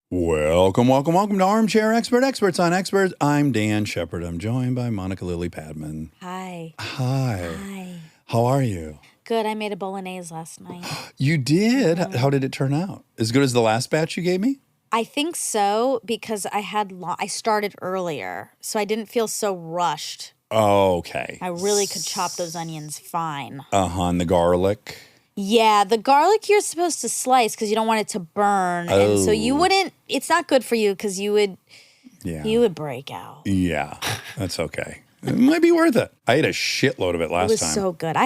Welcome to Armchair Expert, Experts on Experts. I'm Dan Shepard. I'm joined by Monica Lily Padman. Hi. Hi. How are you? Good. I made a bolognese last night. You did? How did it turn out? As good as the last batch you gave me? I think so because I started earlier, so I didn't feel so rushed. Oh, okay. I really could chop those onions fine. And the garlic. Yeah, the garlic you're supposed to slice because you don't want it to burn. Oh. And so you wouldn't, it's not good for you because you would break out. Yeah, that's okay. It might be worth it. I ate a shitload of it last time. It was so good.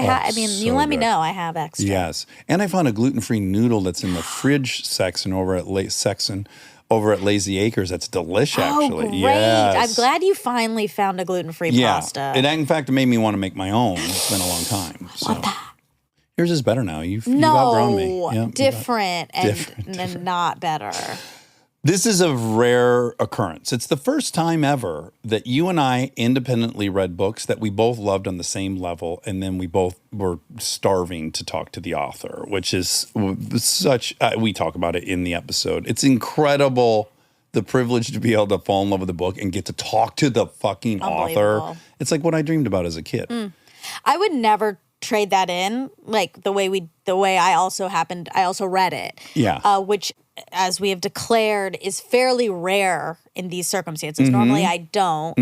You let me know. I have extra. Yes. And I found a gluten-free noodle that's in the fridge section over at Lazy Acres. That's delish, actually. Oh, great. Yes. I'm glad you finally found a gluten-free pasta. It, in fact, made me want to make my own. It's been a long time. So. Want that? Yours is better now. You've outgrown me. Yeah, different and not better. This is a rare occurrence. It's the first time ever that you and I independently read books that we both loved on the same level, and then we both were starving to talk to the author, which is such, we talk about it in the episode. It's incredible, the privilege to be able to fall in love with a book and get to talk to the fucking author. It's like what I dreamed about as a kid. I would never trade that in, like the way I also read it. Yeah. Which, as we have declared, is fairly rare in these circumstances. Normally I don't.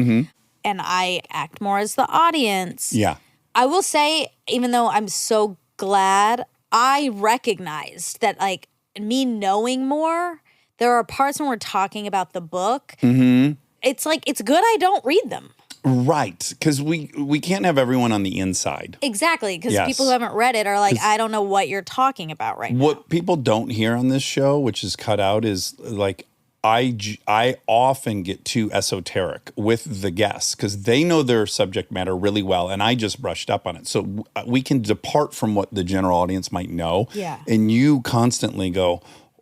And I act more as the audience. Yeah. I will say, even though I'm so glad, I recognized that, like, me knowing more, there are parts when we're talking about the book, it's like, it's good I don't read them. Right, because we can't have everyone on the inside. Exactly, because people who haven't read it are like, I don't know what you're talking about right now. What people don't hear on this show, which is cut out, is like I often get too esoteric with the guests because they know their subject matter really well, and I just brushed up on it. So we can depart from what the general audience might know. Yeah. And you constantly go,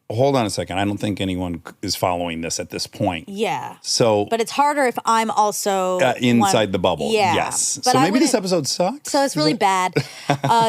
hold on a second, I don't think anyone is following this at this point. Yeah. So, but it's harder if I'm also inside the bubble. Yeah. Yes. But so maybe this episode sucks. So it's really bad.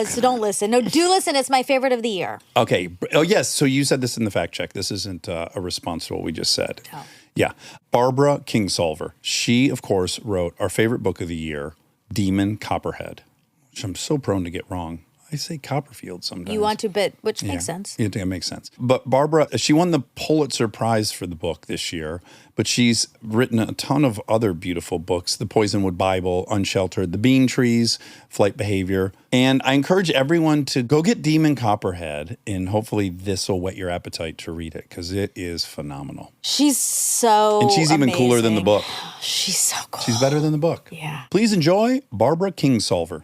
So don't listen. No, do listen. It's my favorite of the year. Okay. Oh, yes. So you said this in the fact check. This isn't a response to what we just said. Oh. Yeah. Barbara Kingsolver. She, of course, wrote our favorite book of the year, Demon Copperhead, which I'm so prone to get wrong. I say Copperfield sometimes. You want to, but which makes sense. It makes sense. But Barbara, she won the Pulitzer Prize for the book this year, but she's written a ton of other beautiful books, The Poisonwood Bible, Unsheltered, The Bean Trees, Flight Behavior. And I encourage everyone to go get Demon Copperhead, and hopefully this will whet your appetite to read it, because it is phenomenal. She's so And she's even cooler than the book. She's so cool. She's better than the book. Yeah. Please enjoy Barbara Kingsolver.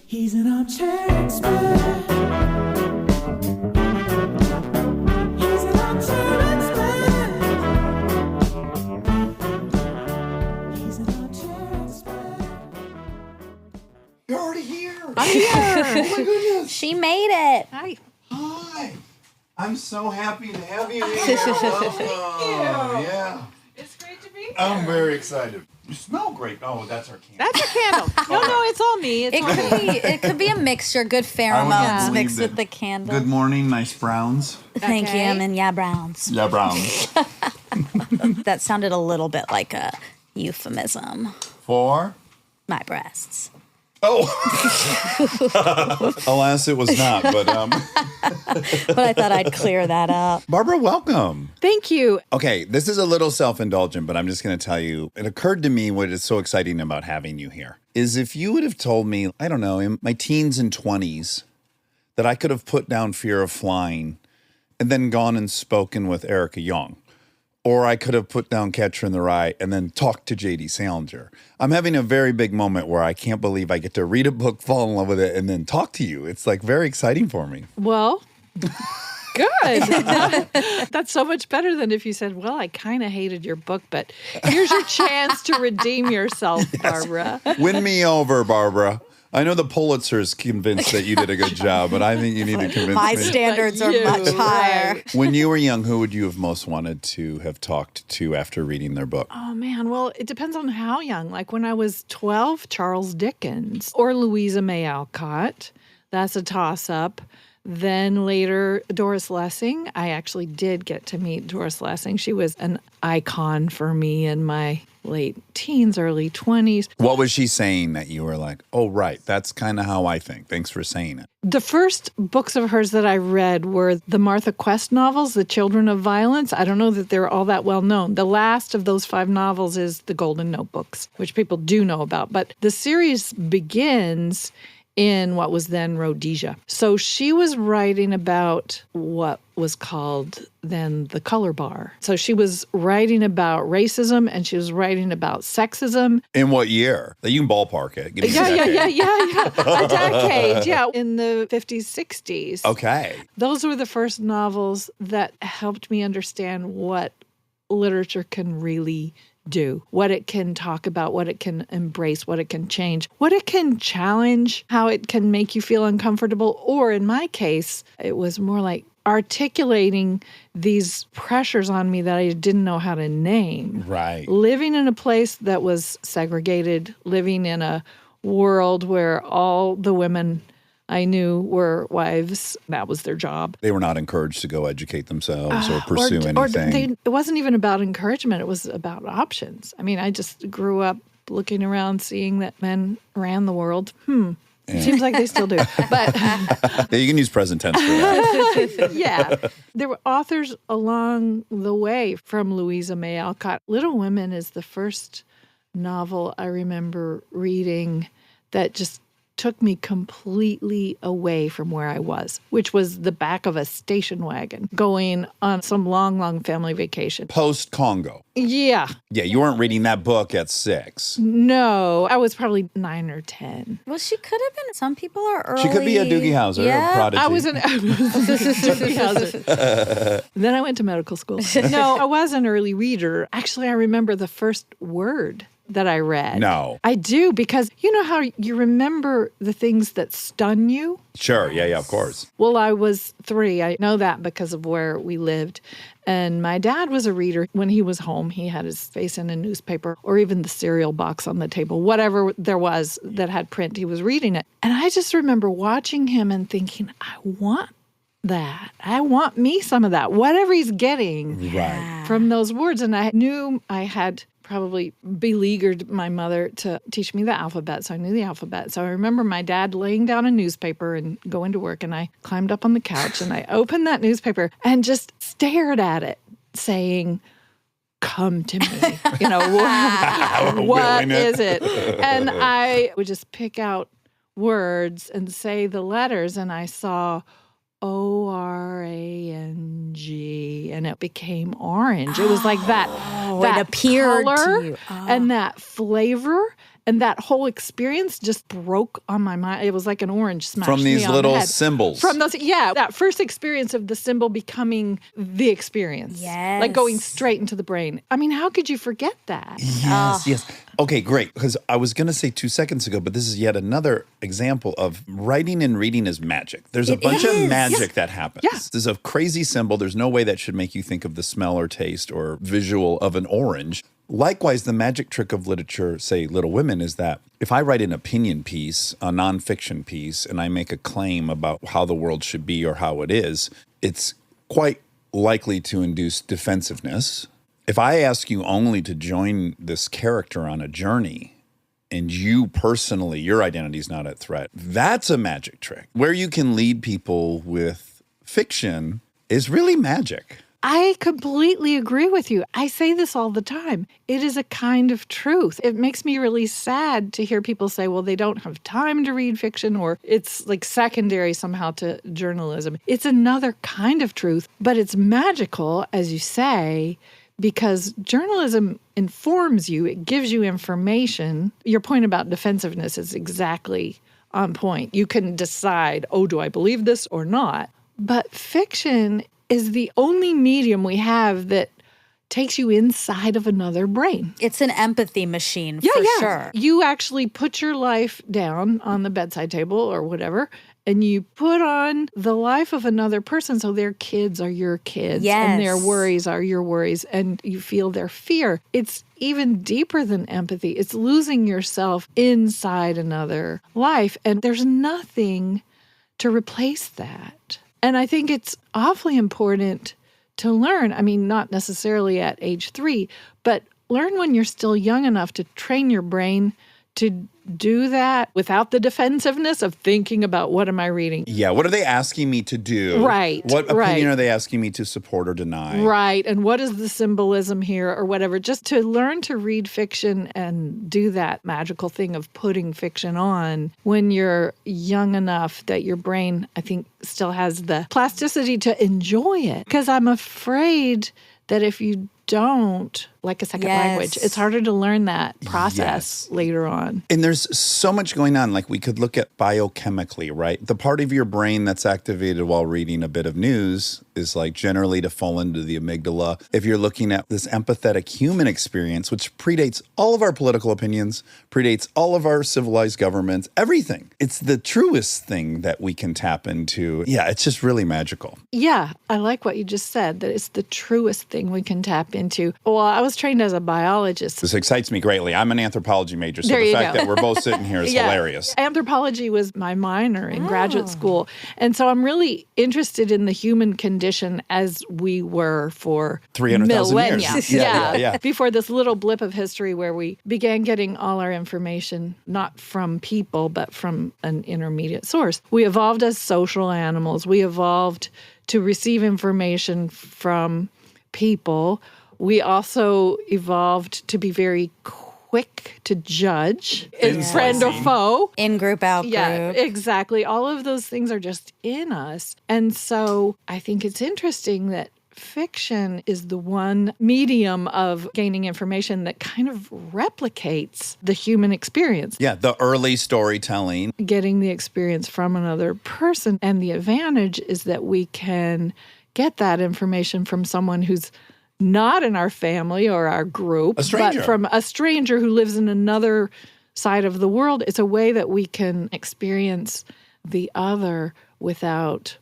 He's an armchair expert. He's an armchair expert. He's an armchair expert. You're already here. I'm here. Oh my goodness. She made it. Hi. Hi. I'm so happy to have you here. Welcome. Yeah. It's great to be here. I'm very excited. You smell great. Oh, that's our candle. That's a candle. No, it's all me. It could be a mixture. Good pheromones believe mixed that. with the candle. Good morning, nice browns. Thank you. Okay. I'm in Browns. Yeah, browns. That sounded a little bit like a euphemism. For? My breasts. Oh. Alas, it was not, but But I thought I'd clear that up. Barbara, welcome. Thank you. Okay, this is a little self-indulgent, but I'm just going to tell you, it occurred to me what is so exciting about having you here is if you would have told me, I don't know, in my teens and 20s, that I could have put down fear of flying and then gone and spoken with Erica Young. Or I could have put down Catcher in the Rye and then talked to J.D. Salinger. I'm having a very big moment where I can't believe I get to read a book, fall in love with it, and then talk to you. It's like very exciting for me. Well, good. That's so much better than if you said, well, I kind of hated your book, but here's your chance to redeem yourself, Barbara. Win me over, Barbara. I know the Pulitzer's convinced that you did a good job, but I think you need to convince My me. standards are You, much higher. right. When you were young, who would you have most wanted to have talked to after reading their book? Oh, man. Well, it depends on how young. Like when I was 12, Charles Dickens or Louisa May Alcott. That's a toss-up. Then later, Doris Lessing. I actually did get to meet Doris Lessing. She was an icon for me in my late teens, early 20s. What was she saying that you were like, oh, right, that's kind of how I think. Thanks for saying it. The first books of hers that I read were the Martha Quest novels, The Children of Violence. I don't know that they're all that well known. The last of those 5 novels is The Golden Notebooks, which people do know about. But the series begins in what was then Rhodesia. So she was writing about what was called then the color bar. So she was writing about racism and she was writing about sexism. In what year? You can ballpark it. Give me a Yeah. decade. A decade, yeah. In the 50s, 60s. Okay. Those were the first novels that helped me understand what literature can really do, what it can talk about, what it can embrace, what it can change, what it can challenge, how it can make you feel uncomfortable. Or in my case, it was more like articulating these pressures on me that I didn't know how to name. Right. Living in a place that was segregated, living in a world where all the women I knew were wives. That was their job. They were not encouraged to go educate themselves or pursue anything. It wasn't even about encouragement. It was about options. I mean, I just grew up looking around, seeing that men ran the world. Seems like they still do. But Yeah, you can use present tense for that. yeah, there were authors along the way from Louisa May Alcott. Little Women is the first novel I remember reading that just took me completely away from where I was, which was the back of a station wagon going on some long, long family vacation. Post-Congo. Yeah. Yeah, you weren't reading that book at 6. No, I was probably 9 or 10. Well, she could have been. Some people are early. She could be a Doogie Howser, Yeah. a prodigy. I was an Doogie Howser. Then I went to medical school. No, I was an early reader. Actually, I remember the first word that I read. No. I do, because you know how you remember the things that stun you? Sure, yeah, of course. Well, I was 3. I know that because of where we lived. And my dad was a reader. When he was home, he had his face in a newspaper or even the cereal box on the table. Whatever there was that had print, he was reading it. And I just remember watching him and thinking, I want that. I want me some of that. Whatever he's getting Right. from those words. And I knew I had probably beleaguered my mother to teach me the alphabet, so I knew the alphabet. So I remember my dad laying down a newspaper and going to work, and I climbed up on the couch and I opened that newspaper and just stared at it, saying, come to me. You know, what is it? And I would just pick out words and say the letters, and I saw ORANG, and it became orange. It was like that. That it appeared to color you. Oh. and that flavor and that whole experience just broke on my mind. It was like an orange smash From these me on the little head. symbols. From those, yeah, that first experience of the symbol becoming the experience. Yes. Like going straight into the brain. I mean, how could you forget that? Yes. Okay, great. Because I was going to say 2 seconds ago, but this is yet another example of writing and reading is magic. There's a bunch of is. magic that happens. Yeah. There's a crazy symbol. There's no way that should make you think of the smell or taste or visual of an orange. Likewise, the magic trick of literature, say Little Women, is that if I write an opinion piece, a nonfiction piece, and I make a claim about how the world should be or how it is, it's quite likely to induce defensiveness. If I ask you only to join this character on a journey and you personally, your identity is not at threat, that's a magic trick. Where you can lead people with fiction is really magic. I completely agree with you. I say this all the time. It is a kind of truth. It makes me really sad to hear people say, well, they don't have time to read fiction, or it's like secondary somehow to journalism. It's another kind of truth, but it's magical, as you say, because journalism informs you. It gives you information. Your point about defensiveness is exactly on point. You can decide, oh, do I believe this or not? But fiction is the only medium we have that takes you inside of another brain. It's an empathy machine for sure. You actually put your life down on the bedside table or whatever, and you put on the life of another person, so their kids are your kids, and their Yes. worries are your worries, and you feel their fear. It's even deeper than empathy. It's losing yourself inside another life, and there's nothing to replace that. And I think it's awfully important to learn. I mean, not necessarily at age 3, but learn when you're still young enough to train your brain to do that without the defensiveness of thinking about what am I reading. Yeah, what are they asking me to do? Right, What opinion right. are they asking me to support or deny? Right. And what is the symbolism here or whatever? Just to learn to read fiction and do that magical thing of putting fiction on when you're young enough that your brain, I think, still has the plasticity to enjoy it. Because I'm afraid that if you don't like a second language, it's harder to learn that process later on. And there's so much going on. Like we could look at biochemically, right? The part of your brain that's activated while reading a bit of news is like generally to fall into the amygdala. If you're looking at this empathetic human experience, which predates all of our political opinions, predates all of our civilized governments, everything. It's the truest thing that we can tap into. Yeah, it's just really magical. Yeah, I like what you just said, that it's the truest thing we can tap into. Well, I was trained as a biologist. This excites me greatly. I'm an anthropology major, so There the you fact go. that we're both sitting here is hilarious. Anthropology was my minor in graduate school. And so I'm really interested in the human condition as we were for 300,000 years. millennia. Yeah. Before this little blip of history where we began getting all our information not from people, but from an intermediate source. We evolved as social animals. We evolved to receive information from people. We also evolved to be very quick to judge, friend or foe. In group, out group. Yeah, exactly. All of those things are just in us. And so I think it's interesting that fiction is the one medium of gaining information that kind of replicates the human experience. Yeah, the early storytelling. Getting the experience from another person. And the advantage is that we can get that information from someone who's not in our family or our group, A stranger. but from a stranger who lives in another side of the world. It's a way that we can experience the other without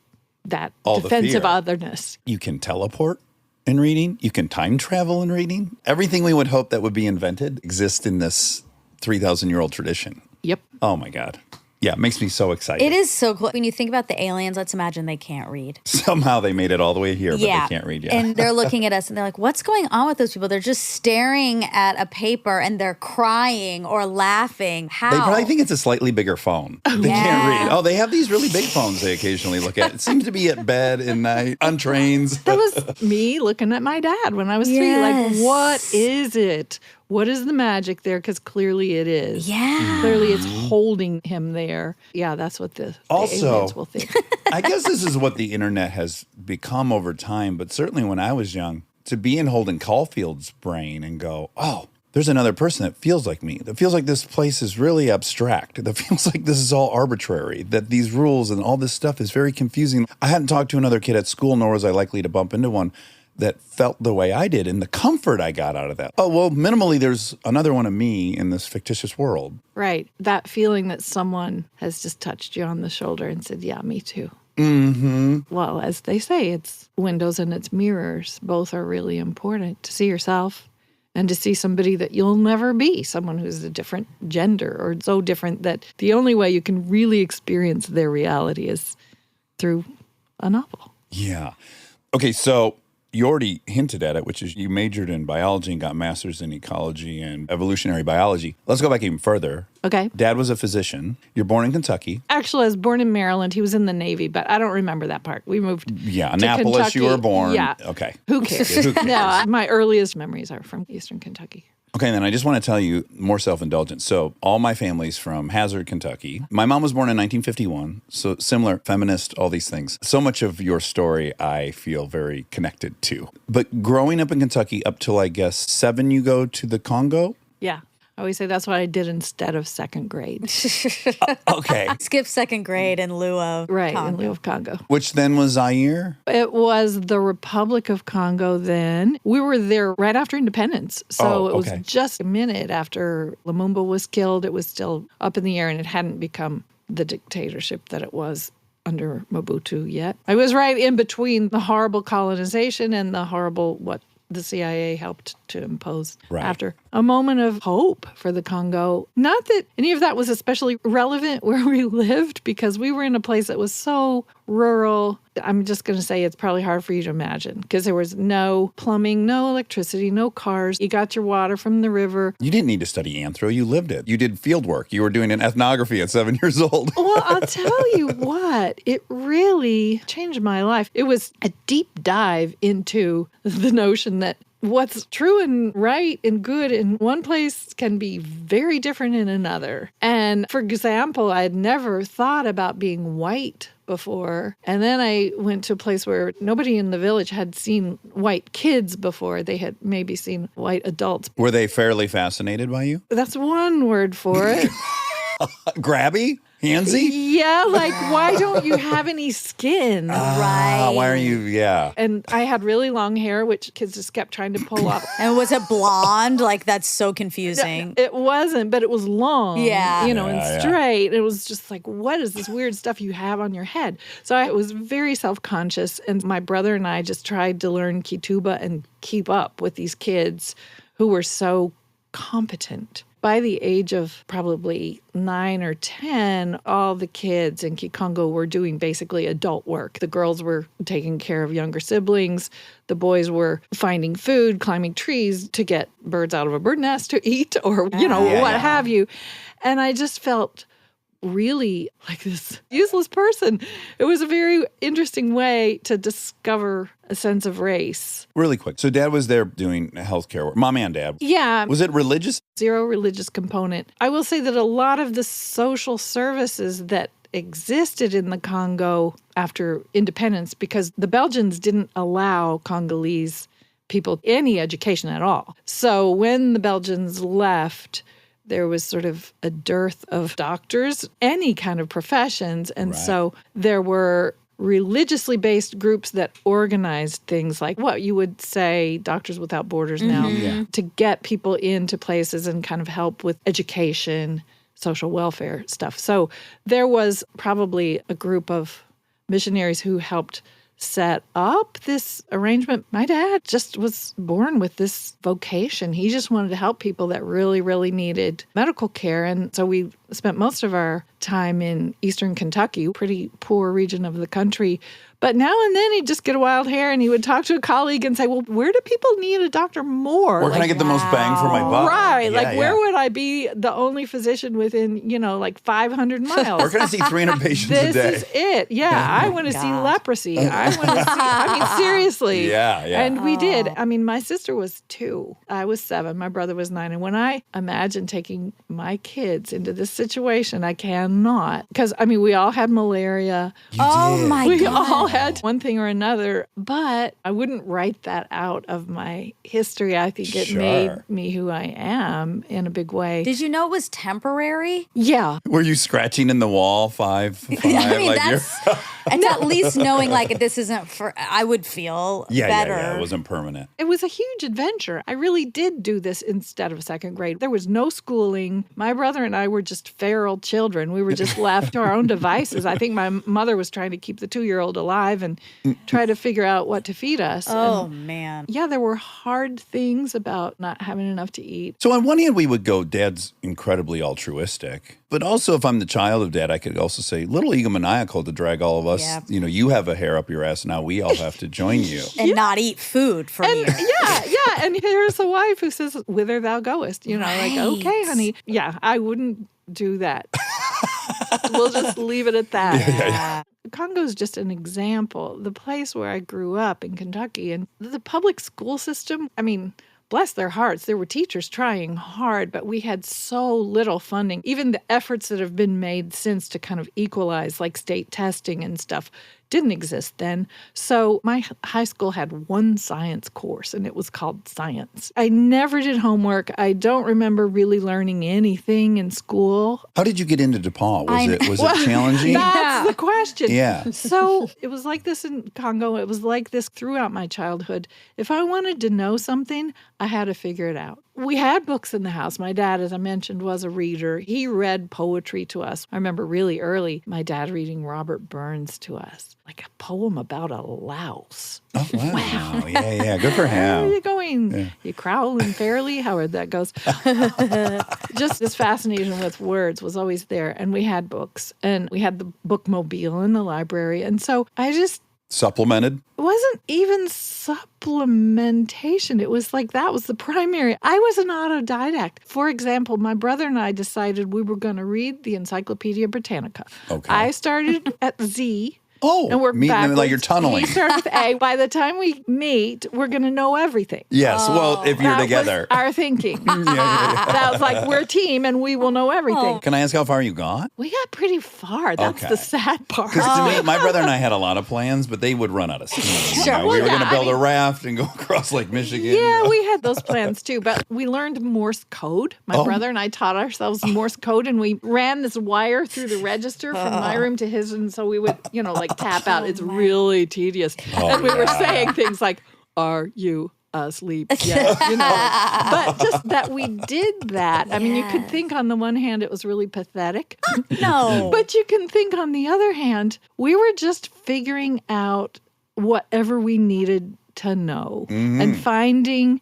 that All the defensive fear. otherness. You can teleport in reading. You can time travel in reading. Everything we would hope that would be invented exists in this 3,000-year-old tradition. Yep. Oh, my God. Yeah, it makes me so excited. It is so cool. When you think about the aliens, let's imagine they can't read. Somehow they made it all the way here, but they can't read yet. And they're looking at us and they're like, what's going on with those people? They're just staring at a paper and they're crying or laughing. How? They probably think it's a slightly bigger phone. They can't read. Oh, they have these really big phones they occasionally look at. It seems to be at bed at night, on trains. That was me looking at my dad when I was 3. Yes. Like, what is it? What is the magic there? Because clearly it is. Yeah. Clearly it's holding him there. Yeah, that's what the Also- aliens will think. I guess this is what the internet has become over time, but certainly when I was young, to be in Holden Caulfield's brain and go, oh, there's another person that feels like me, that feels like this place is really abstract, that feels like this is all arbitrary, that these rules and all this stuff is very confusing. I hadn't talked to another kid at school, nor was I likely to bump into one that felt the way I did and the comfort I got out of that. Oh, well, minimally, there's another one of me in this fictitious world. Right. That feeling that someone has just touched you on the shoulder and said, yeah, me too. Mm-hmm. Well, as they say, it's windows and it's mirrors. Both are really important to see yourself and to see somebody that you'll never be, someone who's a different gender or so different that the only way you can really experience their reality is through a novel. Yeah. Okay, so you already hinted at it, which is you majored in biology and got a master's in ecology and evolutionary biology. Let's go back even further. Okay. Dad was a physician. You're born in Kentucky. Actually, I was born in Maryland. He was in the Navy, but I don't remember that part. We moved Yeah, to Annapolis, you were Kentucky. born. Yeah. Okay. Who cares? Who cares? No, my earliest memories are from Eastern Kentucky. Okay, then I just want to tell you more self-indulgent. So all my family's from Hazard, Kentucky. My mom was born in 1951, so similar, feminist, all these things. So much of your story I feel very connected to. But growing up in Kentucky up till, I guess, 7, you go to the Congo? Yeah. I always say that's what I did instead of second grade. Okay. Skip second grade in lieu of Right, Congo. in lieu of Congo. Which then was Zaire? It was the Republic of Congo then. We were there right after independence. So Oh, it was okay. just a minute after Lumumba was killed. It was still up in the air and it hadn't become the dictatorship that it was under Mobutu yet. I was right in between the horrible colonization and the horrible, what the CIA helped to impose Right. after. A moment of hope for the Congo. Not that any of that was especially relevant where we lived, because we were in a place that was so rural. I'm just going to say it's probably hard for you to imagine, because there was no plumbing, no electricity, no cars. You got your water from the river. You didn't need to study anthro. You lived it. You did field work. You were doing an ethnography at 7 years old. Well, I'll tell you what, it really changed my life. It was a deep dive into the notion that what's true and right and good in one place can be very different in another. And for example, I had never thought about being white before. And then I went to a place where nobody in the village had seen white kids before. They had maybe seen white adults. Were they fairly fascinated by you? That's one word for it. Grabby? Handsy? Yeah, like, why don't you have any skin? Right. Why are you? Yeah. And I had really long hair, which kids just kept trying to pull off. And was it blonde? Like, that's so confusing. It wasn't, but it was long, Yeah. you know, Yeah, and yeah. straight. It was just like, what is this weird stuff you have on your head? So I was very self-conscious, and my brother and I just tried to learn Kituba and keep up with these kids who were so competent. By the age of probably 9 or 10, all the kids in Kikongo were doing basically adult work. The girls were taking care of younger siblings. The boys were finding food, climbing trees to get birds out of a bird nest to eat, or, you know, what have you. And I just felt really like this useless person. It was a very interesting way to discover a sense of race. Really quick. So dad was there doing healthcare work. Mom and dad. Yeah. Was it religious? Zero religious component. I will say that a lot of the social services that existed in the Congo after independence, because the Belgians didn't allow Congolese people any education at all. So when the Belgians left, there was sort of a dearth of doctors, any kind of professions. And so there were religiously based groups that organized things like what you would say Doctors Without Borders now, to get people into places and kind of help with education, social welfare stuff. So there was probably a group of missionaries who helped set up this arrangement. My dad just was born with this vocation. He just wanted to help people that really, really needed medical care. And so we spent most of our time in eastern Kentucky, pretty poor region of the country. But now and then he'd just get a wild hair and he would talk to a colleague and say, well, where do people need a doctor more? Where can I get the most bang for my buck? Right. Yeah, like, where would I be the only physician within, you know, like 500 miles? Where can I see 300 patients a This day? is it. Yeah, I want to see leprosy. I want to see, I mean, seriously. Yeah, yeah. And we did. I mean, my sister was 2. I was 7. My brother was 9. And when I imagine taking my kids into this situation, I cannot. Because, I mean, we all had malaria. Oh my We God. all had one thing or another. But I wouldn't write that out of my history. I think it made Sure. me who I am in a big way. Did you know it was temporary? Yeah. Were you scratching in the wall five? I mean, like that's it's at least knowing like this isn't for. I would feel better. Yeah. It wasn't permanent. It was a huge adventure. I really did do this instead of second grade. There was no schooling. My brother and I were just feral children. We were just left to our own devices. I think my mother was trying to keep the 2-year-old alive and try to figure out what to feed us. Oh And man. yeah, there were hard things about not having enough to eat. So on one hand, we would go, Dad's incredibly altruistic. But also, if I'm the child of Dad, I could also say, little egomaniacal to drag all of us. Yeah. You know, you have a hair up your ass. Now we all have to join you. And not eat food for And you. yeah. And here's a wife who says, whither thou goest. You know, like, okay, honey. Yeah, I wouldn't do that. We'll just leave it at that. Congo's just an example. The place where I grew up in Kentucky and the public school system, I mean, bless their hearts, there were teachers trying hard, but we had so little funding. Even the efforts that have been made since to kind of equalize like state testing and stuff didn't exist then. So my high school had one science course and it was called science. I never did homework. I don't remember really learning anything in school. How did you get into DePaul? Was it challenging? That's the question. Yeah. So it was like this in Congo. It was like this throughout my childhood. If I wanted to know something, I had to figure it out. We had books in the house. My dad, as I mentioned, was a reader. He read poetry to us. I remember really early my dad reading Robert Burns to us. like a poem about a louse. Oh, wow. Yeah. Good for Where are you him. going? Yeah. You growling fairly? However that goes. Just this fascination with words was always there. And we had books and we had the bookmobile in the library. And so I just Supplemented. it wasn't even supplementation. It was like that was the primary. I was an autodidact. For example, my brother and I decided we were going to read the Encyclopedia Britannica. Okay. I started at Z. Oh, And we're meeting them like you're backwards. tunneling. He started with A. By the time we meet, we're going to know everything. Yes. Well, if you're That together. was our thinking. That was like, we're a team and we will know everything. Can I ask how far you got? We got pretty far. That's Okay. the sad part. Because to me, my brother and I had a lot of plans, but they would run out of steam. Sure. We were Well, going to yeah, build I a mean- raft and go across Lake Michigan. Yeah, we had those plans too, but we learned Morse code. My Oh. brother and I taught ourselves Morse code, and we ran this wire through the register from my room to his, and so we would, like tap out. It's really tedious. And we were saying things like, "Are you asleep yet?" But just that we did that. I mean, you could Yes. think on the one hand it was really pathetic, No. but you can think on the other hand, we were just figuring out whatever we needed to know and finding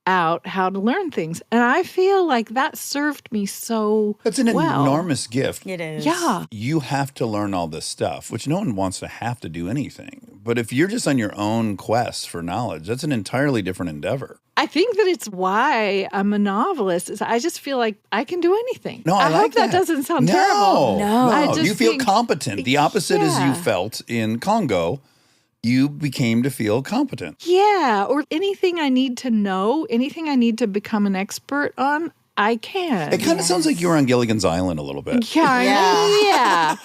out how to learn things. And I feel like that served me so That's an well. enormous gift. It is. Yeah. You have to learn all this stuff, which no one wants to have to do anything. But if you're just on your own quest for knowledge, that's an entirely different endeavor. I think that it's why I'm a novelist. Is I just feel like I can do anything. No, I like hope that doesn't sound no, terrible. No. I just you feel think- competent. The opposite is you Yeah. felt in Congo. You became to feel competent. Yeah, or anything I need to know, anything I need to become an expert on, I can. It kind of sounds like you were on Gilligan's Island a little bit. Yeah.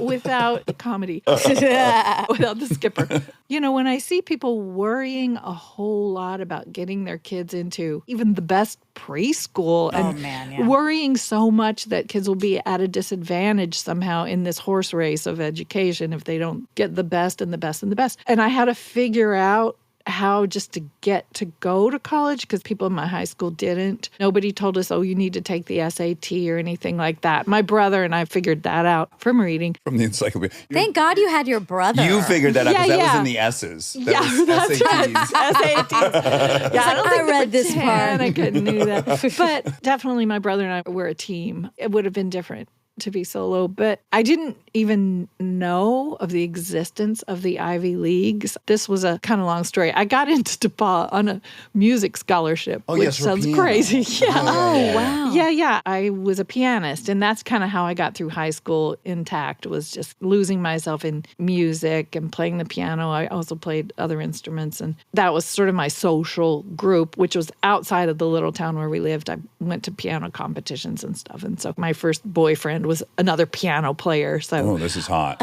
Without the comedy, without the skipper. When I see people worrying a whole lot about getting their kids into even the best preschool and man, yeah. worrying so much that kids will be at a disadvantage somehow in this horse race of education if they don't get the best and the best and the best. And I had to figure out how just to get to go to college because people in my high school didn't. Nobody told us, you need to take the SAT or anything like that. My brother and I figured that out from reading. From the encyclopedia. Thank God you had your brother. You figured that out because Yeah, that was yeah. in the S's. That Yeah, was that's right. SATs. SATs. Yeah, I don't I think the read this pretend part. I couldn't do that. But definitely my brother and I were a team. It would have been different to be solo, but I didn't even know of the existence of the Ivy Leagues. This was a kind of long story. I got into DePaul on a music scholarship, Oh, which yes, for sounds piano. crazy. Yeah. Oh, wow. Yeah. I was a pianist, and that's kind of how I got through high school intact, was just losing myself in music and playing the piano. I also played other instruments, and that was sort of my social group, which was outside of the little town where we lived. I went to piano competitions and stuff, and so my first boyfriend was another piano player. So Oh, this is hot.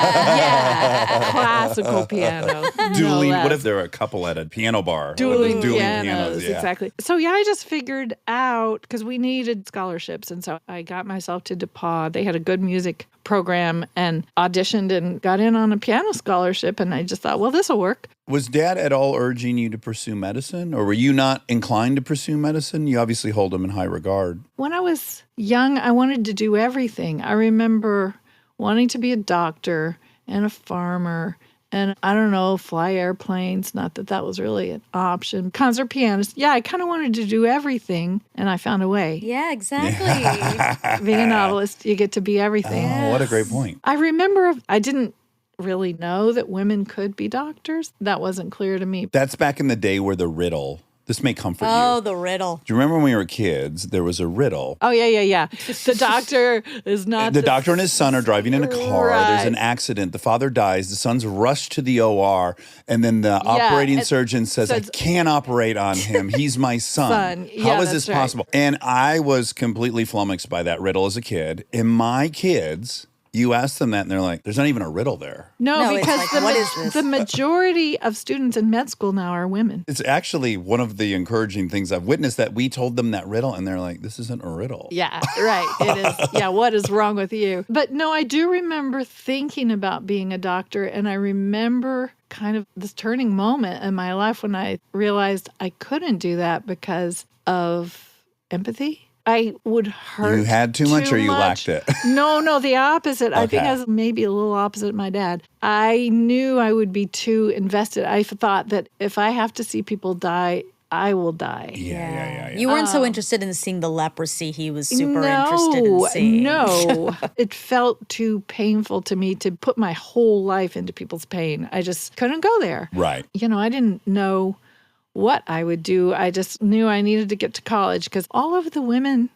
yeah, classical piano. no Dueling. What less. if there were a couple at a piano bar? Dueling pianos, pianos, yeah. exactly. So yeah, I just figured out because we needed scholarships, and so I got myself to DePaul. They had a good music program and auditioned and got in on a piano scholarship, and I just thought, well, this will work. Was Dad at all urging you to pursue medicine, or were you not inclined to pursue medicine? You obviously hold him in high regard. When I was young, I wanted to do everything. I remember wanting to be a doctor and a farmer and, I don't know, fly airplanes. Not that that was really an option. Concert pianist. Yeah, I kind of wanted to do everything, and I found a way. Yeah, exactly. Being a novelist, you get to be everything. Oh, what a great point. I remember I didn't really know that women could be doctors. That wasn't clear to me. That's back in the day where the riddle, this may comfort Oh, you. the riddle. Do you remember when we were kids, there was a riddle? Oh, yeah. The doctor is not The doctor and his son are driving in a car. There's Right. an accident. The father dies. The son's rushed to the OR. And then the operating it surgeon says, I says- can't operate on him. He's my son. Son. How Yeah, is this that's right. possible? And I was completely flummoxed by that riddle as a kid. And my kids, you ask them that and they're like, there's not even a riddle there. No, No, it's because like, what is this? the majority of students in med school now are women. It's actually one of the encouraging things I've witnessed, that we told them that riddle and they're like, this isn't a riddle. Yeah, right. It is. Yeah, what is wrong with you? But no, I do remember thinking about being a doctor, and I remember kind of this turning moment in my life when I realized I couldn't do that because of empathy. I would hurt. You had too much or you much. lacked it? No, the opposite. I think Okay. I was maybe a little opposite of my dad. I knew I would be too invested. I thought that if I have to see people die, I will die. Yeah. You weren't so interested in seeing the leprosy. He was super interested in seeing. No, it felt too painful to me to put my whole life into people's pain. I just couldn't go there. Right. I didn't know what I would do. I just knew I needed to get to college because all of the women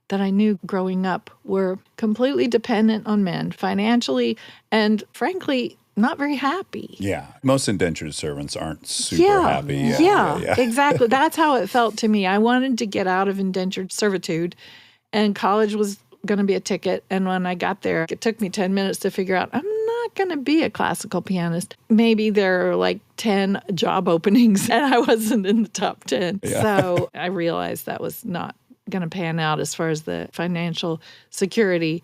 that I knew growing up were completely dependent on men financially and frankly, not very happy. Yeah. Most indentured servants aren't super happy. Yeah, exactly. That's how it felt to me. I wanted to get out of indentured servitude, and college was going to be a ticket. And when I got there, it took me 10 minutes to figure out I'm not going to be a classical pianist. Maybe there are like 10 job openings, and I wasn't in the top 10. Yeah. So I realized that was not going to pan out as far as the financial security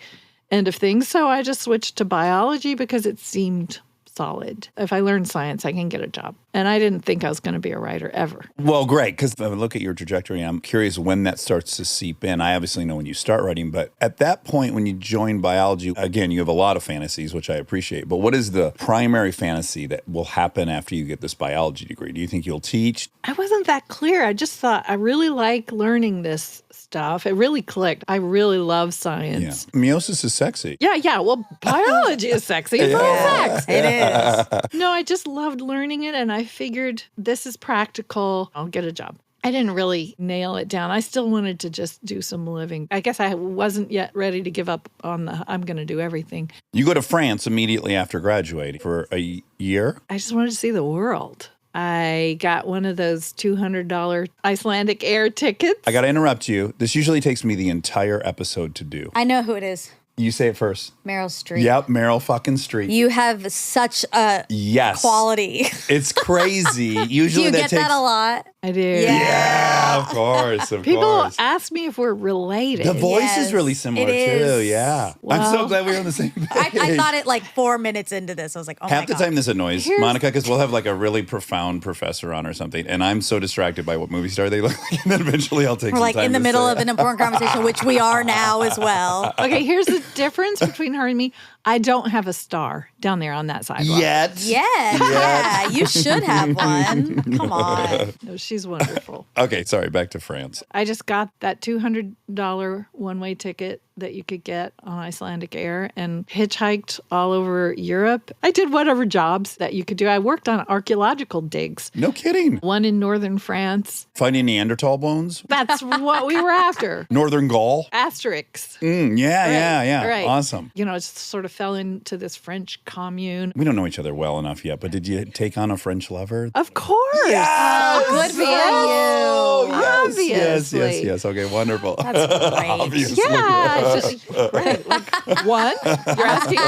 end of things. So I just switched to biology because it seemed solid. If I learn science, I can get a job. And I didn't think I was going to be a writer ever. Well, great, because I look at your trajectory, I'm curious when that starts to seep in. I obviously know when you start writing, but at that point when you join biology, again, you have a lot of fantasies, which I appreciate, but what is the primary fantasy that will happen after you get this biology degree? Do you think you'll teach? I wasn't that clear. I just thought I really like learning this stuff. It really clicked. I really love Yeah. science. Meiosis is sexy. Yeah. Well, biology is sexy. It's all sex. It is. No, I just loved learning it, and I figured this is practical. I'll get a job. I didn't really nail it down. I still wanted to just do some living. I guess I wasn't yet ready to give up on the I'm going to do everything. You go to France immediately after graduating for a year? I just wanted to see the world. I got one of those $200 Icelandic air tickets. I got to interrupt you. This usually takes me the entire episode to do. I know who it is. You say it first. Meryl Streep. Yep, Meryl fucking Streep. You have such a Yes. quality. It's crazy. Do Usually you that get takes that a lot? I do. Yeah, of course, of People course. ask me if we're related. The voice Yes, is really similar it too. is. Yeah. I'm so Well- glad we're on the same page. I thought it like 4 minutes into this. I was like, oh my Half the God. time this annoys Here's- Monica because we'll have like a really profound professor on or something, and I'm so distracted by what movie star they look like, and then eventually I'll take We're some like time in the to middle say of it. an important conversation, which we are now as well. Okay, here's the difference between her and me. I don't have a star down there on that sidewalk. Yet. Yeah, you should have one. Come on. No, she's wonderful. Okay, sorry, back to France. I just got that $200 one-way ticket that you could get on Icelandic Air and hitchhiked all over Europe. I did whatever jobs that you could do. I worked on archaeological digs. No kidding. One in northern France. Finding Neanderthal bones? That's what we were after. Northern Gaul? Asterix. Yeah. Right. Awesome. Just sort of fell into this French commune. We don't know each other well enough yet, but did you take on a French lover? Of course. Oh, good for you. Yes. Okay, wonderful. That's great. Obviously. Yeah, it's just right. Like one, you're asking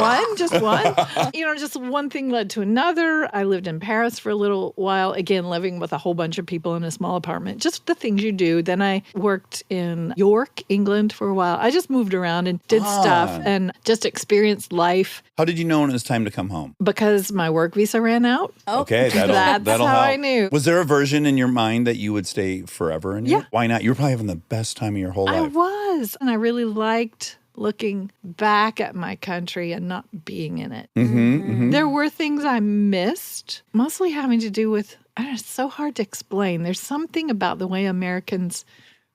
one, just one. Just one thing led to another. I lived in Paris for a little while, again, living with a whole bunch of people in a small apartment. Just the things you do. Then I worked in York, England for a while. I just moved around and did stuff and just experienced life How did you know when it was time to come home? because my work visa ran out. Okay, that'll That's that'll how help. I knew. Was there a version in your mind that you would stay forever in? Yeah. Why not? You were probably having the best time of your whole I life. was. And I really liked looking back at my country and not being in it. There were things I missed, mostly having to do with, it's so hard to explain. There's something about the way Americans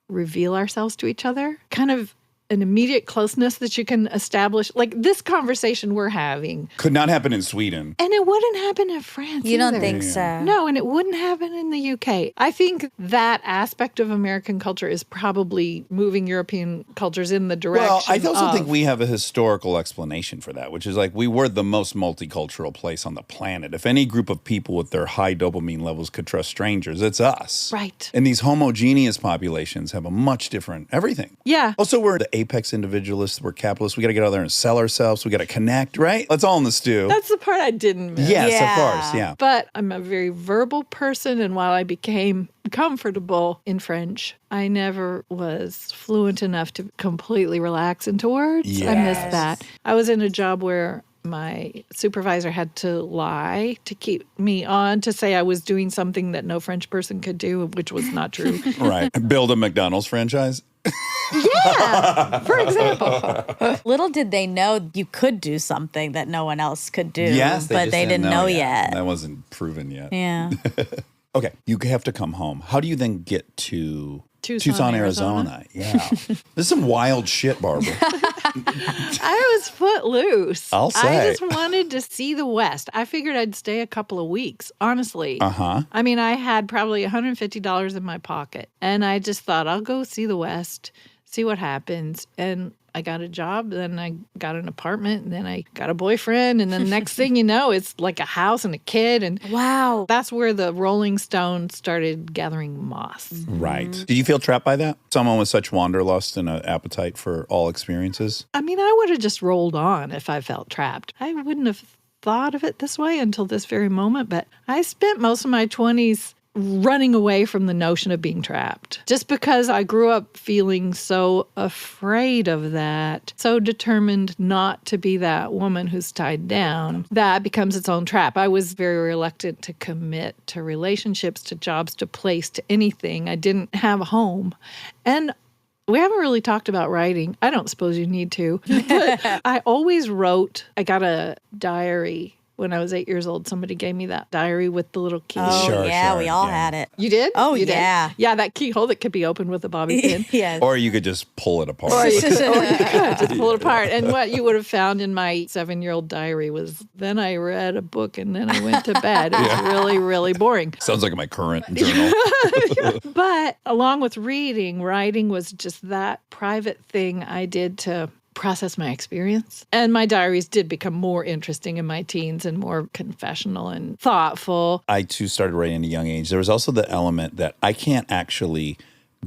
reveal ourselves to each other, kind of an immediate closeness that you can establish. Like this conversation we're having. Could not happen in Sweden. And it wouldn't happen in France You don't either. think so? No, and it wouldn't happen in the UK. I think that aspect of American culture is probably moving European cultures in the direction Well, I also of- think we have a historical explanation for that, which is like we were the most multicultural place on the planet. If any group of people with their high dopamine levels could trust strangers, it's us. Right. And these homogeneous populations have a much different everything. Yeah. Also, we're the apex individualists. We're capitalists. We got to get out there and sell ourselves. We got to connect, right? That's all in the stew. That's the part I didn't miss. Yes, Yeah. of course. Yeah. But I'm a very verbal person, and while I became comfortable in French, I never was fluent enough to completely relax into words. I missed Yes. that. I was in a job where my supervisor had to lie to keep me on to say I was doing something that no French person could do, which was not true. Right. Build a McDonald's franchise. Yeah, for example. Little did they know you could do something that no one else could do. Yes, but just they didn't know yet. That wasn't proven yet. Yeah. Okay, you have to come home. How do you then get to Tucson, Arizona? Yeah. This is some wild shit, Barbara. I was footloose. I'll say. I just wanted to see the West. I figured I'd stay a couple of weeks, honestly. Uh-huh. I mean, I had probably $150 in my pocket, and I just thought, I'll go see the West, see what happens. And I got a job, then I got an apartment, and then I got a boyfriend, and then the next thing you know, it's like a house and a kid. And Wow. that's where the Rolling Stones started gathering moss. Right. Did you feel trapped by that? Someone with such wanderlust and an appetite for all experiences? I mean, I would have just rolled on if I felt trapped. I wouldn't have thought of it this way until this very moment, but I spent most of my 20s running away from the notion of being trapped. Just because I grew up feeling so afraid of that, so determined not to be that woman who's tied down, that becomes its own trap. I was very reluctant to commit to relationships, to jobs, to place, to anything. I didn't have a home. And we haven't really talked about writing. I don't suppose you need to. But I always wrote. I got a diary when I was 8 years old. Somebody gave me that diary with the little key. Oh, Sure, yeah, sure, we all yeah. had it. You did? Oh, You did? yeah. Yeah, that keyhole that could be opened with a bobby pin. Yes. Or you could just pull it apart. Or you could just pull it apart. And what you would have found in my 7-year-old diary was, then I read a book and then I went to bed. It was really, really boring. Sounds like my current journal. But along with reading, writing was just that private thing I did to process my experience. And my diaries did become more interesting in my teens and more confessional and thoughtful. I too started writing at a young age. There was also the element that I can't actually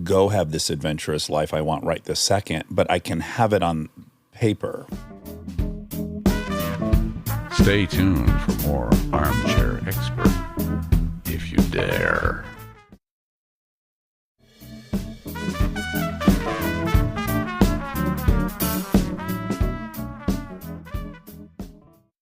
go have this adventurous life I want right this second, but I can have it on paper. Stay tuned for more Armchair Expert, if you dare.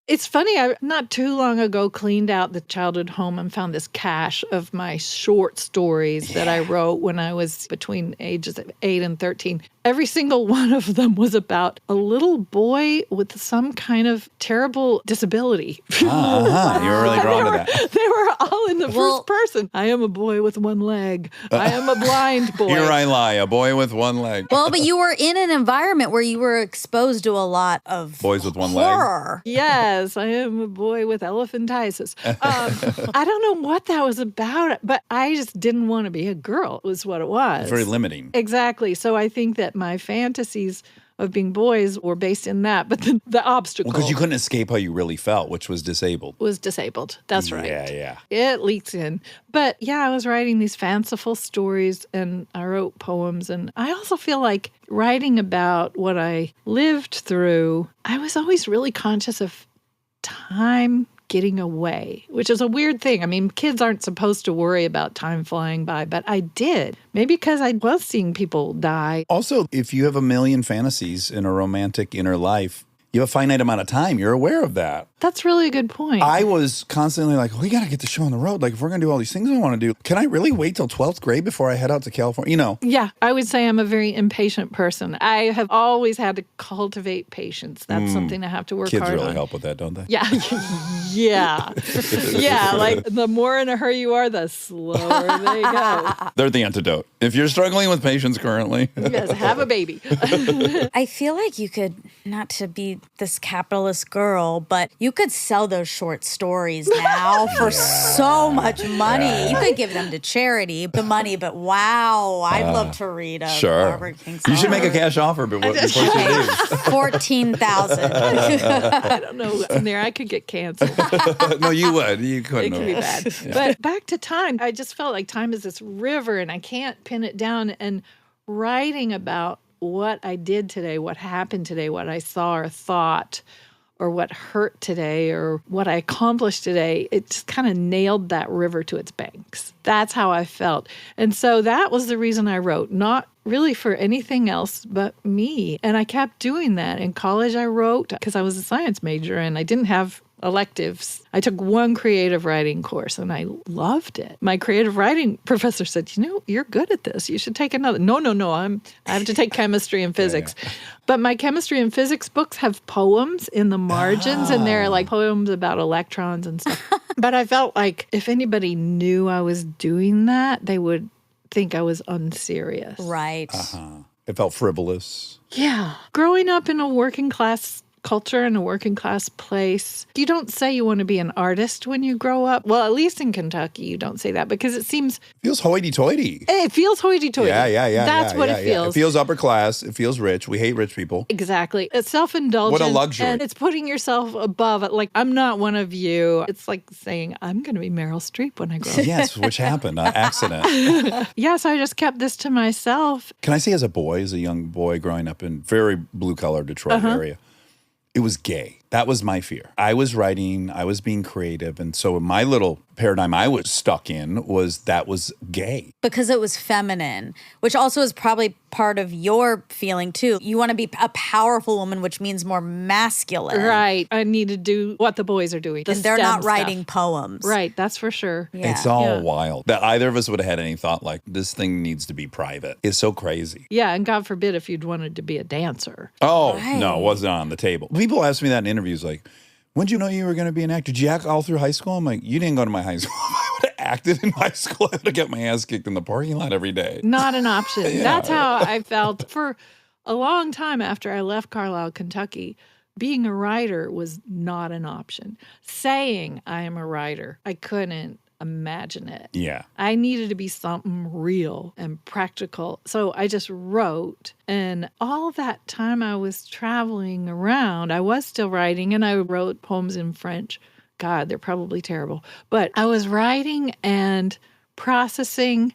It's funny, I not too long ago cleaned out the childhood home and found this cache of my short stories that I wrote when I was between ages of 8 and 13. Every single one of them was about a little boy with some kind of terrible disability. You were really drawn to that. They were all in the Well- first person. I am a boy with one leg. I am a blind boy. Here I lie, a boy with one leg. Well, but you were in an environment where you were exposed to a lot of Boys with one leg. horror. Yes, I am a boy with elephantiasis. I don't know what that was about, but I just didn't want to be a girl, was what it was. It's very limiting. Exactly. So I think that my fantasies of being boys were based in that, but the obstacle Well, because you couldn't escape how you really felt, which was disabled. was disabled. That's right. Yeah. It leaks in. But yeah, I was writing these fanciful stories and I wrote poems. And I also feel like writing about what I lived through, I was always really conscious of time getting away, which is a weird thing. I mean, kids aren't supposed to worry about time flying by, but I did. Maybe because I was seeing people die. Also, if you have a million fantasies in a romantic inner life, you have a finite amount of time. You're aware of that. That's really a good point. I was constantly like, we got to get the show on the road. Like, if we're going to do all these things I want to do, can I really wait till 12th grade before I head out to California? You know, Yeah, I would say I'm a very impatient person. I have always had to cultivate patience. That's something I have to work kids hard really on. help with that, don't they? Yeah. Yeah. Yeah. Like the more in a hurry you are, the slower they go. They're the antidote. If you're struggling with patience currently, Yes, have a baby. I feel like you could, not to be this capitalist girl, but you could sell those short stories now for so much money. You could give them to charity, the money, but wow, I'd love to read a sure. Barbara Kingsolver. You should make a cash offer before you leave. 14,000. I don't know what's in there. I could get canceled. No, you would. You It couldn't. could be bad. But back to time, I just felt like time is this river and I can't pin it down. And writing about what I did today, what happened today, what I saw or thought, or what hurt today, or what I accomplished today, it just kind of nailed that river to its banks. That's how I felt. And so that was the reason I wrote, not really for anything else but me. And I kept doing that. In college, I wrote because I was a science major and I didn't have electives. I took one creative writing course and I loved it. My creative writing professor said, you're good at this. You should take another. No, I have to take chemistry and physics. But my chemistry and physics books have poems in the margins, and they're like poems about electrons and stuff. But I felt like if anybody knew I was doing that, they would think I was unserious. Right. It felt frivolous. Yeah. Growing up in a working class culture and a working class place, you don't say you want to be an artist when you grow up. Well, at least in Kentucky, you don't say that because it seems... Feels hoity-toity. It feels hoity-toity. Yeah. That's what it feels. It feels upper class. It feels rich. We hate rich people. Exactly. It's self-indulgent. What a luxury. And it's putting yourself above it. Like, I'm not one of you. It's like saying, I'm going to be Meryl Streep when I grow up. Yes, which happened. Accident. So I just kept this to myself. Can I say as a young boy growing up in very blue-collar Detroit area, it was gay. That was my fear. I was writing, I was being creative. And so my little paradigm I was stuck in was that was gay. Because it was feminine, which also is probably part of your feeling too. You want to be a powerful woman, which means more masculine. Right. I need to do what the boys are doing. And they're not writing poems. Right. That's for sure. Yeah. It's all wild. That either of us would have had any thought like, this thing needs to be private. It's so crazy. Yeah. And God forbid if you'd wanted to be a dancer. Oh, Right. no, it wasn't on the table. People ask me that in interviews like, when did you know you were going to be an actor? Did you act all through high school? I'm like, you didn't go to my high school. If I would have acted in high school, I would have got my ass kicked in the parking lot every day. Not an option. That's how I felt for a long time after I left Carlisle, Kentucky. Being a writer was not an option. Saying I am a writer, I couldn't imagine it. Yeah. I needed to be something real and practical. So I just wrote. And all that time I was traveling around, I was still writing, and I wrote poems in French. God, they're probably terrible. But I was writing and processing.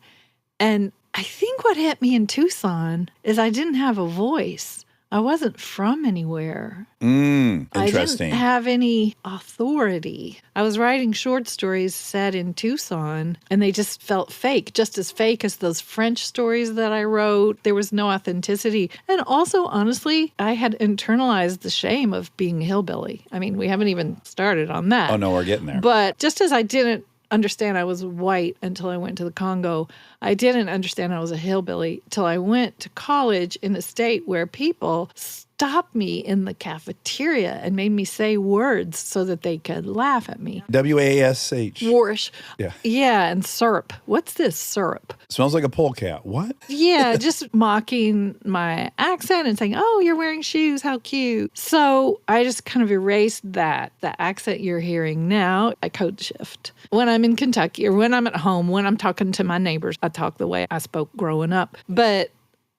And I think what hit me in Tucson is I didn't have a voice. I wasn't from anywhere. Interesting. I didn't have any authority. I was writing short stories set in Tucson, and they just felt fake, just as fake as those French stories that I wrote. There was no authenticity. And also, honestly, I had internalized the shame of being a hillbilly. I mean, we haven't even started on that. Oh, no, we're getting there. But just as I didn't understand I was white until I went to the Congo, I didn't understand I was a hillbilly till I went to college in a state where people stopped me in the cafeteria and made me say words so that they could laugh at me. WASH. Warsh. Yeah. Yeah, and syrup. What's this syrup? Smells like a polecat. What? Yeah, just mocking my accent and saying, oh, you're wearing shoes. How cute. So I just kind of erased that. The accent you're hearing now, I code shift. When I'm in Kentucky or when I'm at home, when I'm talking to my neighbors, I talk the way I spoke growing up. But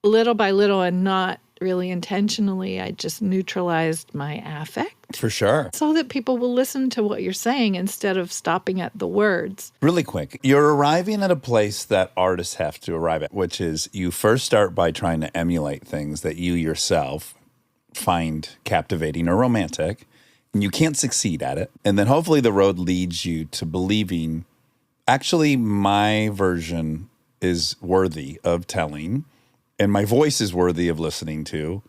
little by little and not really intentionally, I just neutralized my affect. For sure. So that people will listen to what you're saying instead of stopping at the words. Really quick, you're arriving at a place that artists have to arrive at, which is you first start by trying to emulate things that you yourself find captivating or romantic, and you can't succeed at it. And then hopefully the road leads you to believing, actually, my version is worthy of telling, and my voice is worthy of listening to.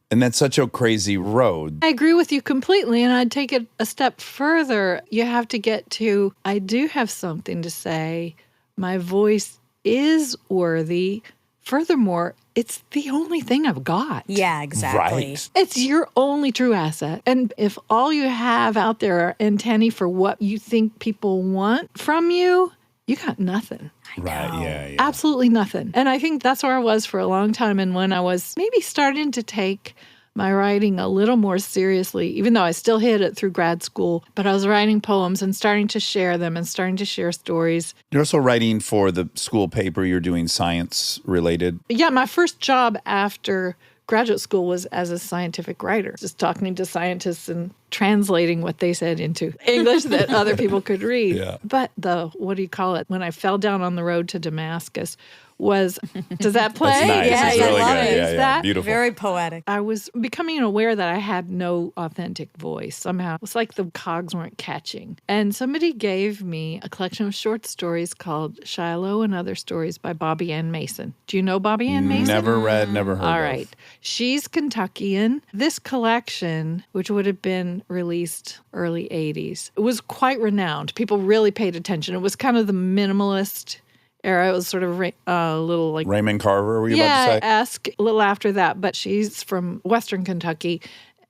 And that's such a crazy road. I agree with you completely, and I'd take it a step further. You have to get to, I do have something to say. My voice is worthy. Furthermore, it's the only thing I've got. Yeah, exactly. Right. It's your only true asset. And if all you have out there are antennae for what you think people want from you, you got nothing. Right, yeah. Absolutely nothing. And I think that's where I was for a long time. And when I was maybe starting to take my writing a little more seriously, even though I still hid it through grad school, but I was writing poems and starting to share them and starting to share stories. You're also writing for the school paper. You're doing science related. Yeah, my first job after graduate school was as a scientific writer, just talking to scientists and translating what they said into English that other people could read. Yeah. But when I fell down on the road to Damascus was, does that play? That's nice. Yeah, it's I really love good. it. Yeah, Is yeah. that Beautiful. Very poetic. I was becoming aware that I had no authentic voice somehow. It's like the cogs weren't catching. And somebody gave me a collection of short stories called Shiloh and Other Stories by Bobby Ann Mason. Do you know Bobby Ann Mason? Never read, never heard All of. right. She's Kentuckian. This collection, which would have been released early 80s, it was quite renowned. People really paid attention. It was kind of the minimalist era. It was sort of a little like Raymond Carver, were you about to say? esque, a little after that, but she's from Western Kentucky.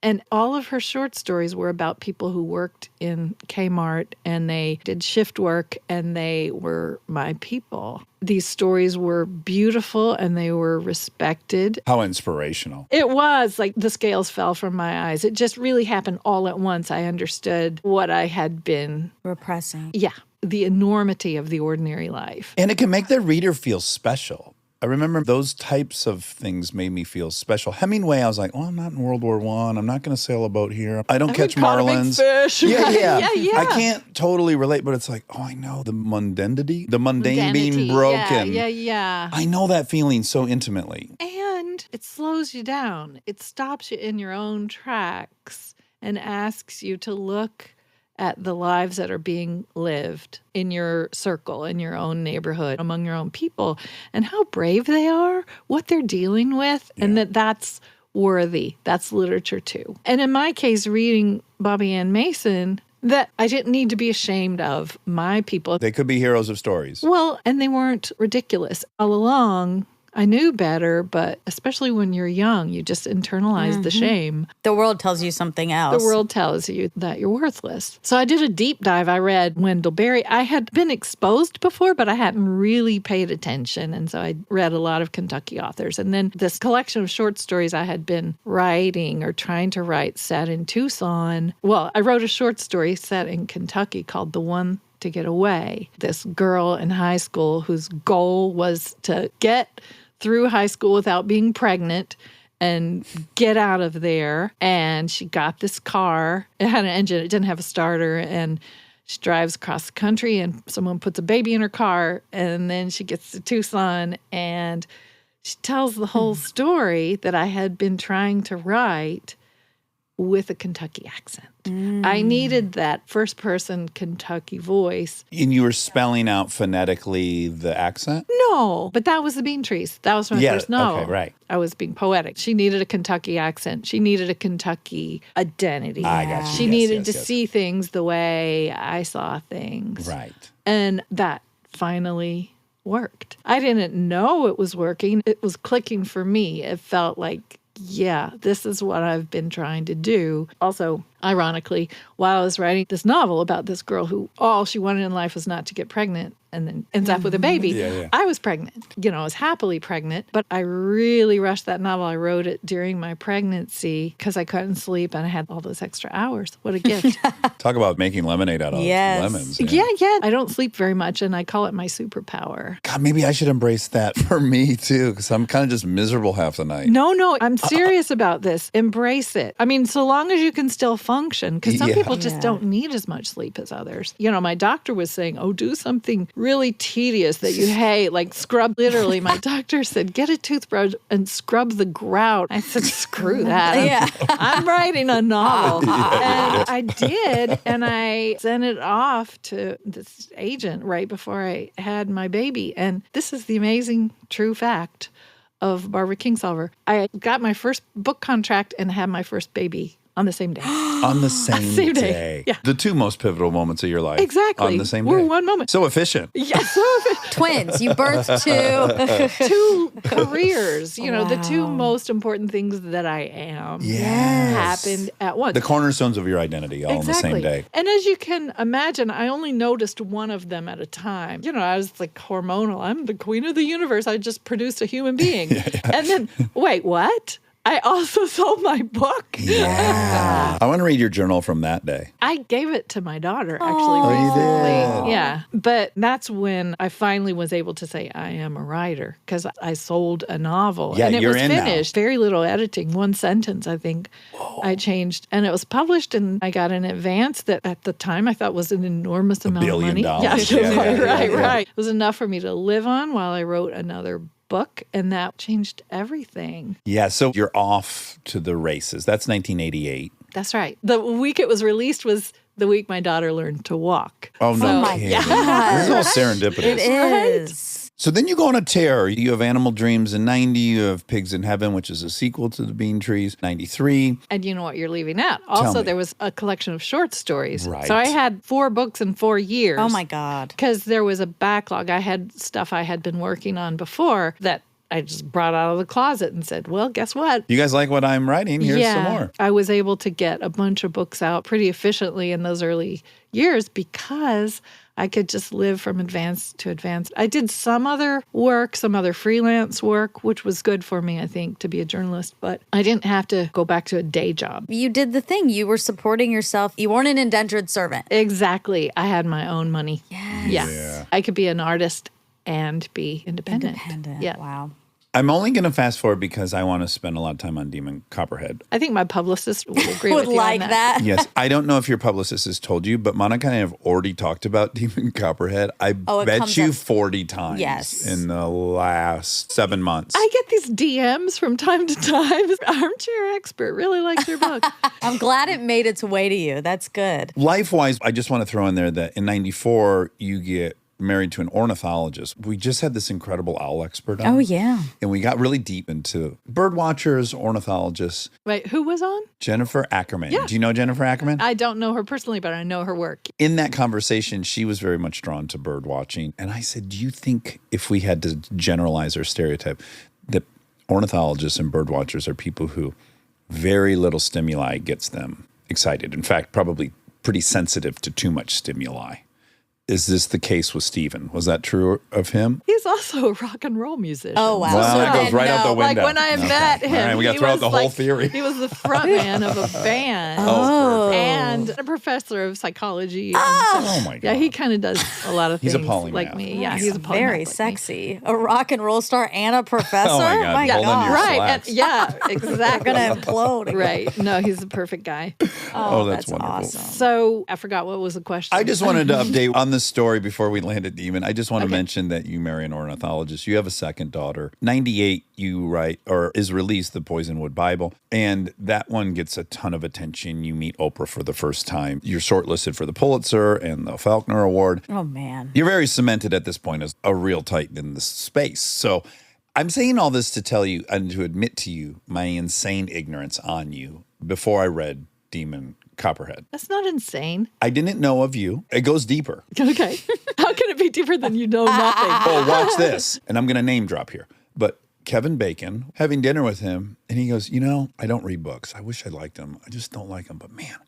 And all of her short stories were about people who worked in Kmart and they did shift work and they were my people. These stories were beautiful and they were respected. How inspirational. It was like the scales fell from my eyes. It just really happened all at once. I understood what I had been, Repressing. the enormity of the ordinary life. And it can make the reader feel special. I remember those types of things made me feel special. Hemingway, I was like, oh, I'm not in World War I. I'm not going to sail a boat here. I don't catch caught a big marlins. fish. Yeah. Yeah. I can't totally relate, but it's like, oh, I know the mundanity, the mundane being Vanity. broken. Yeah. I know that feeling so intimately. And it slows you down. It stops you in your own tracks and asks you to look at the lives that are being lived in your circle, in your own neighborhood, among your own people, and how brave they are, what they're dealing with, and that's worthy. That's literature too. And in my case, reading Bobby Ann Mason, that I didn't need to be ashamed of my people. They could be heroes of stories. Well, and they weren't ridiculous. All along, I knew better, but especially when you're young, you just internalize the shame. The world tells you something else. The world tells you that you're worthless. So I did a deep dive. I read Wendell Berry. I had been exposed before, but I hadn't really paid attention. And so I read a lot of Kentucky authors. And then this collection of short stories I had been writing or trying to write set in Tucson. Well, I wrote a short story set in Kentucky called The One to Get Away. This girl in high school whose goal was to get through high school without being pregnant and get out of there. And she got this car. It had an engine. It didn't have a starter. And she drives across the country and someone puts a baby in her car. And then she gets to Tucson and she tells the whole story that I had been trying to write with a Kentucky accent. I needed that first-person Kentucky voice. And you were spelling out phonetically the accent? No, but that was the Bean Trees. That was my first novel. Okay, right. I was being poetic. She needed a Kentucky accent. She needed a Kentucky identity. I got you. She Yes, needed yes, to yes. see things the way I saw things. Right. And that finally worked. I didn't know it was working. It was clicking for me. It felt like, yeah, this is what I've been trying to do. Also, ironically, while I was writing this novel about this girl who all she wanted in life was not to get pregnant and then ends up with a baby, Yeah. I was pregnant. I was happily pregnant, but I really rushed that novel. I wrote it during my pregnancy because I couldn't sleep and I had all those extra hours. What a gift. Talk about making lemonade out of Yes. lemons. Yeah. I don't sleep very much and I call it my superpower. God, maybe I should embrace that for me too, because I'm kind of just miserable half the night. No, I'm serious about this. Embrace it. I mean, so long as you can still function, because some Yeah. people just don't need as much sleep as others. My doctor was saying, do something really tedious that you hate, like scrub. Literally, my doctor said, get a toothbrush and scrub the grout. I said, screw that. Yeah. I'm writing a novel. And I did. And I sent it off to this agent right before I had my baby. And this is the amazing true fact of Barbara Kingsolver. I got my first book contract and had my first baby on the same day. On the same day. day. Yeah. The two most pivotal moments of your life. Exactly. On the same We're day. one moment. So efficient. Yes. Twins. You birthed two. Two careers, the two Wow. most important things that I am Yes. happened at once. The cornerstones of your identity all on the same day. And as you can imagine, I only noticed one of them at a time. I was like hormonal. I'm the queen of the universe. I just produced a human being. And then, wait, what? I also sold my book. Yeah. I want to read your journal from that day. I gave it to my daughter actually Oh, you recently. did? Yeah. But that's when I finally was able to say I am a writer because I sold a novel. Yeah, and it you're was in now. finished. Very little editing. One sentence, I think, I changed. And it was published and I got an advance that at the time I thought was an enormous amount of billion money. dollars. Yeah, Yeah, right. yeah. It was enough for me to live on while I wrote another book, and that changed everything. Yeah, so you're off to the races. That's 1988. That's right. The week it was released was the week my daughter learned to walk. Oh, no my kidding. God. This is all serendipitous. It is. So then you go on a tear. You have Animal Dreams in 90. You have Pigs in Heaven, which is a sequel to The Bean Trees, 93. And you know what you're leaving out. Also, me. there was a collection of short stories. Right. So I had 4 books in 4 years. Oh, my God. Because there was a backlog. I had stuff I had been working on before that I just brought out of the closet and said, well, guess what? You guys like what I'm writing? Here's some more. I was able to get a bunch of books out pretty efficiently in those early years because I could just live from advance to advance. I did some other work, some other freelance work, which was good for me, I think, to be a journalist, but I didn't have to go back to a day job. You did the thing. You were supporting yourself. You weren't an indentured servant. Exactly. I had my own money. Yes. Yeah. I could be an artist and be independent. Yeah. Wow. I'm only going to fast forward because I want to spend a lot of time on Demon Copperhead. I think my publicist would agree Would with you like on that. Yes, I don't know if your publicist has told you, but Monica and I have already talked about Demon Copperhead. I it bet comes you up. 40 times Yes. in the last 7 months. I get these DMs from time to time. Armchair Expert really likes your book. I'm glad it made its way to you. That's good. Life-wise, I just want to throw in there that in 94, you get married to an ornithologist. We just had this incredible owl expert on. Oh, yeah. And we got really deep into bird watchers, ornithologists. Wait, who was on? Jennifer Ackerman. Yeah. Do you know Jennifer Ackerman? I don't know her personally, but I know her work. In that conversation, she was very much drawn to bird watching. And I said, do you think if we had to generalize or stereotype that ornithologists and bird watchers are people who very little stimuli gets them excited? In fact, probably pretty sensitive to too much stimuli. Is this the case with Stephen? Was that true of him? He's also a rock and roll musician. Oh, wow. Well, So that goes then, right out the no. window. Like when I met him, All right, we got to he throw out was the whole like- theory. He was the front man of a band. Oh, perfect. And a professor of psychology. Oh, my God. Yeah, he kind of does a lot of He's a things polymath. like me. Yeah, he's a polymath Very like me. sexy. A rock and roll star and a professor? Oh, my God. Pull in your Right. slacks. And, yeah, We're exactly. going to implode. Right. No, he's a perfect guy. Oh, that's wonderful. awesome. So I forgot what was the question. I just wanted to update on this story before we land at Demon. I just want to mention that you marry an ornithologist. You have a second daughter. 98, you write or is released the Poisonwood Bible. And that one gets a ton of attention. You meet Oprah for the first time. You're shortlisted for the Pulitzer and the Faulkner Award. Oh, man. You're very cemented at this point as a real titan in the space. So I'm saying all this to tell you and to admit to you my insane ignorance on you before I read Demon Copperhead. That's not insane. I didn't know of you. It goes deeper. Okay. How can it be deeper than you know nothing? Oh, watch this. And I'm going to name drop here. But Kevin Bacon, having dinner with him, and he goes, I don't read books. I wish I liked them. I just don't like them. But man,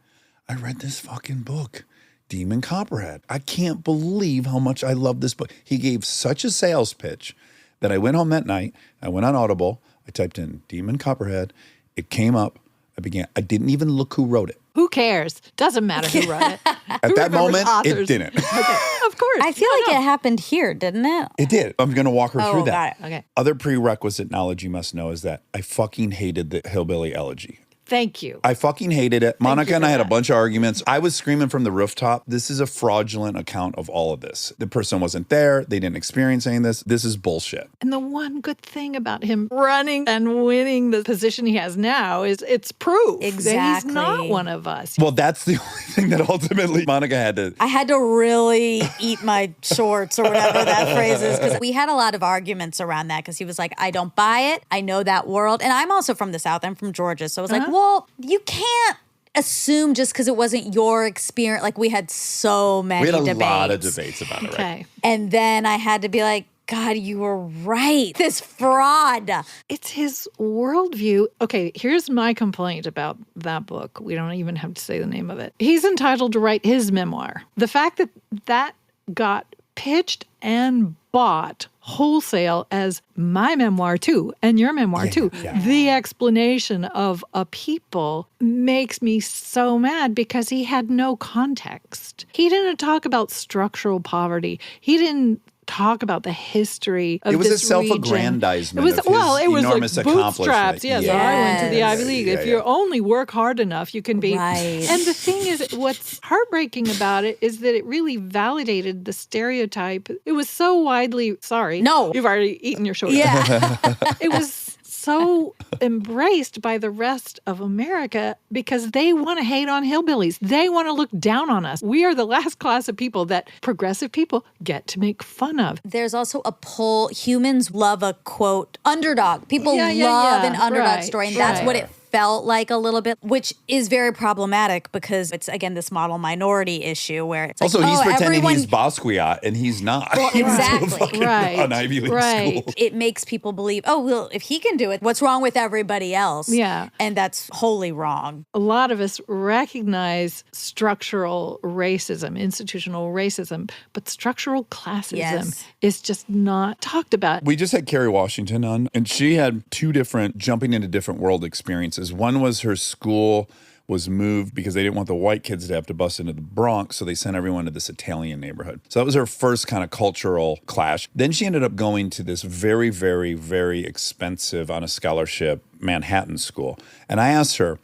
I read this fucking book, Demon Copperhead. I can't believe how much I love this book. He gave such a sales pitch that I went home that night. I went on Audible. I typed in Demon Copperhead. It came up. I didn't even look who wrote it. Who cares? Doesn't matter who wrote it. At that moment, it authors? didn't. Okay. Of course. I feel like it happened here, didn't it? It did. I'm going to walk her through that. got it. Okay. Other prerequisite knowledge you must know is that I fucking hated the hillbilly elegy. Thank you. I fucking hated it. Monica you and for I had a that. bunch of arguments. I was screaming from the rooftop, this is a fraudulent account of all of this. The person wasn't there. They didn't experience any of this. This is bullshit. And the one good thing about him running and winning the position he has now is it's proof that he's Exactly. not one of us. Well, that's the only thing that ultimately Monica had to. I had to really eat my shorts or whatever that phrase is because we had a lot of arguments around that because he was like, I don't buy it. I know that world. And I'm also from the South. I'm from Georgia. So I was like, well, you can't assume just because it wasn't your experience. Like we had so many We had a debates. lot of debates about it, right? Okay. And then I had to be like, God, you were right. This fraud. It's his worldview. Okay, here's my complaint about that book. We don't even have to say the name of it. He's entitled to write his memoir. The fact that that got pitched and bought wholesale as my memoir too, and your memoir too. yeah. The explanation of a people makes me so mad because he had no context. He didn't talk about structural poverty. He didn't talk about the history of It was a this region. self-aggrandizement It was, of his enormous like bootstraps. accomplishment. Yes, I went to the Yes. Ivy League. Yeah, If yeah. you only work hard enough, you can be. Right. And the thing is, what's heartbreaking about it is that it really validated the stereotype. It was so widely, sorry. No. You've already eaten your short. Yeah. It was so embraced by the rest of America because they want to hate on hillbillies. They want to look down on us. We are the last class of people that progressive people get to make fun of. There's also a pull. Humans love a quote underdog. People Yeah, yeah, love yeah. an underdog Right, story, and that's right. what it felt like a little bit, which is very problematic because it's again this model minority issue where it's like, Also, he's oh, pretending everyone, he's Basquiat, and he's not. Well, He went to a exactly. fucking Right, an Ivy League right. school. it makes people believe, oh well, if he can do it, what's wrong with everybody else? Yeah. And that's wholly wrong. A lot of us recognize structural racism, institutional racism, but structural classism Yes. is just not talked about. We just had Kerry Washington on, and she had two different jumping into different world experiences. One was her school was moved because they didn't want the white kids to have to bust into the Bronx, so they sent everyone to this Italian neighborhood. So that was her first kind of cultural clash. Then she ended up going to this very, very, very expensive, on a scholarship, Manhattan school. And I asked her,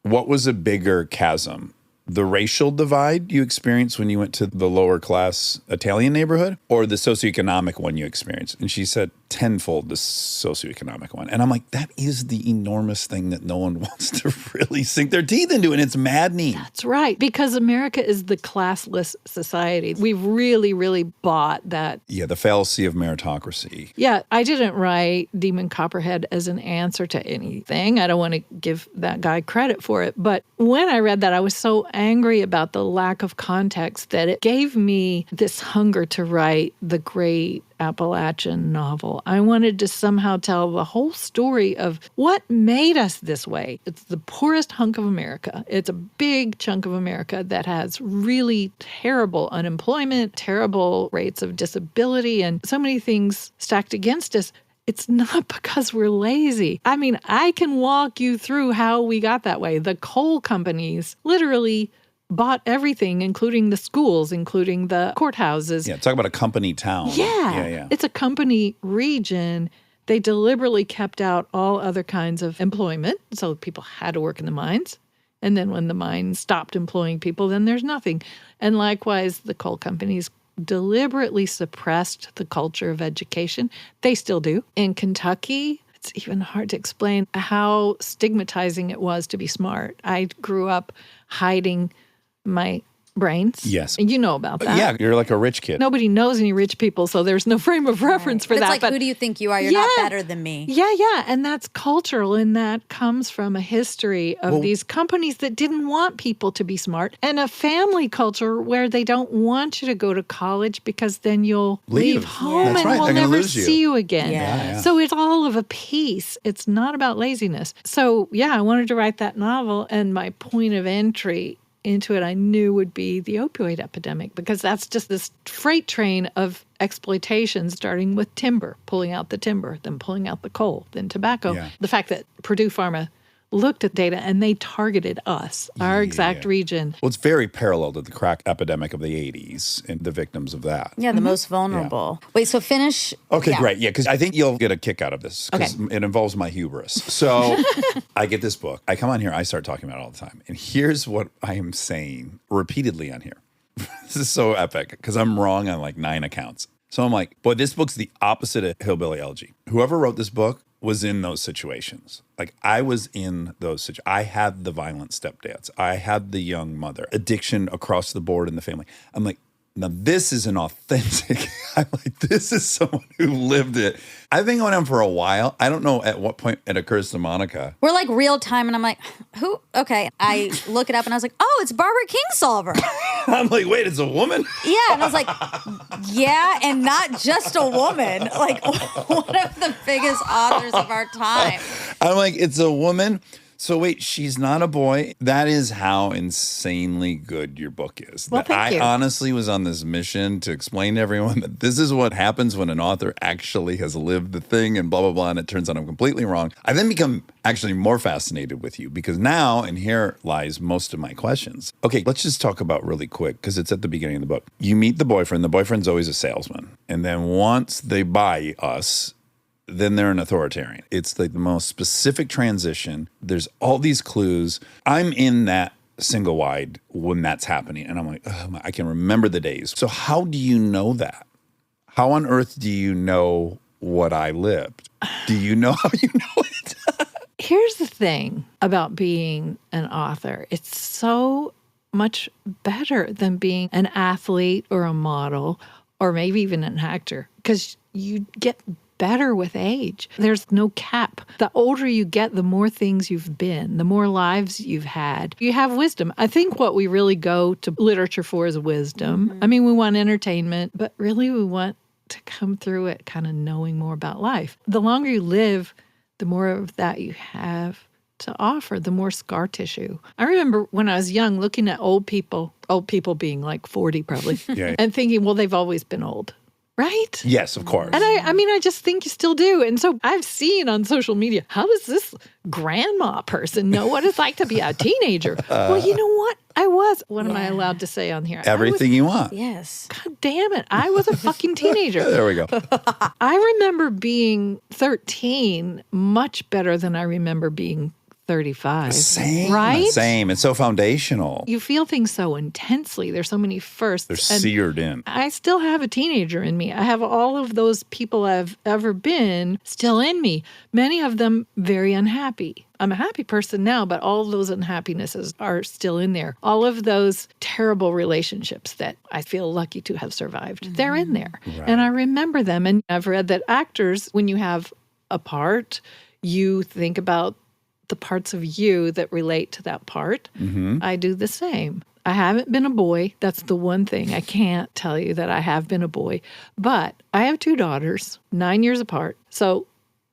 what was a bigger chasm? The racial divide you experienced when you went to the lower class Italian neighborhood, or the socioeconomic one you experienced? And she said tenfold the socioeconomic one. And I'm like, that is the enormous thing that no one wants to really sink their teeth into. And it's maddening. That's right, because America is the classless society. We've really, really bought that. Yeah, the fallacy of meritocracy. Yeah, I didn't write Demon Copperhead as an answer to anything. I don't want to give that guy credit for it. But when I read that, I was so angry about the lack of context that it gave me this hunger to write the great Appalachian novel. I wanted to somehow tell the whole story of what made us this way. It's the poorest hunk of America. It's a big chunk of America that has really terrible unemployment, terrible rates of disability, and so many things stacked against us. It's not because we're lazy. I mean, I can walk you through how we got that way. The coal companies literally bought everything, including the schools, including the courthouses. Yeah, talk about a company town. Yeah. It's a company region. They deliberately kept out all other kinds of employment, so people had to work in the mines. And then when the mines stopped employing people, then there's nothing. And likewise, the coal companies deliberately suppressed the culture of education. They still do. In Kentucky, it's even hard to explain how stigmatizing it was to be smart. I grew up hiding my brains. Yes. And you know about that. Yeah, you're like a rich kid. Nobody knows any rich people, so there's no frame of reference for But it's that. like, but who do you think you are? You're not better than me. yeah. And that's cultural, and that comes from a history of these companies that didn't want people to be smart, and a family culture where they don't want you to go to college because then you'll leave home That's and right. we'll They're gonna never lose you. see you again. Yeah. So it's all of a piece. It's not about laziness. So yeah, I wanted to write that novel, and my point of entry into it I knew would be the opioid epidemic, because that's just this freight train of exploitation, starting with timber, pulling out the timber, then pulling out the coal, then tobacco. Yeah. The fact that Purdue Pharma looked at data and they targeted us, our exact region. Well, it's very parallel to the crack epidemic of the 80s and the victims of that. Yeah, the most vulnerable. Wait, so finish. Okay, yeah. great. Yeah, because I think you'll get a kick out of this because it involves my hubris. So I get this book. I come on here. I start talking about it all the time. And here's what I am saying repeatedly on here. This is so epic because I'm wrong on like 9 accounts. So I'm like, boy, this book's the opposite of hillbilly elegy. Whoever wrote this book was in those situations. Like I was in those situations. I had the violent stepdads. I had the young mother. Addiction across the board in the family. I'm like, now this is an authentic, I'm like, this is someone who lived it. I've been going on for a while. I don't know at what point it occurs to Monica. We're like real time, and I'm like, who? Okay. I look it up, and I was like, oh, it's Barbara Kingsolver. I'm like, wait, it's a woman? Yeah, and I was like, yeah, and not just a woman. Like one of the biggest authors of our time. I'm like, it's a woman. So wait, she's not a boy. That is how insanely good your book is. Well, thank you. I honestly was on this mission to explain to everyone that this is what happens when an author actually has lived the thing and blah, blah, blah. And it turns out I'm completely wrong. I then become actually more fascinated with you because now, and here lies most of my questions. Okay, let's just talk about really quick because it's at the beginning of the book. You meet the boyfriend. The boyfriend's always a salesman. And then once they buy us, then they're an authoritarian. It's like the most specific transition. There's all these clues. I'm in that single wide when that's happening. And I'm like, oh, I can remember the days. So how do you know that? How on earth do you know what I lived? Do you know how you know it? Here's the thing about being an author. It's so much better than being an athlete or a model or maybe even an actor because you get better with age. There's no cap. The older you get, the more things you've been, the more lives you've had. You have wisdom. I think what we really go to literature for is wisdom. I mean, we want entertainment, but really we want to come through it kind of knowing more about life. The longer you live, the more of that you have to offer, the more scar tissue. I remember when I was young looking at old people being like 40 probably, Yeah. and thinking, well, they've always been old. Right? Yes, of course. And I mean, I just think you still do. And so I've seen on social media, how does this grandma person know what it's like to be a teenager? Well, you know what? I was. What am I allowed to say on here? Everything you want. Yes. God damn it. I was a fucking teenager. There we go. I remember being 13 much better than I remember being 35. Same. Right? Same. It's so foundational. You feel things so intensely. There's so many firsts. They're and seared in. I still have a teenager in me. I have all of those people I've ever been still in me. Many of them very unhappy. I'm a happy person now, but all of those unhappinesses are still in there. All of those terrible relationships that I feel lucky to have survived, they're in there. Right. And I remember them. And I've read that actors, when you have a part, you think about the parts of you that relate to that part. I do the same. I haven't been a boy. That's the one thing. I can't tell you that I have been a boy. But I have 2 daughters, 9 years apart. So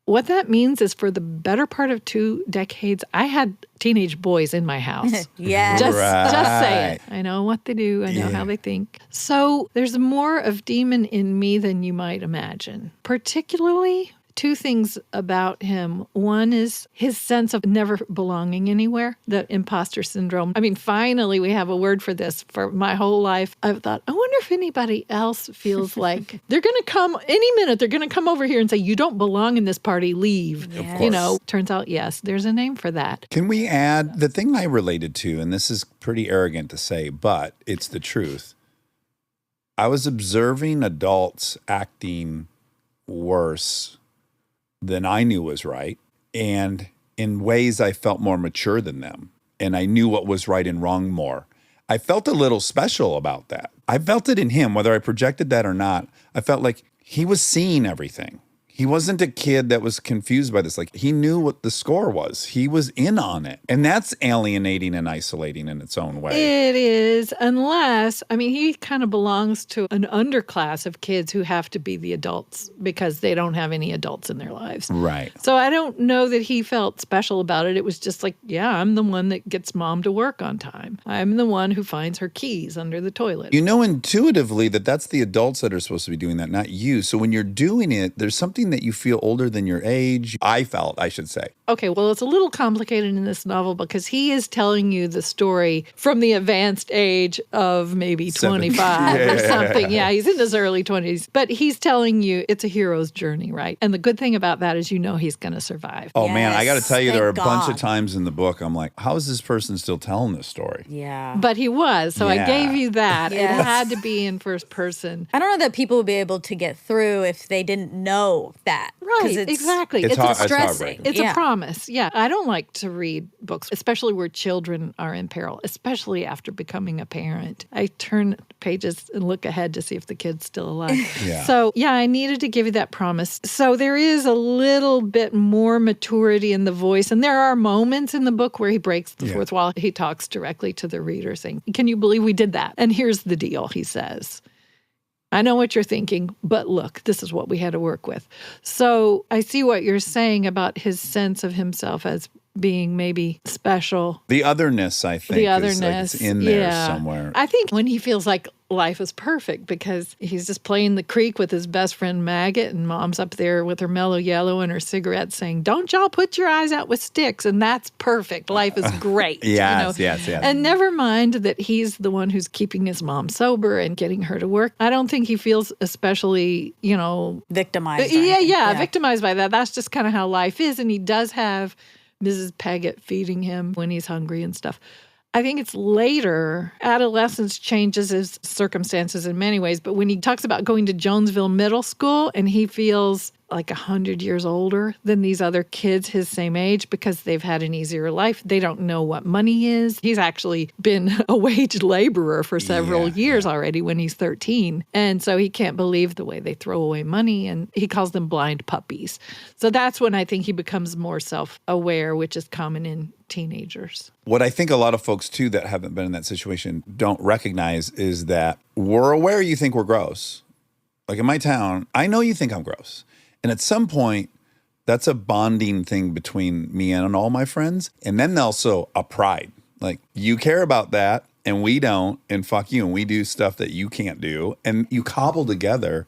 what that means is for the better part of 2 decades, I had teenage boys in my house. Yes. Just Right. say it. I know what they do. I know how they think. So there's more of demon in me than you might imagine. Particularly 2 things about him. One is his sense of never belonging anywhere, the imposter syndrome. I mean, finally, we have a word for this. For my whole life, I've thought, I wonder if anybody else feels like they're going to come any minute. They're going to come over here and say, you don't belong in this party, leave. Yes. You know, turns out, yes, there's a name for that. Can we add the thing I related to, and this is pretty arrogant to say, but it's the truth. I was observing adults acting worse than I knew was right. And in ways I felt more mature than them. And I knew what was right and wrong more. I felt a little special about that. I felt it in him, whether I projected that or not. I felt like he was seeing everything. He wasn't a kid that was confused by this. Like, he knew what the score was. He was in on it. And that's alienating and isolating in its own way. It is, unless, I mean, he kind of belongs to an underclass of kids who have to be the adults because they don't have any adults in their lives. Right. So I don't know that he felt special about it. It was just like, yeah, I'm the one that gets mom to work on time. I'm the one who finds her keys under the toilet. You know intuitively that that's the adults that are supposed to be doing that, not you. So when you're doing it, there's something that you feel older than your age. I felt, I should say. Okay, well, it's a little complicated in this novel because he is telling you the story from the advanced age of maybe 25 or something. Yeah, he's in his early 20s. But he's telling you it's a hero's journey, right? And the good thing about that is you know he's going to survive. Oh, man, I got to Yes, tell you, there are a thank bunch God. of times in the book I'm like, how is this person still telling this story? Yeah. But he was, so I Yeah. gave you that. Yes. It had to be in first person. I don't know that people would be able to get through if they didn't know that. 'Cause Right, exactly. It's hard- it's distressing. heartbreaking. It's Yeah. a promise. Yeah. I don't like to read books, especially where children are in peril, especially after becoming a parent. I turn pages and look ahead to see if the kid's still alive. Yeah. So, yeah, I needed to give you that promise. So there is a little bit more maturity in the voice. And there are moments in the book where he breaks the Yeah. fourth wall. He talks directly to the reader saying, can you believe we did that? And here's the deal, he says. I know what you're thinking, but look, this is what we had to work with. So I see what you're saying about his sense of himself as being maybe special. The otherness, I think, The is like otherness. it's in there somewhere. I think when he feels like life is perfect because he's just playing the creek with his best friend Maggot, and Mom's up there with her mellow yellow and her cigarette saying, "Don't y'all put your eyes out with sticks," and that's perfect. Life is great. Yes, yes. And never mind that he's the one who's keeping his mom sober and getting her to work. I don't think he feels especially, Victimized. victimized by that. That's just kind of how life is. And he does have Mrs. Paget feeding him when he's hungry and stuff. I think it's later. Adolescence changes his circumstances in many ways, but when he talks about going to Jonesville Middle School and he feels like 100 years older than these other kids his same age because they've had an easier life. They don't know what money is. He's actually been a wage laborer for several years already when he's 13. And so he can't believe the way they throw away money, and he calls them blind puppies. So that's when I think he becomes more self-aware, which is common in teenagers. What I think a lot of folks, too, that haven't been in that situation don't recognize is that we're aware you think we're gross. Like in my town, I know you think I'm gross. And at some point, that's a bonding thing between me and all my friends. And then also a pride. Like, you care about that and we don't, and fuck you, and we do stuff that you can't do. And you cobble together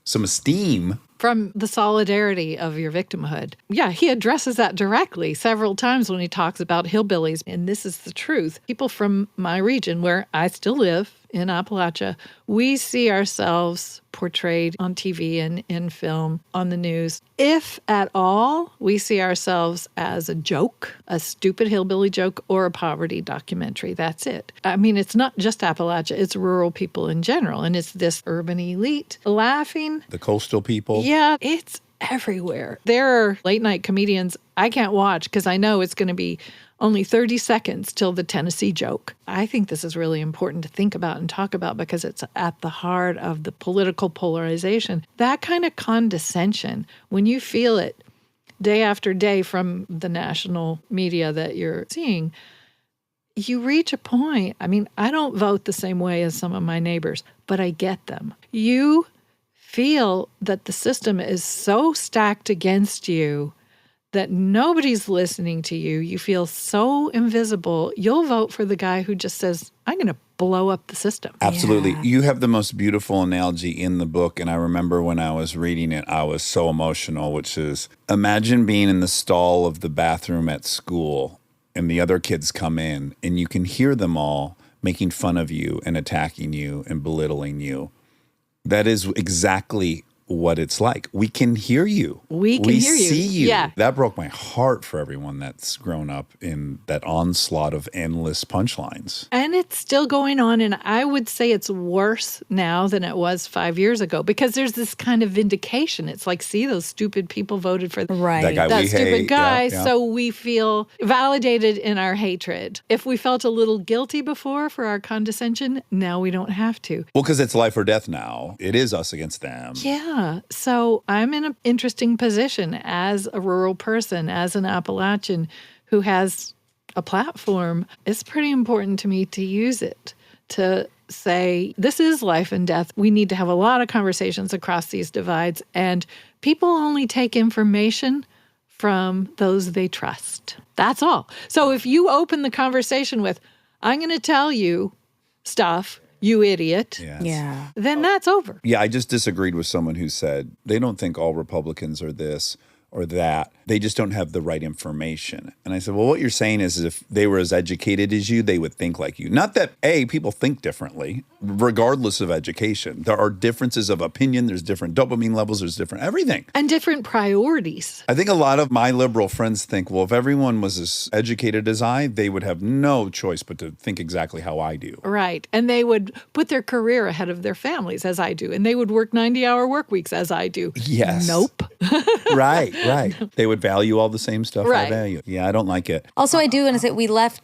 some esteem. From the solidarity of your victimhood. Yeah, he addresses that directly several times when he talks about hillbillies. And this is the truth. People from my region, where I still live in Appalachia, we see ourselves portrayed on TV and in film, on the news. If at all, we see ourselves as a joke, a stupid hillbilly joke, or a poverty documentary. That's it. I mean, it's not just Appalachia, it's rural people in general. And it's this urban elite laughing. The coastal people. Yeah, it's everywhere. There are late night comedians I can't watch because I know it's going to be only 30 seconds till the Tennessee joke. I think this is really important to think about and talk about because it's at the heart of the political polarization. That kind of condescension, when you feel it day after day from the national media that you're seeing, you reach a point. I mean, I don't vote the same way as some of my neighbors, but I get them. You feel that the system is so stacked against you that nobody's listening to you. You feel so invisible. You'll vote for the guy who just says, I'm going to blow up the system. Absolutely. You have the most beautiful analogy in the book. And I remember when I was reading it, I was so emotional, which is imagine being in the stall of the bathroom at school and the other kids come in and you can hear them all making fun of you and attacking you and belittling you. That is exactly what it's like. We can hear you. We can hear you. See you. Yeah. That broke my heart for everyone that's grown up in that onslaught of endless punchlines. And it's still going on. And I would say it's worse now than it was 5 years ago because there's this kind of vindication. It's like, see, those stupid people voted for Right. That guy that we stupid hate. guy. Yeah, yeah. So we feel validated in our hatred. If we felt a little guilty before for our condescension, now we don't have to. Well, because it's life or death now. It is us against them. Yeah. So I'm in an interesting position as a rural person, as an Appalachian who has a platform. It's pretty important to me to use it to say, this is life and death. We need to have a lot of conversations across these divides. And people only take information from those they trust. That's all. So if you open the conversation with, I'm going to tell you stuff, you idiot. Yes. Yeah. Then that's over. Yeah, I just disagreed with someone who said they don't think all Republicans are this or that. They just don't have the right information. And I said, well, what you're saying is if they were as educated as you, they would think like you. Not that, people think differently, regardless of education. There are differences of opinion. There's different dopamine levels. There's different everything. And different priorities. I think a lot of my liberal friends think, well, if everyone was as educated as I, they would have no choice but to think exactly how I do. Right. And they would put their career ahead of their families, as I do. And they would work 90-hour work weeks, as I do. Yes. Nope. Right. They would value all the same stuff I Right. value. Yeah, I don't like it. Also, I do want to say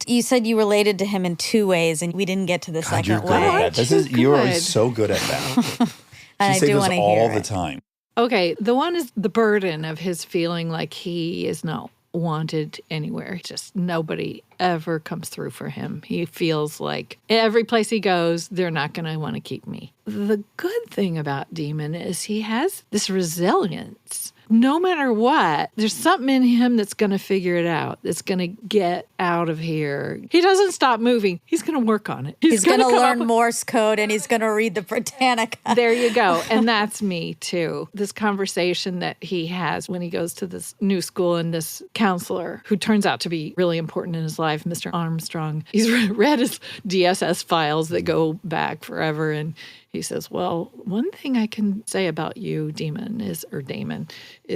you said you related to him in two ways, and we didn't get to the God, you're second good at way. that. Aren't you You're good? so good at that. And I You say do this want to all hear the it. time. Okay. The one is the burden of his feeling like he is not wanted anywhere. Just nobody ever comes through for him. He feels like every place he goes, they're not going to want to keep me. The good thing about Demon is he has this resilience no matter what, there's something in him that's going to figure it out, that's going to get out of here. He doesn't stop moving. He's going to work on it. He's going to come learn up- Morse code and he's going to read the Britannica. There you go. And that's me too. This conversation that he has when he goes to this new school and this counselor who turns out to be really important in his life, Mr. Armstrong. He's read his DSS files that go back forever. And he says, well, one thing I can say about you, Damon, is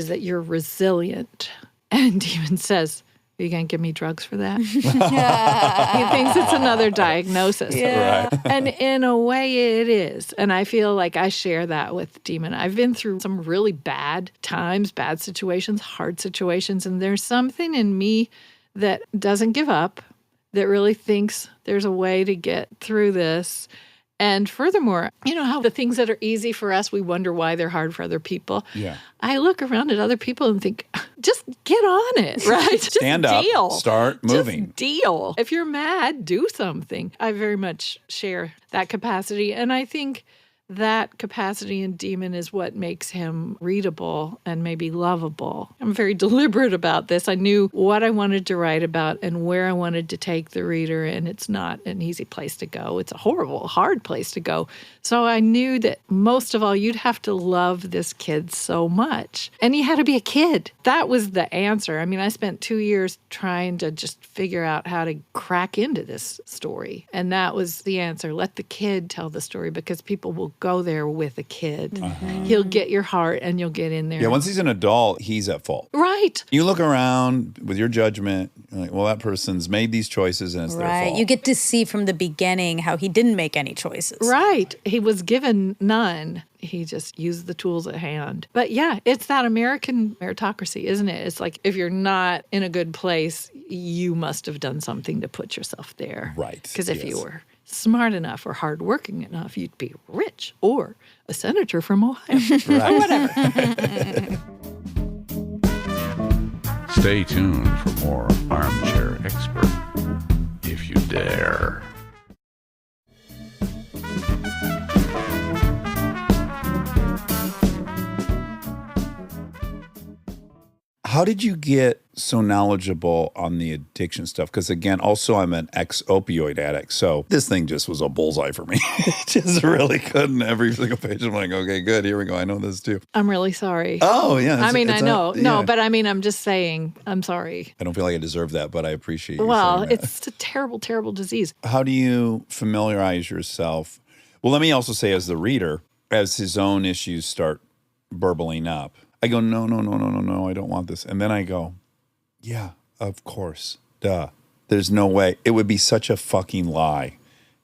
that you're resilient. And Damon says, are you going to give me drugs for that? He thinks it's another diagnosis. Yeah. Right. And in a way, it is. And I feel like I share that with Demon. I've been through some really bad times, bad situations, hard situations. And there's something in me that doesn't give up, that really thinks there's a way to get through this. And furthermore, you know how the things that are easy for us, we wonder why they're hard for other people. Yeah. I look around at other people and think, just get on it, right? Just Stand up, deal. start moving. Just deal. If you're mad, do something. I very much share that capacity. And I think that capacity in Demon is what makes him readable and maybe lovable. I'm very deliberate about this. I knew what I wanted to write about and where I wanted to take the reader, and it's not an easy place to go. It's a horrible, hard place to go. So I knew that most of all, you'd have to love this kid so much. And he had to be a kid. That was the answer. I mean, I spent 2 years trying to just figure out how to crack into this story. And that was the answer. Let the kid tell the story, because people will go there with a kid. He'll get your heart and you'll get in there. Yeah, once he's an adult, he's at fault. Right. You look around with your judgment, you're like, well, that person's made these choices and it's their Right. fault. You get to see from the beginning how he didn't make any choices. Right. He was given none. He just used the tools at hand. But yeah, it's that American meritocracy, isn't it? It's like, if you're not in a good place, you must have done something to put yourself there. Right, Because if you yes. were smart enough or hardworking enough, you'd be rich or a senator from Ohio or whatever. Stay tuned for more Armchair Expert, if you dare. How did you get so knowledgeable on the addiction stuff? Because again, also I'm an ex-opioid addict, so this thing just was a bullseye for me. It just really couldn't. Every single page, I'm like, okay, good, here we go. I know this too. I'm really sorry. Oh yeah. I mean, I know. No, yeah. but I mean, I'm just saying, I'm sorry. I don't feel like I deserve that, but I appreciate you Well, saying that. it's a terrible, terrible disease. How do you familiarize yourself? Well, let me also say, as the reader, as his own issues start burbling up, I go, no, I don't want this. And then I go, yeah, of course, duh. There's no way. It would be such a fucking lie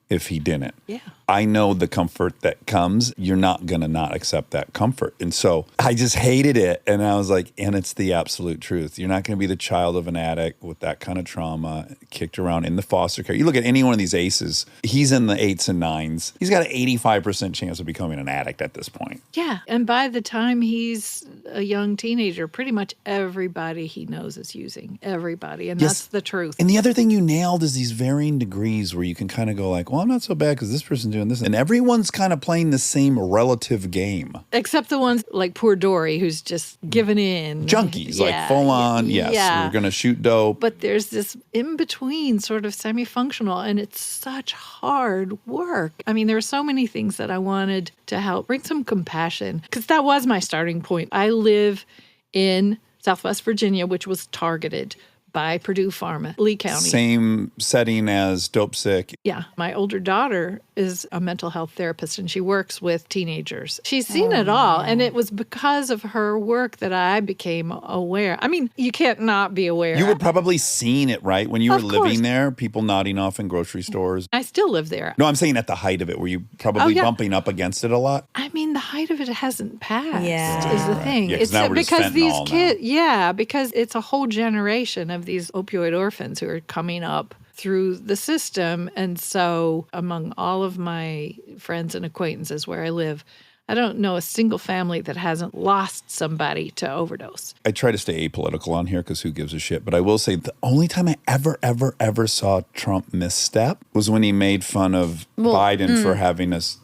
if he didn't. Yeah. I know the comfort that comes. You're not going to not accept that comfort. And so I just hated it. And I was like, and it's the absolute truth. You're not going to be the child of an addict with that kind of trauma, kicked around in the foster care. You look at any one of these aces, he's in the 8s and 9s. He's got an 85% chance of becoming an addict at this point. Yeah. And by the time he's a young teenager, pretty much everybody he knows is using. Everybody. And Yes. that's the truth. And the other thing you nailed is these varying degrees where you can kind of go like, well, I'm not so bad because this person's doing this. And everyone's kind of playing the same relative game. Except the ones like poor Dory, who's just given in. Junkies, Yeah, like full on, yes, yeah. we're going to shoot dope. But there's this in between sort of semi functional, and it's such hard work. I mean, there are so many things that I wanted to help bring some compassion, because that was my starting point. I live in Southwest Virginia, which was targeted by Purdue Pharma, Lee County. Same setting as Dope Sick. Yeah. My older daughter is a mental health therapist and she works with teenagers. She's seen it all. And it was because of her work that I became aware. I mean, you can't not be aware. You were probably seeing it, right? When you were Of living course. there, people nodding off in grocery stores. I still live there. No, I'm saying at the height of it, were you probably Oh, yeah. bumping up against it a lot? I mean, the height of it hasn't passed, Yeah. is the thing. Yeah, 'cause now we're just because these fentanyl now. kids, yeah, because it's a whole generation of these opioid orphans who are coming up through the system. And so among all of my friends and acquaintances where I live, I don't know a single family that hasn't lost somebody to overdose. I try to stay apolitical on here because who gives a shit? But I will say the only time I ever saw Trump misstep was when he made fun of Biden for having us.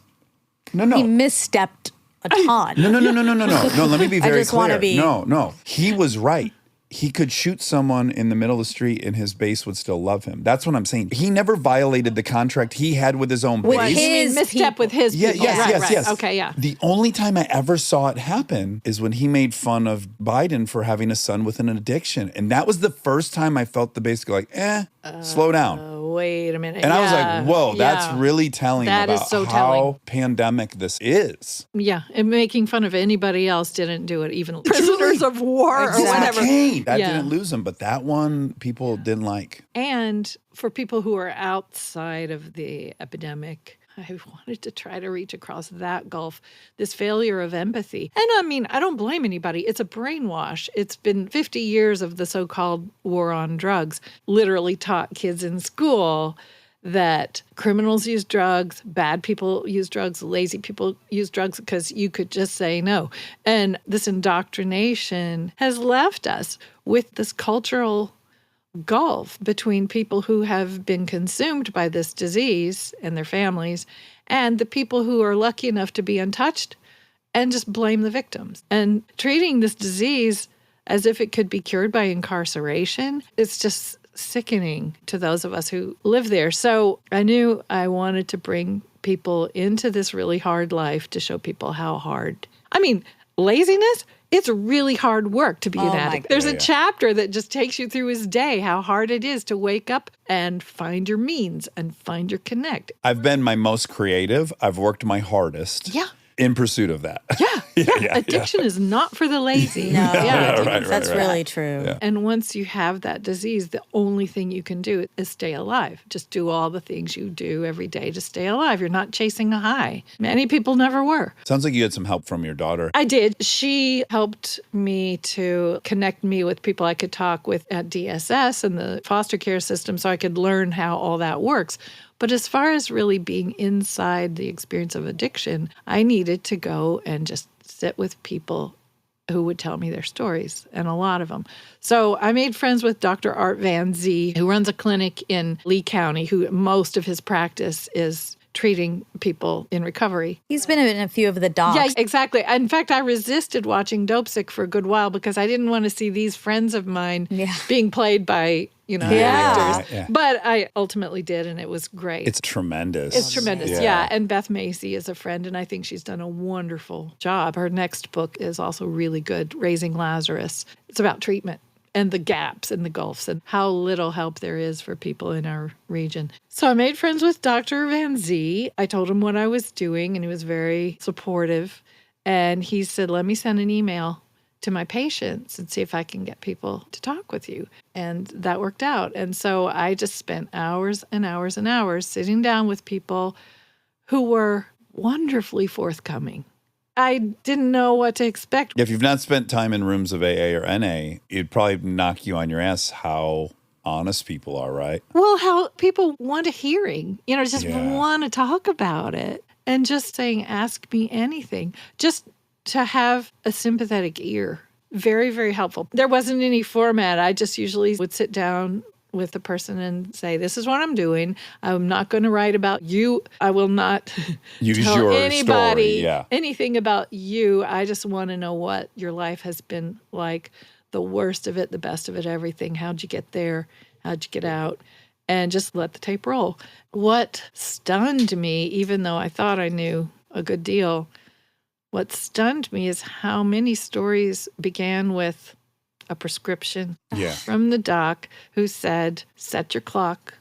He No. misstepped a ton. No. Let me be very just wanna clear. be- No. He was right. He could shoot someone in the middle of the street and his base would still love him. That's what I'm saying. He never violated the contract he had with his own With base. You mean his misstep people. with his Yeah, people. yes. Right. Okay, yeah. The only time I ever saw it happen is when he made fun of Biden for having a son with an addiction. And that was the first time I felt the basic like, slow down. Wait a minute. And I was like, whoa, that's yeah. really telling That is about so how telling. pandemic this is. Yeah, and making fun of anybody else didn't do it, even prisoners of war or whatever. Okay. That Yeah. didn't lose him, but that one people didn't like. And for people who are outside of the epidemic, I wanted to try to reach across that gulf, this failure of empathy. And I mean, I don't blame anybody. It's a brainwash. It's been 50 years of the so-called war on drugs, literally taught kids in school that criminals use drugs, bad people use drugs, lazy people use drugs because you could just say no. And this indoctrination has left us with this cultural gulf between people who have been consumed by this disease and their families and the people who are lucky enough to be untouched and just blame the victims. And treating this disease as if it could be cured by incarceration, it's just sickening to those of us who live there. So I knew I wanted to bring people into this really hard life to show people how hard. I mean, laziness, it's really hard work to be an my addict. God. There's a chapter that just takes you through his day, how hard it is to wake up and find your means and find your connect. I've been my most creative. I've worked my hardest. Yeah. In pursuit of that. Yeah. Addiction is not for the lazy. No, right, that's right. really true. Yeah. And once you have that disease, the only thing you can do is stay alive. Just do all the things you do every day to stay alive. You're not chasing a high. Many people never were. Sounds like you had some help from your daughter. I did. She helped me to connect me with people I could talk with at DSS and the foster care system so I could learn how all that works. But as far as really being inside the experience of addiction, I needed to go and just sit with people who would tell me their stories, and a lot of them. So I made friends with Dr. Art Van Zee, who runs a clinic in Lee County, who most of his practice is treating people in recovery. He's been in a few of the docs. Yeah, exactly. In fact, I resisted watching Dope Sick for a good while because I didn't want to see these friends of mine being played by, actors. Yeah. But I ultimately did, and it was great. It's tremendous. It's tremendous, yeah. And Beth Macy is a friend, and I think she's done a wonderful job. Her next book is also really good, Raising Lazarus. It's about treatment and the gaps and the gulfs and how little help there is for people in our region. So I made friends with Dr. Van Zee. I told him what I was doing, and he was very supportive. And he said, let me send an email to my patients and see if I can get people to talk with you. And that worked out. And so I just spent hours and hours and hours sitting down with people who were wonderfully forthcoming. I didn't know what to expect. If you've not spent time in rooms of AA or NA, it'd probably knock you on your ass how honest people are, right? Well, how people want a hearing, just Yeah. want to talk about it. And just saying, ask me anything. Just to have a sympathetic ear. Very, very helpful. There wasn't any format. I just usually would sit down with the person and say, this is what I'm doing. I'm not going to write about you. I will not Use tell your anybody story, yeah. anything about you. I just want to know what your life has been like, the worst of it, the best of it, everything. How'd you get there? How'd you get out? And just let the tape roll. What stunned me, even though I thought I knew a good deal, what stunned me is how many stories began with a prescription Yeah. from the doc who said, set your clock,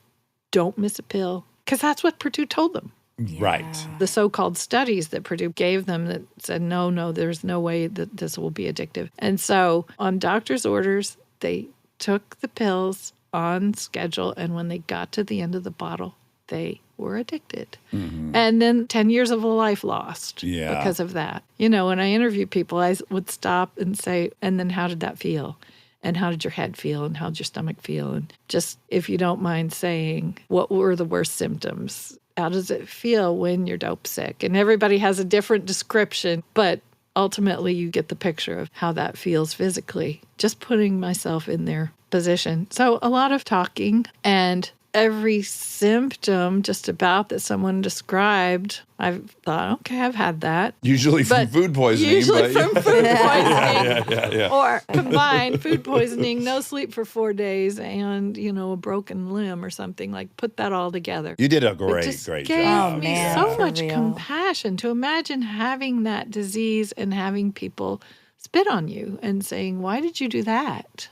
don't miss a pill. Because that's what Purdue told them. Right. The so-called studies that Purdue gave them that said, no, there's no way that this will be addictive. And so on doctor's orders, they took the pills on schedule. And when they got to the end of the bottle, they were addicted. Mm-hmm. And then 10 years of a life lost Yeah. because of that. When I interview people, I would stop and say, and then how did that feel? And how did your head feel? And how did your stomach feel? And just, if you don't mind saying, what were the worst symptoms? How does it feel when you're dope sick? And everybody has a different description, but ultimately you get the picture of how that feels physically. Just putting myself in their position. So a lot of talking and every symptom just about that someone described, I've thought, okay, I've had that. Usually from But food poisoning. Usually but from food poisoning. Or combined food poisoning, no sleep for 4 days, and, a broken limb or something. Like, put that all together. You did a It great just gave gave me man, so for much real. compassion to imagine having that disease and having people spit on you and saying, why did you do that?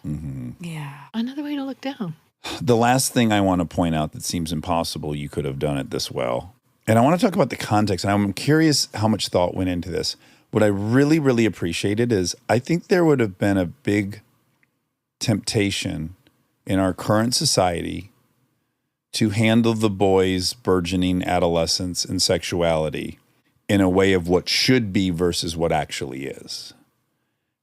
Yeah. Another way to look down. The last thing I want to point out that seems impossible you could have done it this well. And I want to talk about the context. And I'm curious how much thought went into this. What I really, really appreciated is I think there would have been a big temptation in our current society to handle the boy's burgeoning adolescence and sexuality in a way of what should be versus what actually is.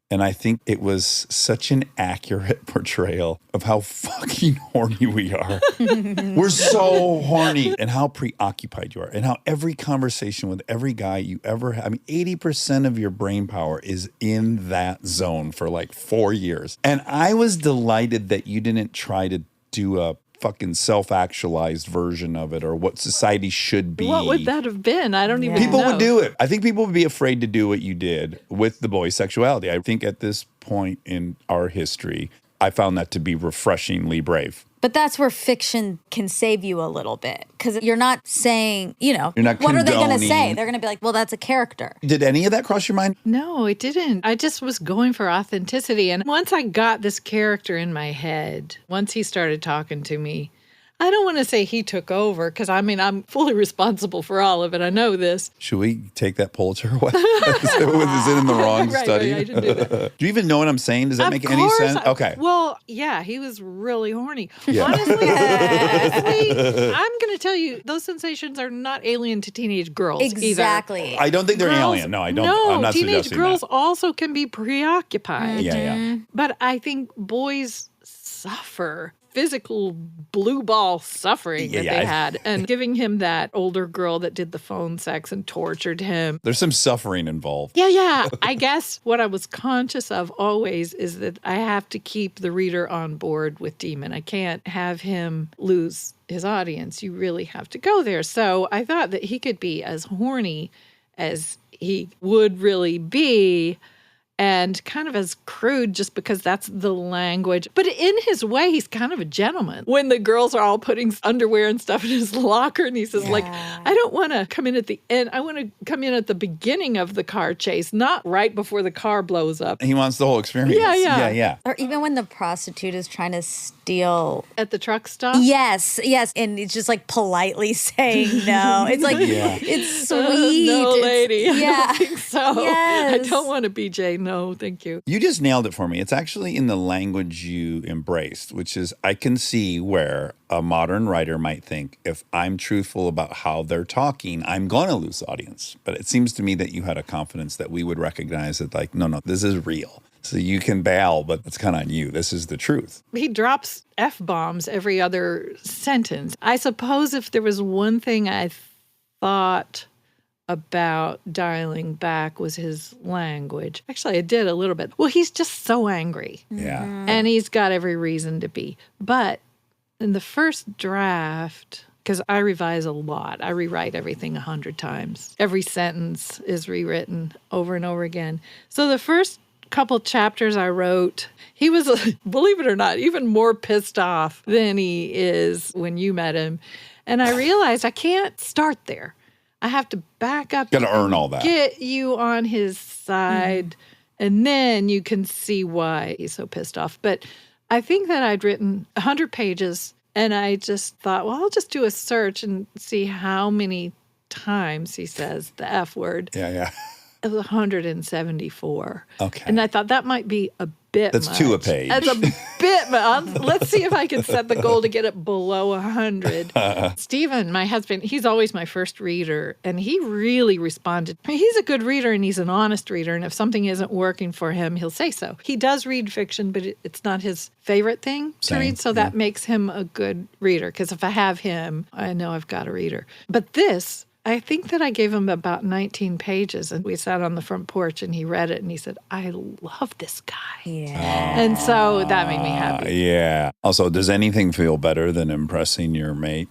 And I think it was such an accurate portrayal of how fucking horny we are. We're so horny, and how preoccupied you are, and how every conversation with every guy you ever have, 80% of your brain power is in that zone for like 4 years. And I was delighted that you didn't try to do a fucking self-actualized version of it or what society should be. What would that have been? I don't even People know. would do it. I think people would be afraid to do what you did with the boy's sexuality. I think at this point in our history, I found that to be refreshingly brave. But that's where fiction can save you a little bit, because you're not saying, You're not what are they going to condoning- say? They're going to be like, well, that's a character. Did any of that cross your mind? No, it didn't. I just was going for authenticity. And once I got this character in my head, once he started talking to me, I don't want to say he took over, because I'm fully responsible for all of it. I know this. Should we take that Pulitzer away? Is it in the wrong Right, study? I didn't do that. Do you even know what I'm saying? Does that Of make any course. sense? Okay. Well, yeah, he was really horny. Yeah. Honestly, I'm going to tell you, those sensations are not alien to teenage girls either. Exactly. I don't think they're Girls- alien. No, I don't. No, I'm not teenage suggesting girls that. also can be preoccupied. Yeah. But I think boys suffer physical blue ball suffering that Yeah. they had. And giving him that older girl that did the phone sex and tortured him. There's some suffering involved. Yeah. I guess what I was conscious of always is that I have to keep the reader on board with Demon. I can't have him lose his audience. You really have to go there. So I thought that he could be as horny as he would really be, and kind of as crude just because that's the language. But in his way, he's kind of a gentleman. When the girls are all putting underwear and stuff in his locker, and he says, I don't want to come in at the end. I want to come in at the beginning of the car chase, not right before the car blows up. He wants the whole experience. Yeah. Yeah. Or even when the prostitute is trying to steal. At the truck stop? Yes. And it's just like politely saying no. It's like, it's sweet. No, It's- lady. I Yeah. don't think so. Yes. I don't want to be Jay. No, thank you. You just nailed it for me. It's actually in the language you embraced, which is I can see where a modern writer might think if I'm truthful about how they're talking, I'm going to lose the audience. But it seems to me that you had a confidence that we would recognize that, like, no, this is real. So you can bail, but it's kind of on you. This is the truth. He drops F-bombs every other sentence. I suppose if there was one thing I thought about dialing back was his language. Actually, I did a little bit. Well, he's just so angry. Yeah. And he's got every reason to be. But in the first draft, because I revise a lot, I rewrite everything 100 times. Every sentence is rewritten over and over again. So the first couple chapters I wrote, he was, believe it or not, even more pissed off than he is when you met him. And I realized I can't start there. I have to back up. Got to earn all that. Get you on his side, and then you can see why he's so pissed off. But I think that I'd written 100 pages, and I just thought, well, I'll just do a search and see how many times he says the F word. Yeah. It was 174. Okay. And I thought that might be a bit That's much. 2 a page. That's a bit much. Let's see if I can set the goal to get it below 100. Stephen, my husband, he's always my first reader, and he really responded. He's a good reader, and he's an honest reader, and if something isn't working for him, he'll say so. He does read fiction, but it's not his favorite thing to Same, read, so that makes him a good reader, because if I have him, I know I've got a reader. But this, I think that I gave him about 19 pages, and we sat on the front porch, and he read it, and he said, I love this guy. Yeah. And so that made me happy. Yeah. Also, does anything feel better than impressing your mate?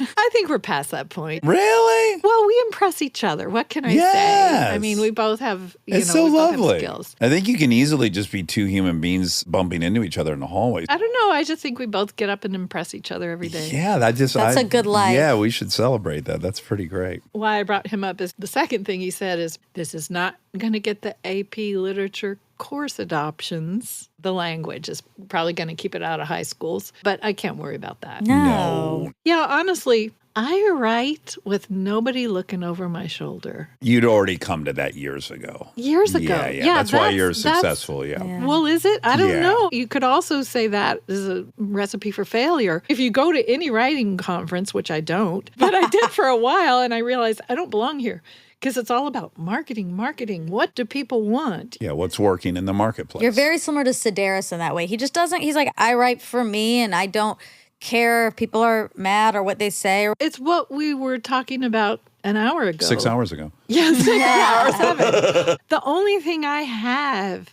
I think we're past that point. Really? Well, we impress each other. What can I say? Yes. I mean, we both have, It's so we both have lovely. skills. I think you can easily just be two human beings bumping into each other in the hallway. I don't know. I just think we both get up and impress each other every day. Yeah, That's a good life. Yeah, we should celebrate that. That's pretty great. Why I brought him up is the second thing he said is, this is not going to get the AP literature course adoptions. The language is probably going to keep it out of high schools, but I can't worry about that. No. Yeah, honestly, I write with nobody looking over my shoulder. You'd already come to that years ago. Years ago. Yeah. That's why you're successful. Yeah. Yeah. Well, is it? I don't Yeah. know. You could also say that is a recipe for failure. If you go to any writing conference, which I don't, but I did for a while, and I realized I don't belong here because it's all about marketing. What do people want? Yeah. What's working in the marketplace? You're very similar to Sedaris in that way. He just doesn't, he's like, I write for me and I don't care if people are mad or what they say. It's what we were talking about an hour ago. 6 hours ago. Yeah, 6 hours of it. The only thing I have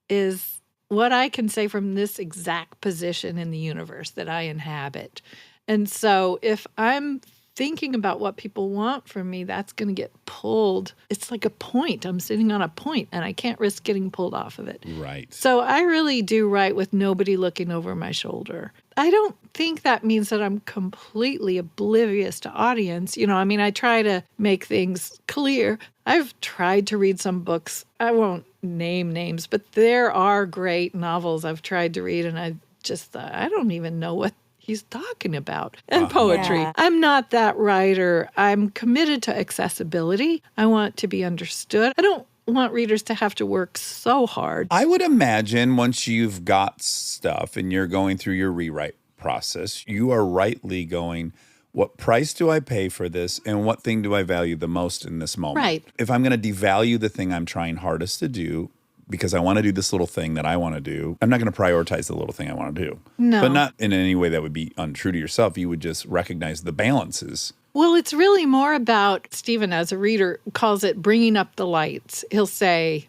is what I can say from this exact position in the universe that I inhabit. And so if I'm thinking about what people want from me, that's going to get pulled. It's like a point. I'm sitting on a point and I can't risk getting pulled off of it. Right. So I really do write with nobody looking over my shoulder. I don't think that means that I'm completely oblivious to audience. I mean, I try to make things clear. I've tried to read some books. I won't name names, but there are great novels I've tried to read, and I just thought, I don't even know what he's talking about. And poetry. Yeah. I'm not that writer. I'm committed to accessibility. I want to be understood. I don't want readers to have to work so hard. I would imagine once you've got stuff and you're going through your rewrite process, you are rightly going, what price do I pay for this and what thing do I value the most in this moment? Right. If I'm going to devalue the thing I'm trying hardest to do because I want to do this little thing that I want to do, I'm not going to prioritize the little thing I want to do. No. But not in any way that would be untrue to yourself. You would just recognize the balances. Well, it's really more about, Stephen, as a reader, calls it bringing up the lights. He'll say,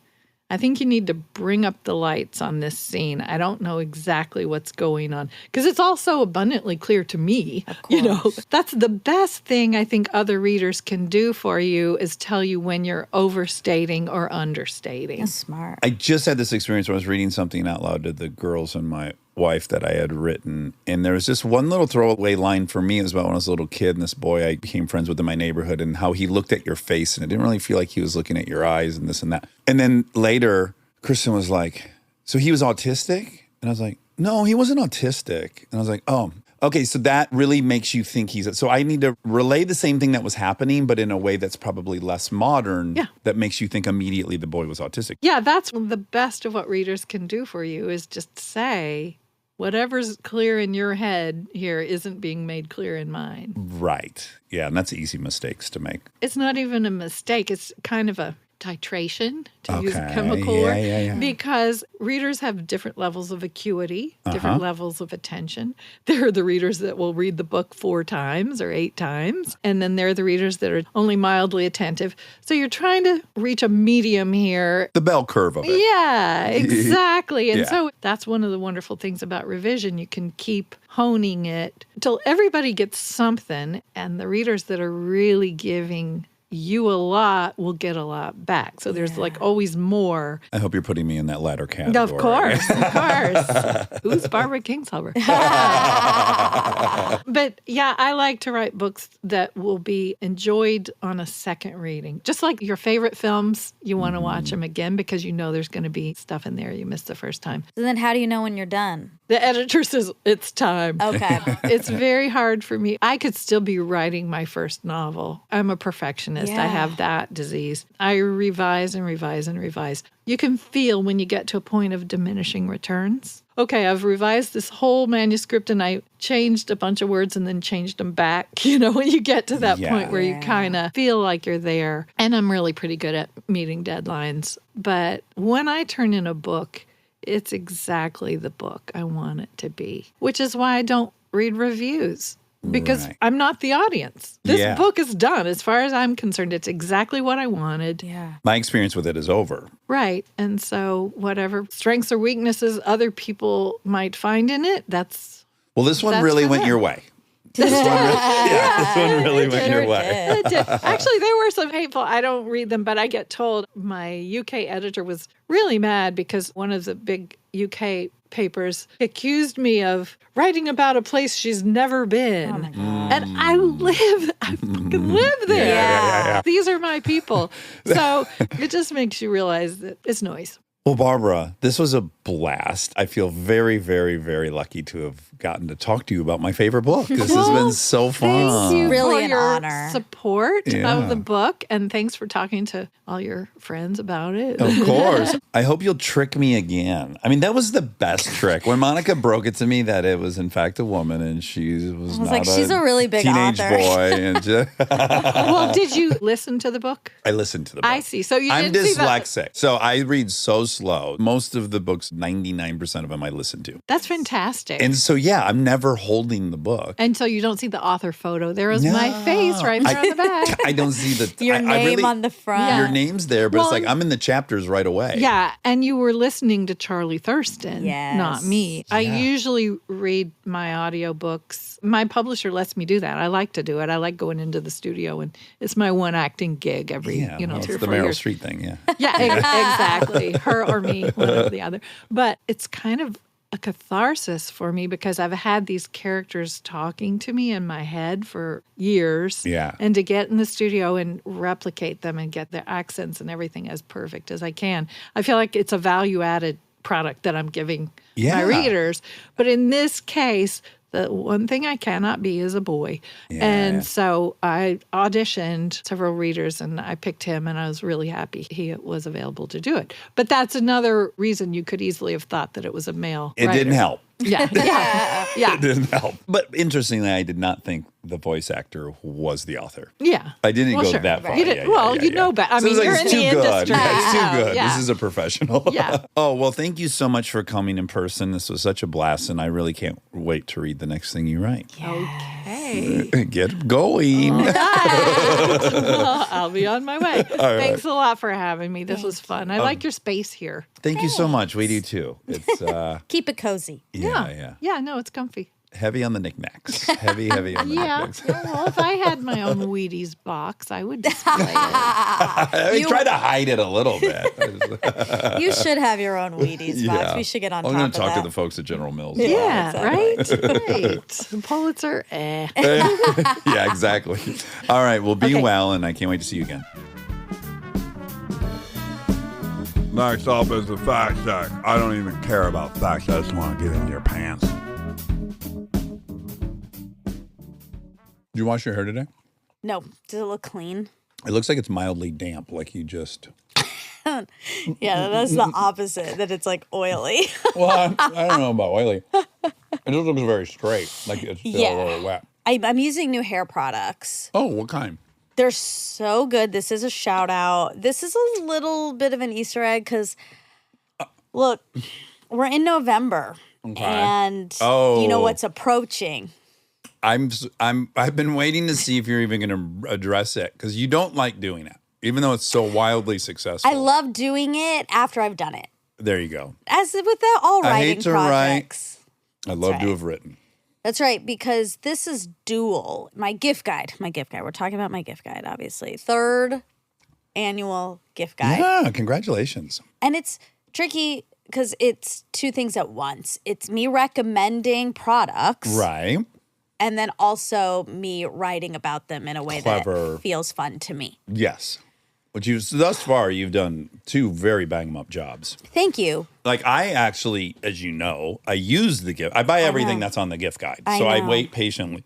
I think you need to bring up the lights on this scene. I don't know exactly what's going on. Because it's all so abundantly clear to me. That's the best thing I think other readers can do for you is tell you when you're overstating or understating. That's smart. I just had this experience where I was reading something out loud to the girls and my wife that I had written. And there was just one little throwaway line for me. It was about when I was a little kid and this boy I became friends with in my neighborhood and how he looked at your face and it didn't really feel like he was looking at your eyes and this and that. And then later, Kristen was like, so he was autistic? And I was like, no, he wasn't autistic. And I was like, oh, okay. So that really makes you think so I need to relay the same thing that was happening, but in a way that's probably less modern. Yeah. That makes you think immediately the boy was autistic. Yeah, that's the best of what readers can do for you is just say, whatever's clear in your head here isn't being made clear in mine. Right. Yeah. And that's easy mistakes to make. It's not even a mistake. It's kind of a titration, to use a Okay. chemical Yeah, word, yeah, yeah. because readers have different levels of acuity, different levels of attention. There are the readers that will read the book 4 times or 8 times, and then there are the readers that are only mildly attentive. So you're trying to reach a medium here. The bell curve of it. Yeah, exactly. And Yeah. so that's one of the wonderful things about revision. You can keep honing it until everybody gets something, and the readers that are really giving you a lot will get a lot back. So there's like always more. I hope you're putting me in that latter category. Of course, of course. Who's Barbara Kingsolver? But yeah, I like to write books that will be enjoyed on a second reading. Just like your favorite films, you want to watch them again because you know there's going to be stuff in there you missed the first time. So then how do you know when you're done? The editor says, it's time. Okay. It's very hard for me. I could still be writing my first novel. I'm a perfectionist. I Yeah. have that disease. I revise and revise and revise. You can feel when you get to a point of diminishing returns. Okay, I've revised this whole manuscript and I changed a bunch of words and then changed them back. When you get to that point where you kind of feel like you're there. And I'm really pretty good at meeting deadlines. But when I turn in a book, it's exactly the book I want it to be, which is why I don't read reviews. because Right. I'm not the audience. This Yeah. book is done. As far as I'm concerned, it's exactly what I wanted. Yeah. My experience with it is over. Right. And so whatever strengths or weaknesses other people might find in it, that's Well, this one That's really for went them. your way. This one really went your way. it did. Actually, there were some hateful, I don't read them, but I get told my UK editor was really mad because one of the big UK papers accused me of writing about a place she's never been. Oh my God. And I fucking live there. Yeah. These are my people. So it just makes you realize that it's noise. Well, Barbara, this was a blast. I feel very, very, very lucky to have gotten to talk to you about my favorite book. This has been so fun. Thank you Really for an your honor. support Yeah. of the book, and thanks for talking to all your friends about it. Of course. I hope you'll trick me again. I mean, that was the best trick. When Monica broke it to me that it was in fact a woman and she was not like, she's a really big teenage author. boy. And Well, did you listen to the book? I listened to the book. I see. So you I'm didn't see that. dyslexic. So I read so slow. Most of the books, 99% of them I listen to. That's fantastic. And so, yeah, I'm never holding the book. Until you don't see the author photo. There is my face right there on the back. I don't see the Your I name really- on the front. Your name's there, but it's Well, like I'm in the chapters right away. Yeah, and you were listening to Charlie Thurston, Yes. not me. I usually read my audiobooks. My publisher lets me do that. I like to do it. I like going into the studio, and it's my one acting gig every, Yeah, well, 3 it's or the 4 Meryl years. Streep thing, yeah. Yeah, exactly. Her or me, one or the other. But it's kind of a catharsis for me because I've had these characters talking to me in my head for years. Yeah. And to get in the studio and replicate them and get their accents and everything as perfect as I can, I feel like it's a value added product that I'm giving Yeah. my readers. But in this case, the one thing I cannot be is a boy. And so I auditioned several readers and I picked him and I was really happy he was available to do it. But that's another reason you could easily have thought that it was a male It writer. didn't help. Yeah. It didn't help. But interestingly, I did not think the voice actor was the author. Yeah. I didn't Well, go sure. that far. You did- you know better. I So mean, it's like, you're it's in too the good. industry. Yeah, it's Yeah. too good. Yeah. This is a professional. Yeah. Oh, well, thank you so much for coming in person. This was such a blast, and I really can't wait to read the next thing you write. Okay. Get going. I'll be on my way. Thanks a lot for having me. This was fun. I like your space here. Thank you so much. We do too. It's Keep it cozy. yeah. Yeah, no, it's comfy. Heavy on the knickknacks. Heavy on the Yeah. knickknacks. Well, if I had my own Wheaties box, I would display it. I mean, try to hide it a little bit. You should have your own Wheaties box. We should get on I'm top gonna of talk that. to the folks at General Mills. Yeah, right? Pulitzer, Yeah, exactly. All right. Well, be Okay. well, and I can't wait to see you again. Next up is the fact check. I don't even care about facts. I just want to get into your pants. Did you wash your hair today? No, does it look clean? It looks like it's mildly damp, like you just. Yeah, that's the opposite, that it's like oily. Well, I don't know about oily. It just looks very straight, like it's still Yeah. a little wet. I'm using new hair products. Oh, what kind? They're so good. This is a shout out. This is a little bit of an Easter egg because, look, we're in November. Okay. And Oh. you know what's approaching. I've been waiting to see if you're even going to address it because you don't like doing it, even though it's so wildly successful. I love doing it after I've done it. There you go. As with all I hate writing to write. projects. I love right. to have written. That's right, because this is dual. My gift guide. We're talking about my gift guide, obviously. 3rd annual gift guide. Yeah, congratulations. And it's tricky because it's 2 things at once. It's me recommending products. Right. And then also me writing about them in a way Clever. that feels fun to me. Yes. But thus far, you've done 2 very bang-em-up jobs. Thank you. Like I actually, as you know, I use the gift. I buy everything that's on the gift guide. I So I know. wait patiently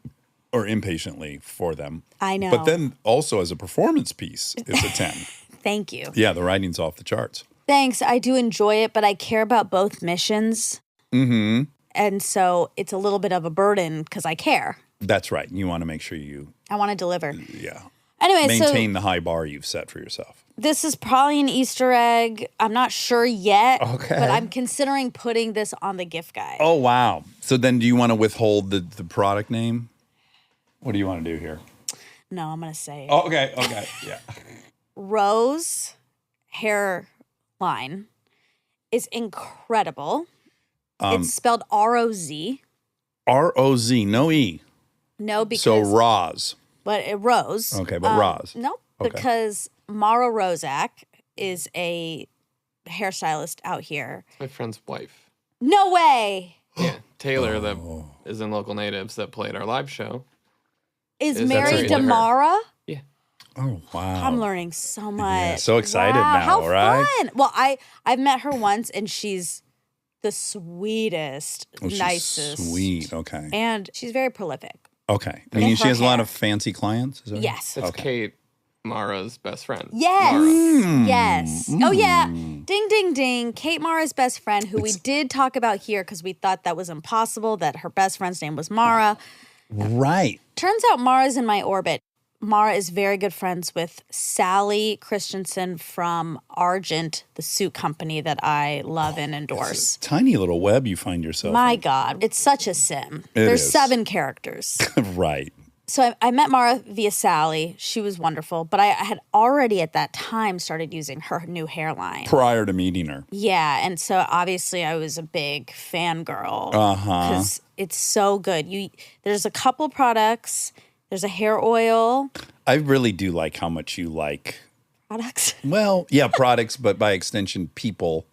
or impatiently for them. I know. But then also as a performance piece, it's a 10. Thank you. Yeah, the writing's off the charts. Thanks. I do enjoy it, but I care about both missions. Mm-hmm. And so it's a little bit of a burden because I care. That's right. You want to make sure I want to deliver. yeah, Anyway, maintain the high bar you've set for yourself. this is probably an Easter egg. I'm not sure yet. Okay. But I'm considering putting this on the gift guide. Oh, wow. So then do you want to withhold the product name? What do you want to do here? No, I'm going to say it. Oh, okay. Yeah. Rose hairline is incredible. It's spelled R-O-Z. R-O-Z, no E. No, because So Roz. but it Rose. Okay, but Roz. No, Okay. because Mara Rozak is a hairstylist out here. My friend's wife. No way. Yeah, Taylor, that is in Local Natives that played our live show. Is Is that married to her? Mara? Yeah. Oh, wow. I'm learning so much. Yeah, so excited Wow, now, how right? Fun. Well, I've met her once, and she's the sweetest, Oh, she's nicest. Sweet. Okay. And she's very prolific. Okay. Get And she her has a lot hair. of fancy clients? Is that right? Yes. It's Okay. Kate, Mara's best friend. Yes. Mm. Yes. Oh, yeah. Ding, ding, ding. Kate Mara's best friend, who we did talk about here because we thought that was impossible, that her best friend's name was Mara. Right. Turns out Mara's in my orbit. Mara is very good friends with Sally Christensen from Argent, the suit company that I love and endorse. Tiny little web you find yourself My in. God, it's such a sim. It There's is. 7 characters. Right. So I met Mara via Sally. She was wonderful, but I had already at that time started using her new hairline. Prior to meeting her. Yeah, and so obviously I was a big fangirl Uh-huh. because it's so good. There's a couple products. There's a hair oil I really do like how much you like, products. well, yeah, products, but by extension, people.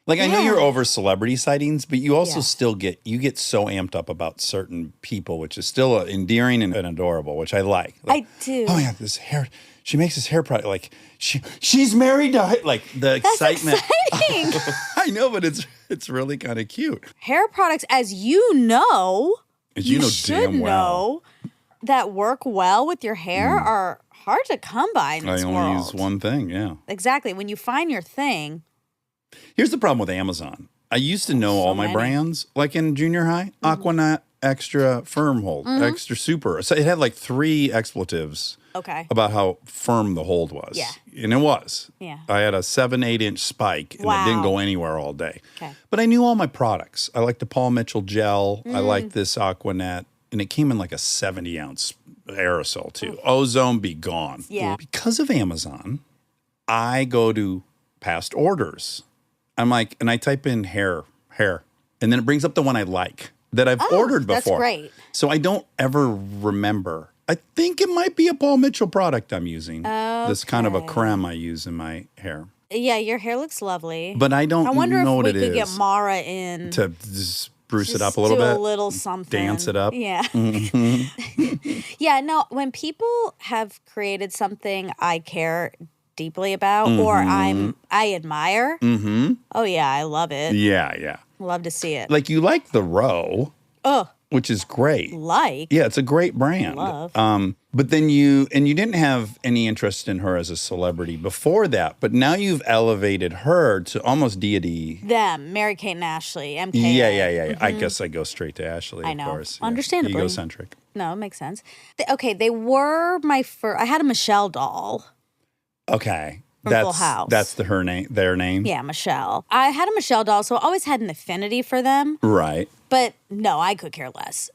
Like, I know you're over celebrity sightings, but you also Yeah. still get so amped up about certain people, which is still endearing and adorable, which I like. I do. Oh, yeah, this hair, she makes this hair product. Like, she's married to, like, the excitement. Exciting. I know, but it's really kind of cute. Hair products, as you know, As you know should damn well. know, that work well with your hair are hard to come by in I this only world. use one thing, yeah. Exactly. When you find your thing, Here's the problem with Amazon. I used to know all my many. brands, like in junior high, Aquanet, Extra Firm Hold, Extra Super. So it had like 3 expletives okay. about how firm the hold was. Yeah. And it was. Yeah. I had a 7-8 inch spike and it didn't Wow. go anywhere all day. Okay. But I knew all my products. I like the Paul Mitchell gel. I like this Aquanet. And it came in like a 70 ounce aerosol too. Ozone be gone. Yeah. Because of Amazon, I go to past orders. I'm like, and I type in hair, and then it brings up the one I like that I've ordered before. that's great. So I don't ever remember. I think it might be a Paul Mitchell product I'm using. This kind of a creme I use in my hair. Yeah, your hair looks lovely. But I don't I wonder know if what we it could is. get Mara in. To just spruce it Just up a little do bit. a little something. Dance it up. Yeah. Yeah, no, when people have created something I care deeply about or I admire, oh yeah, I love it. Yeah. Love to see it. Like you like the Row, Oh, which is great. like. Yeah, it's a great brand. Love. But then you didn't have any interest in her as a celebrity before that, but now you've elevated her to almost deity. Them, Mary Kate and Ashley, MK. Yeah. I guess I go straight to Ashley, I of know. course. Yeah. Understandably. Egocentric. No, it makes sense. They were my first. I had a Michelle doll. Okay. From Full House. That's their name? Yeah, Michelle. I had a Michelle doll, so I always had an affinity for them. Right. But no, I could care less.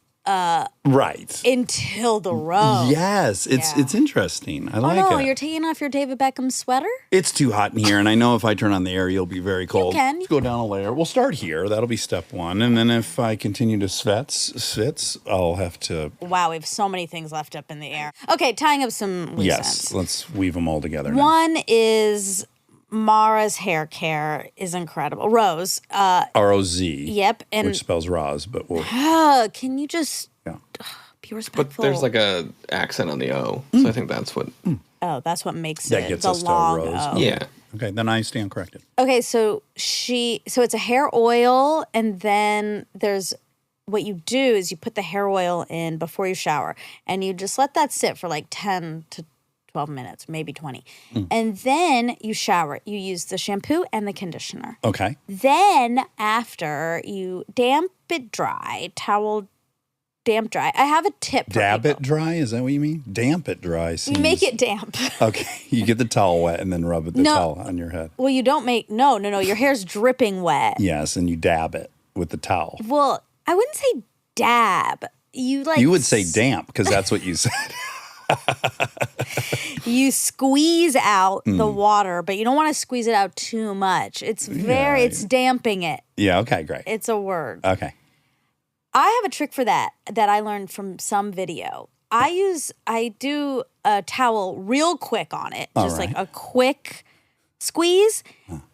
Right. Until the row. Yes, it's interesting. I like Oh no, it. you're taking off your David Beckham sweater? It's too hot in here, and I know if I turn on the air, you'll be very cold. can. Let's go down a layer. We'll start here. That'll be step 1. And then if I continue to svits, I'll have to, Wow, we have so many things left up in the air. Okay, tying up some loose yes, ends. let's weave them all together now. One is Mara's hair care is incredible. Rose. R-O-Z. Yep. And Which spells Roz, but we'll, can you just yeah. be respectful? But there's like a accent on the O, so I think that's what. Oh, that's what makes That it gets the us to long Rose. O. Yeah. Okay, then I stand corrected. Okay, so it's a hair oil, and then there's what you do is you put the hair oil in before you shower, and you just let that sit for like 10 to 12 minutes, maybe 20. And then you shower. You use the shampoo and the conditioner. Okay. Then after you damp it dry, towel damp dry. I have a tip for Dab people. it dry? Is that what you mean? Damp it dry. You Seems, make it damp. Okay. You get the towel wet and then rub the No. towel on your head. Well, you don't make no. Your hair's dripping wet. Yes, and you dab it with the towel. Well, I wouldn't say dab. you like You would say damp because that's what you said. you squeeze out the water, but you don't want to squeeze it out too much. It's it's damping it. Yeah, okay, great. It's a word. Okay. I have a trick for that I learned from some video. I do a towel real quick on it, just like a quick squeeze,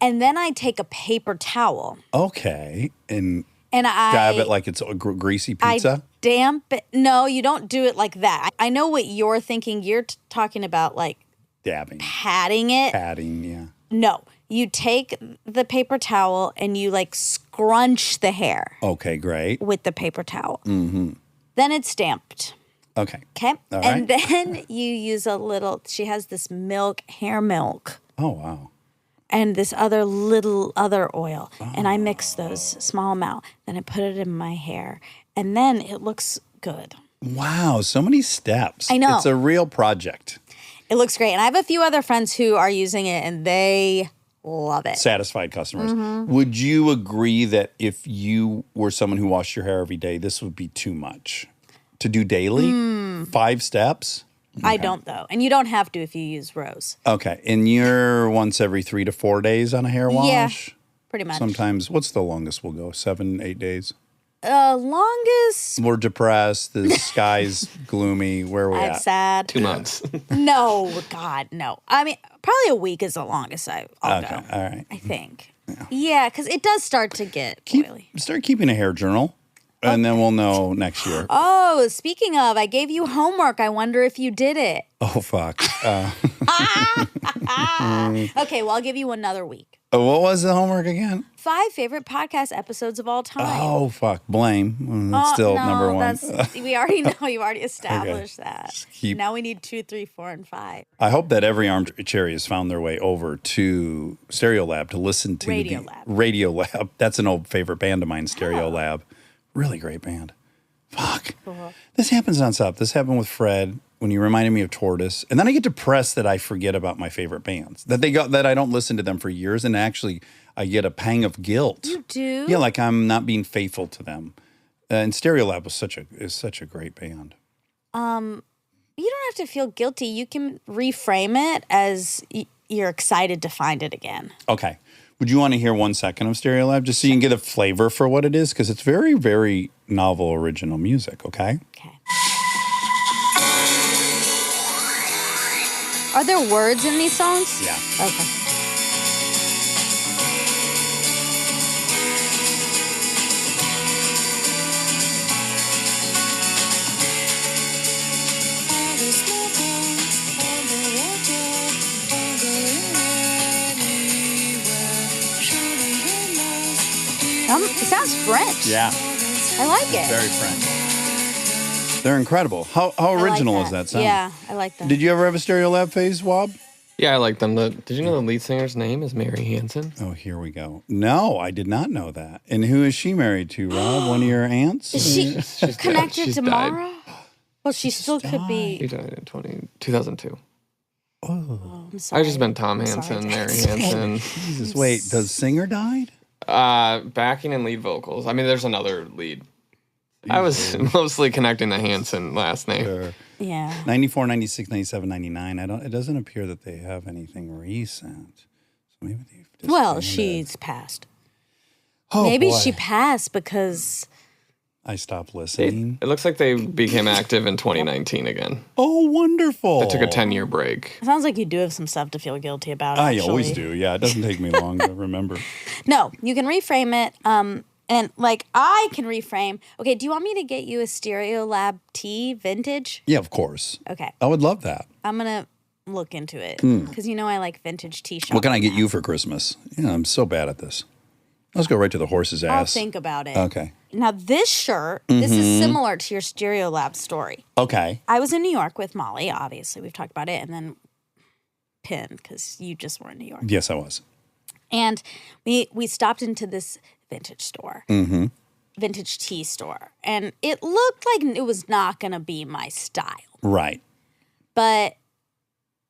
and then I take a paper towel. Okay. And I dab it like it's a greasy pizza? I damp it. No, you don't do it like that. I know what you're thinking. You're talking about like Dabbing. patting it. Patting, yeah. No, you take the paper towel and you like scrunch the hair Okay, great. with the paper towel. Mm-hmm. Then it's damped. Okay. Okay. All And right. then you use a little, she has this hair milk, Oh, wow. and this other oil. And I mix those small amount. Then I put it in my hair. And then it looks good. Wow, so many steps. I know. It's a real project. It looks great. And I have a few other friends who are using it and they love it. Satisfied customers. Mm-hmm. Would you agree that if you were someone who washed your hair every day, this would be too much to do daily? 5 steps? I don't though. And you don't have to if you use Rose. Okay. And you're once every 3 to 4 days on a hair wash? Yeah, pretty much. Sometimes, what's the longest we'll go? 7, 8 days? Longest, We're depressed. The sky's gloomy. Where are we I'm at? sad. 2 months. No, God, no. I mean, probably a week is the longest I'll Okay. go. All right. I think. Yeah, because it does start to get oily. Start keeping a hair journal, and then we'll know next year. Oh, speaking of, I gave you homework. I wonder if you did it. Oh, fuck. Okay, well, I'll give you another week. What was the homework again? 5 favorite podcast episodes of all time. Oh, fuck. Blame. That's still no, number one. We already know. You already established that. Just keep- Now we need 2, 3, 4, and 5. I hope that every Armchair has found their way over to Stereo Lab to listen to Radio Lab. That's an old favorite band of mine, Stereo Lab. Really great band. Fuck. Cool. This happens nonstop. This happened with Fred when he reminded me of Tortoise. And then I get depressed that I forget about my favorite bands. That I don't listen to them for years, and actually I get a pang of guilt. You do? Yeah, like I'm not being faithful to them. And Stereo Lab is such a great band. You don't have to feel guilty. You can reframe it as you're excited to find it again. Okay. Would you want to hear 1 second of Stereo Lab just so you can get a flavor for what it is? Because it's very, very novel, original music, okay? Okay. Are there words in these songs? Yeah. Okay. It sounds French. Yeah. I like it. Very French. They're incredible. How I like original is that sound? Yeah, I like that. Did you ever have a Stereo Lab phase, Wob? Yeah, I like them. Did you know the lead singer's name is Mary Hansen? Oh, here we go. No, I did not know that. And who is she married to, Rob? One of your aunts? Is she She's connected She's to died. Mara? Well, she still could She be. died in 2002. I'm sorry. I just meant Tom I'm sorry, Hansen, Mary Dax. Hansen. Jesus, wait, does singer died? Backing and lead vocals. I mean, there's another lead. I was mostly connecting the Hansen last name. Yeah. 94, 96, 97, 99. It doesn't appear that they have anything recent. So maybe they've Well, disbanded. she's passed. Oh, Maybe boy. she passed because. I stopped listening. It looks like they became active in 2019 again. Oh, wonderful. They took a 10-year break. It sounds like you do have some stuff to feel guilty about. I actually. always do. Yeah, it doesn't take me long to remember. No, you can reframe it. And like I can reframe. Okay, do you want me to get you a Stereo Lab tea vintage? Yeah, of course. Okay, I would love that. I'm gonna look into it because you know I like vintage tea shopping. What can I get you for Christmas? Yeah, I'm so bad at this. Let's go right to the horse's ass. I'll think about it. Okay. Now this shirt, this is similar to your Stereo Lab story. Okay. I was in New York with Molly. Obviously, we've talked about it, and then Pin because you just were in New York. Yes, I was. And we stopped into this vintage store, vintage tea store, and it looked like it was not going to be my style. Right. But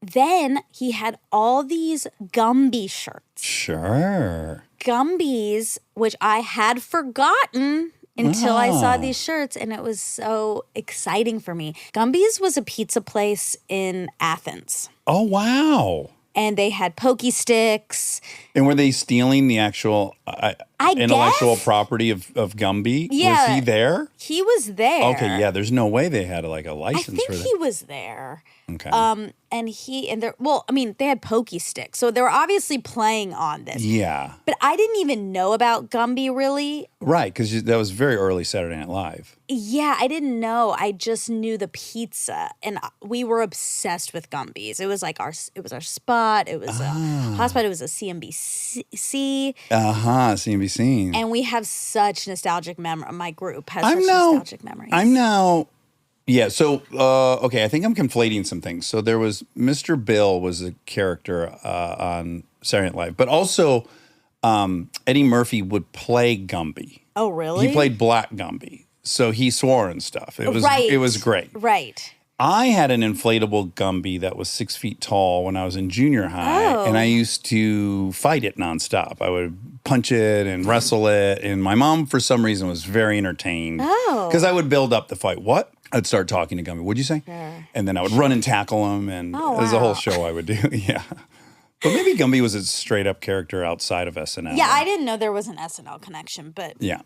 then he had all these Gumby shirts. Sure. Gumbies, which I had forgotten until I saw these shirts, and it was so exciting for me. Gumby's was a pizza place in Athens, Oh, wow. and they had pokey sticks. And were they stealing the actual intellectual guess. property of Gumby? Yeah. Was he there? He was there. Okay, yeah. There's no way they had a I license think for that. he was there. Okay. They had pokey sticks, so they were obviously playing on this. Yeah. But I didn't even know about Gumby really. Right, because that was very early Saturday Night Live. Yeah, I didn't know. I just knew the pizza, and we were obsessed with Gumby's. It was like our spot. It was a hot spot. It was a CNBC, CNBC. and we have such nostalgic memory. My group has such nostalgic memories. Yeah, so, okay, I think I'm conflating some things. So there was Mr. Bill was a character on Saturday Night Live, but also Eddie Murphy would play Gumby. Oh, really? He played Black Gumby. So he swore and stuff. It was great. Right. I had an inflatable Gumby that was 6 feet tall when I was in junior high, and I used to fight it nonstop. I would punch it and wrestle it, and my mom, for some reason, was very entertained because I would build up the fight. What? I'd start talking to Gumby. What'd you say? And then I would run and tackle him, and it was a whole show I would do. Yeah. But maybe Gumby was a straight up character outside of SNL. Yeah, I didn't know there was an SNL connection, but Yeah.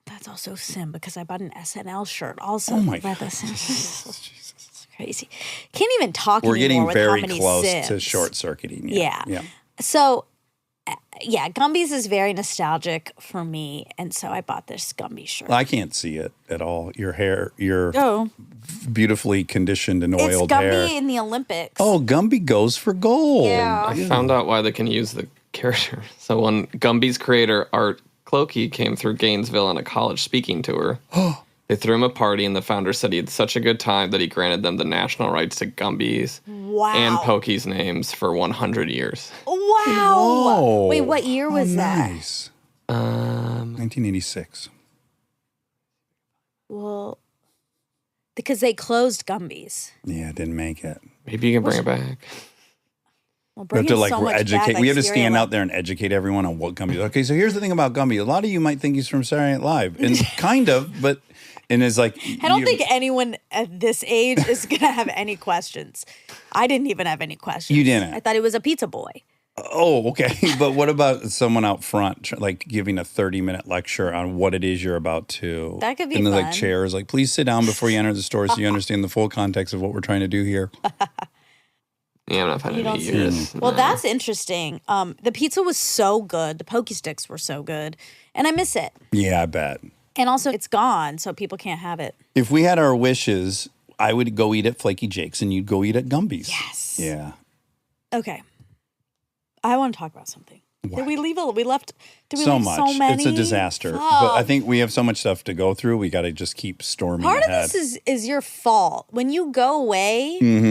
that's also sin because I bought an SNL shirt also. Oh my by God. the Sims. It's crazy. Can't even talk We're anymore getting with very how many close Sims. to short circuiting. Yeah. Yeah. So, Gumby's is very nostalgic for me, and so I bought this Gumby shirt. I can't see it at all. Your hair, your Oh, beautifully conditioned and it's oiled Gumby hair. in the Olympics. Oh, Gumby goes for gold. Yeah. I found out why they can use the character. So when Gumby's creator, Art Clokey, came through Gainesville on a college speaking tour, they threw him a party, and the founder said he had such a good time that he granted them the national rights to Gumby's Wow. and Pokey's names for 100 years. Wow. Whoa. Wait, what year was that? Nice. 1986. Well, because they closed Gumby's. Yeah, didn't make it. Maybe you can bring it back. Well, We have to bringing so much educate. back, We have to like stand cereal. out there and educate everyone on what Gumby is. Okay, so here's the thing about Gumby. A lot of you might think he's from Saturday Night Live, and kind of, but and it's like I don't think anyone at this age is going to have any questions. I didn't even have any questions. You didn't? I thought he was a pizza boy. Oh, okay. But what about someone out front, like giving a 30-minute lecture on what it is you're about to? That could be in the fun. like chairs, like please sit down before you enter the store so you understand the full context of what we're trying to do here. Yeah, I'm not finding don't any see years. Well, that's interesting. The pizza was so good. The pokey sticks were so good. And I miss it. Yeah, I bet. And also, it's gone, so people can't have it. If we had our wishes, I would go eat at Flaky Jake's and you'd go eat at Gumby's. Yes. Yeah. Okay. I want to talk about something. What? Did we leave Did we So leave much. so many? It's a disaster. But I think we have so much stuff to go through. We got to just keep storming Part ahead. of this is your fault. When you go away, Mm-hmm.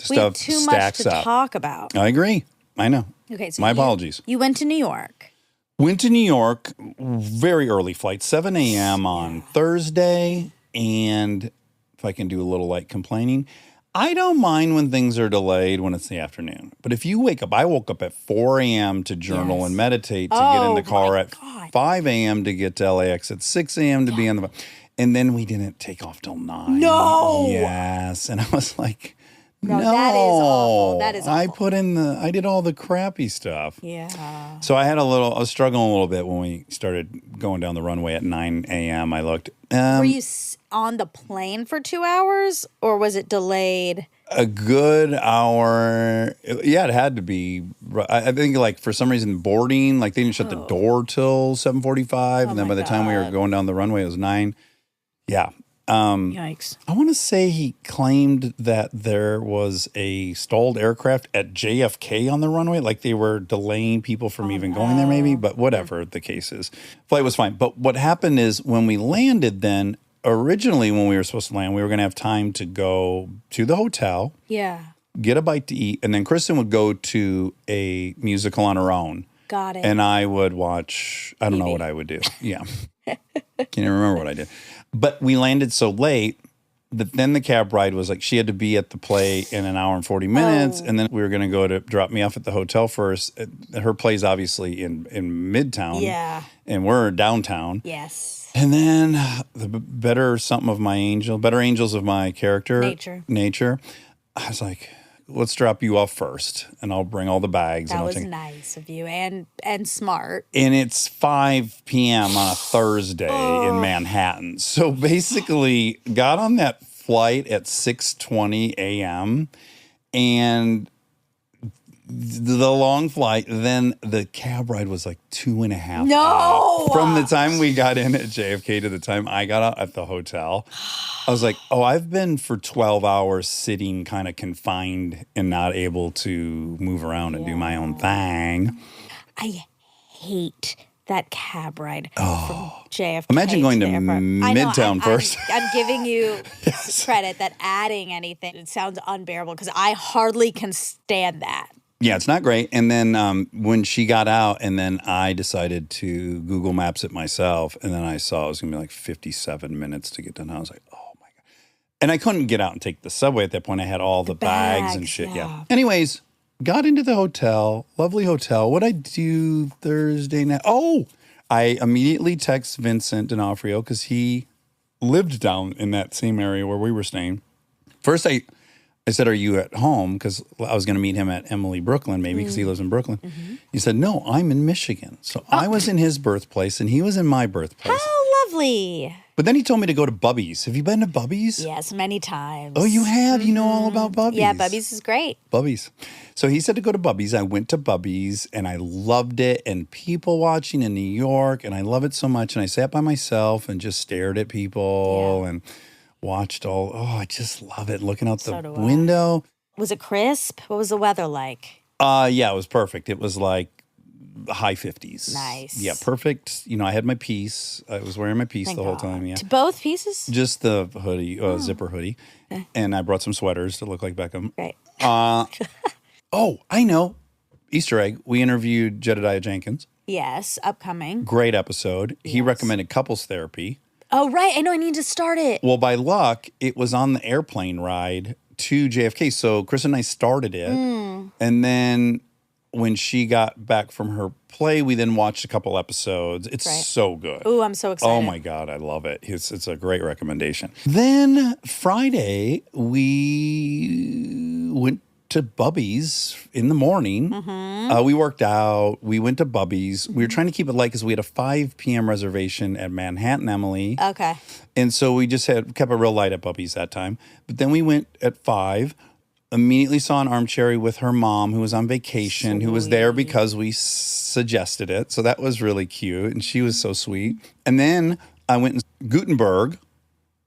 we have Stuff too much stacks to up. talk about. I agree. I know. Okay, so My apologies. You went to New York. Went to New York, very early flight, 7 a.m. on Thursday. And if I can do a little light complaining, I don't mind when things are delayed when it's the afternoon. But if you wake up, I woke up at 4 a.m. to journal Yes. and meditate to get in the Oh, car my at God. 5 a.m. to get to LAX at 6 a.m. to be on the. And then we didn't take off till 9. No. Yes. And I was like, No, no. that is awful. That is I awful. I did all the crappy stuff. Yeah. So I was struggling a little bit when we started going down the runway at 9 a.m. I looked. Were you on the plane for 2 hours, or was it delayed? A good hour. Yeah, it had to be. I think like for some reason boarding, like they didn't shut the door till 7:45, and then by my the time we were God. going down the runway, it was 9. Yeah. Yikes. I want to say he claimed that there was a stalled aircraft at JFK on the runway, like they were delaying people from even going there, maybe. But whatever the case is, flight was fine. But what happened is when we landed, then originally when we were supposed to land, we were going to have time to go to the hotel, Yeah. get a bite to eat, and then Kristen would go to a musical on her own. Got it. And I would watch, I don't know TV. what I would do. Yeah. Can't even remember what I did. But we landed so late then the cab ride was like she had to be at the play in an hour and 40 minutes. Oh. And then we were going to go to drop me off at the hotel first. Her play's obviously in Midtown. Yeah. And we're downtown. Yes. And then the better angels of my character. Nature. I was like, let's drop you off first and I'll bring all the bags. That and was nice of you and smart. And it's 5 p.m. on a Thursday in Manhattan. So basically got on that flight at 6:20 a.m. and the long flight, then the cab ride was like 2.5 hours. From the time we got in at JFK to the time I got out at the hotel. I was like, I've been for 12 hours sitting kind of confined and not able to move around and do my own thing. I hate that cab ride from JFK. Imagine going to the airport. Midtown first. I'm giving you credit that adding anything, it sounds unbearable because I hardly can stand that. Yeah, it's not great. And then when she got out, and then I decided to Google Maps it myself, and then I saw it was going to be like 57 minutes to get done. I was like, oh my God. And I couldn't get out and take the subway at that point. I had all the bags and shit. Yeah. Anyways, got into the hotel, lovely hotel. What'd I do Thursday night? I immediately text Vincent D'Onofrio because he lived down in that same area where we were staying. First, I said, are you at home? Because I was going to meet him at Emily, Brooklyn, maybe, because he lives in Brooklyn. Mm-hmm. He said, no, I'm in Michigan. So I was in his birthplace, and he was in my birthplace. How lovely. But then he told me to go to Bubby's. Have you been to Bubby's? Yes, many times. Oh, you have? You know all about Bubby's? Yeah, Bubby's is great. Bubby's. So he said to go to Bubby's. I went to Bubby's, and I loved it. And people watching in New York, and I love it so much. And I sat by myself and just stared at people and watched I just love it. Looking out the window. Was it crisp? What was the weather like? Yeah, it was perfect. It was like high 50s. Nice. Yeah, perfect. I had my piece. I was wearing my piece the whole time. Yeah. To both pieces? Just the hoodie, zipper hoodie. And I brought some sweaters to look like Beckham. Great. I know. Easter egg. We interviewed Jedediah Jenkins. Yes, upcoming. Great episode. He recommended couples therapy. Oh, right. I know I need to start it. Well, by luck, it was on the airplane ride to JFK. So Chris and I started it. And then when she got back from her play, we then watched a couple episodes. It's so good. Ooh, I'm so excited. Oh, my God. I love it. It's a great recommendation. Then Friday, we went to Bubby's in the morning. We worked out. We went to Bubby's. We were trying to keep it light because we had a 5 p.m. reservation at Manhattan, Emily. Okay. And so we just kept it real light at Bubby's that time. But then we went at 5, immediately saw an Armchair with her mom who was on vacation, who was there because we suggested it. So that was really cute. And she was so sweet. And then I went in Gutenberg,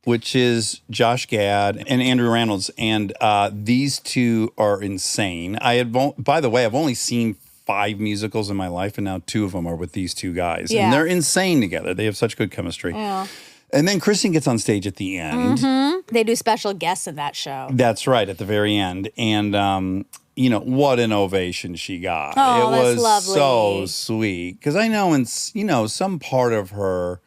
which is Josh Gad and Andrew Reynolds. And these two are insane. By the way, I've only seen 5 musicals in my life, and now 2 of them are with these 2 guys. Yeah. And they're insane together. They have such good chemistry. Yeah. And then Kristen gets on stage at the end. They do special guests in that show. That's right, at the very end. And, what an ovation she got. Oh, it was that's lovely. so sweet. Because I know, some part of her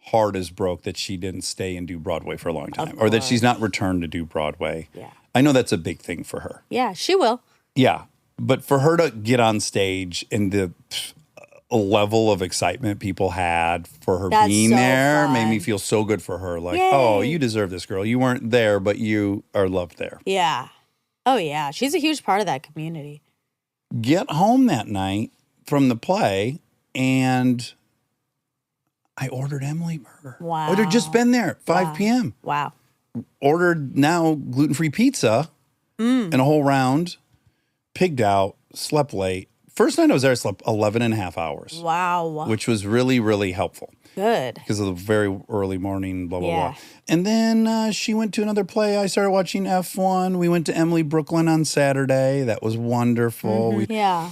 heart is broke that she didn't stay and do Broadway for a long time, or that she's not returned to do Broadway. Yeah. I know that's a big thing for her. Yeah, she will. Yeah. But for her to get on stage and the level of excitement people had for her being so there fun. made me feel so good for her. Like, Yay. oh, you deserve this, girl. You weren't there, but you are loved there. Yeah. Oh, yeah. She's a huge part of that community. Get home that night from the play, and I ordered Emily Burger. Wow. I'd have just been there at 5 p.m. Wow. Ordered now gluten-free pizza and a whole round, pigged out, slept late. First night I was there, I slept 11 and a half hours. Wow. Which was really, really helpful. Good. Because of the very early morning, blah, blah, Yeah. blah. And then she went to another play. I started watching F1. We went to Emily, Brooklyn on Saturday. That was wonderful. We Yeah.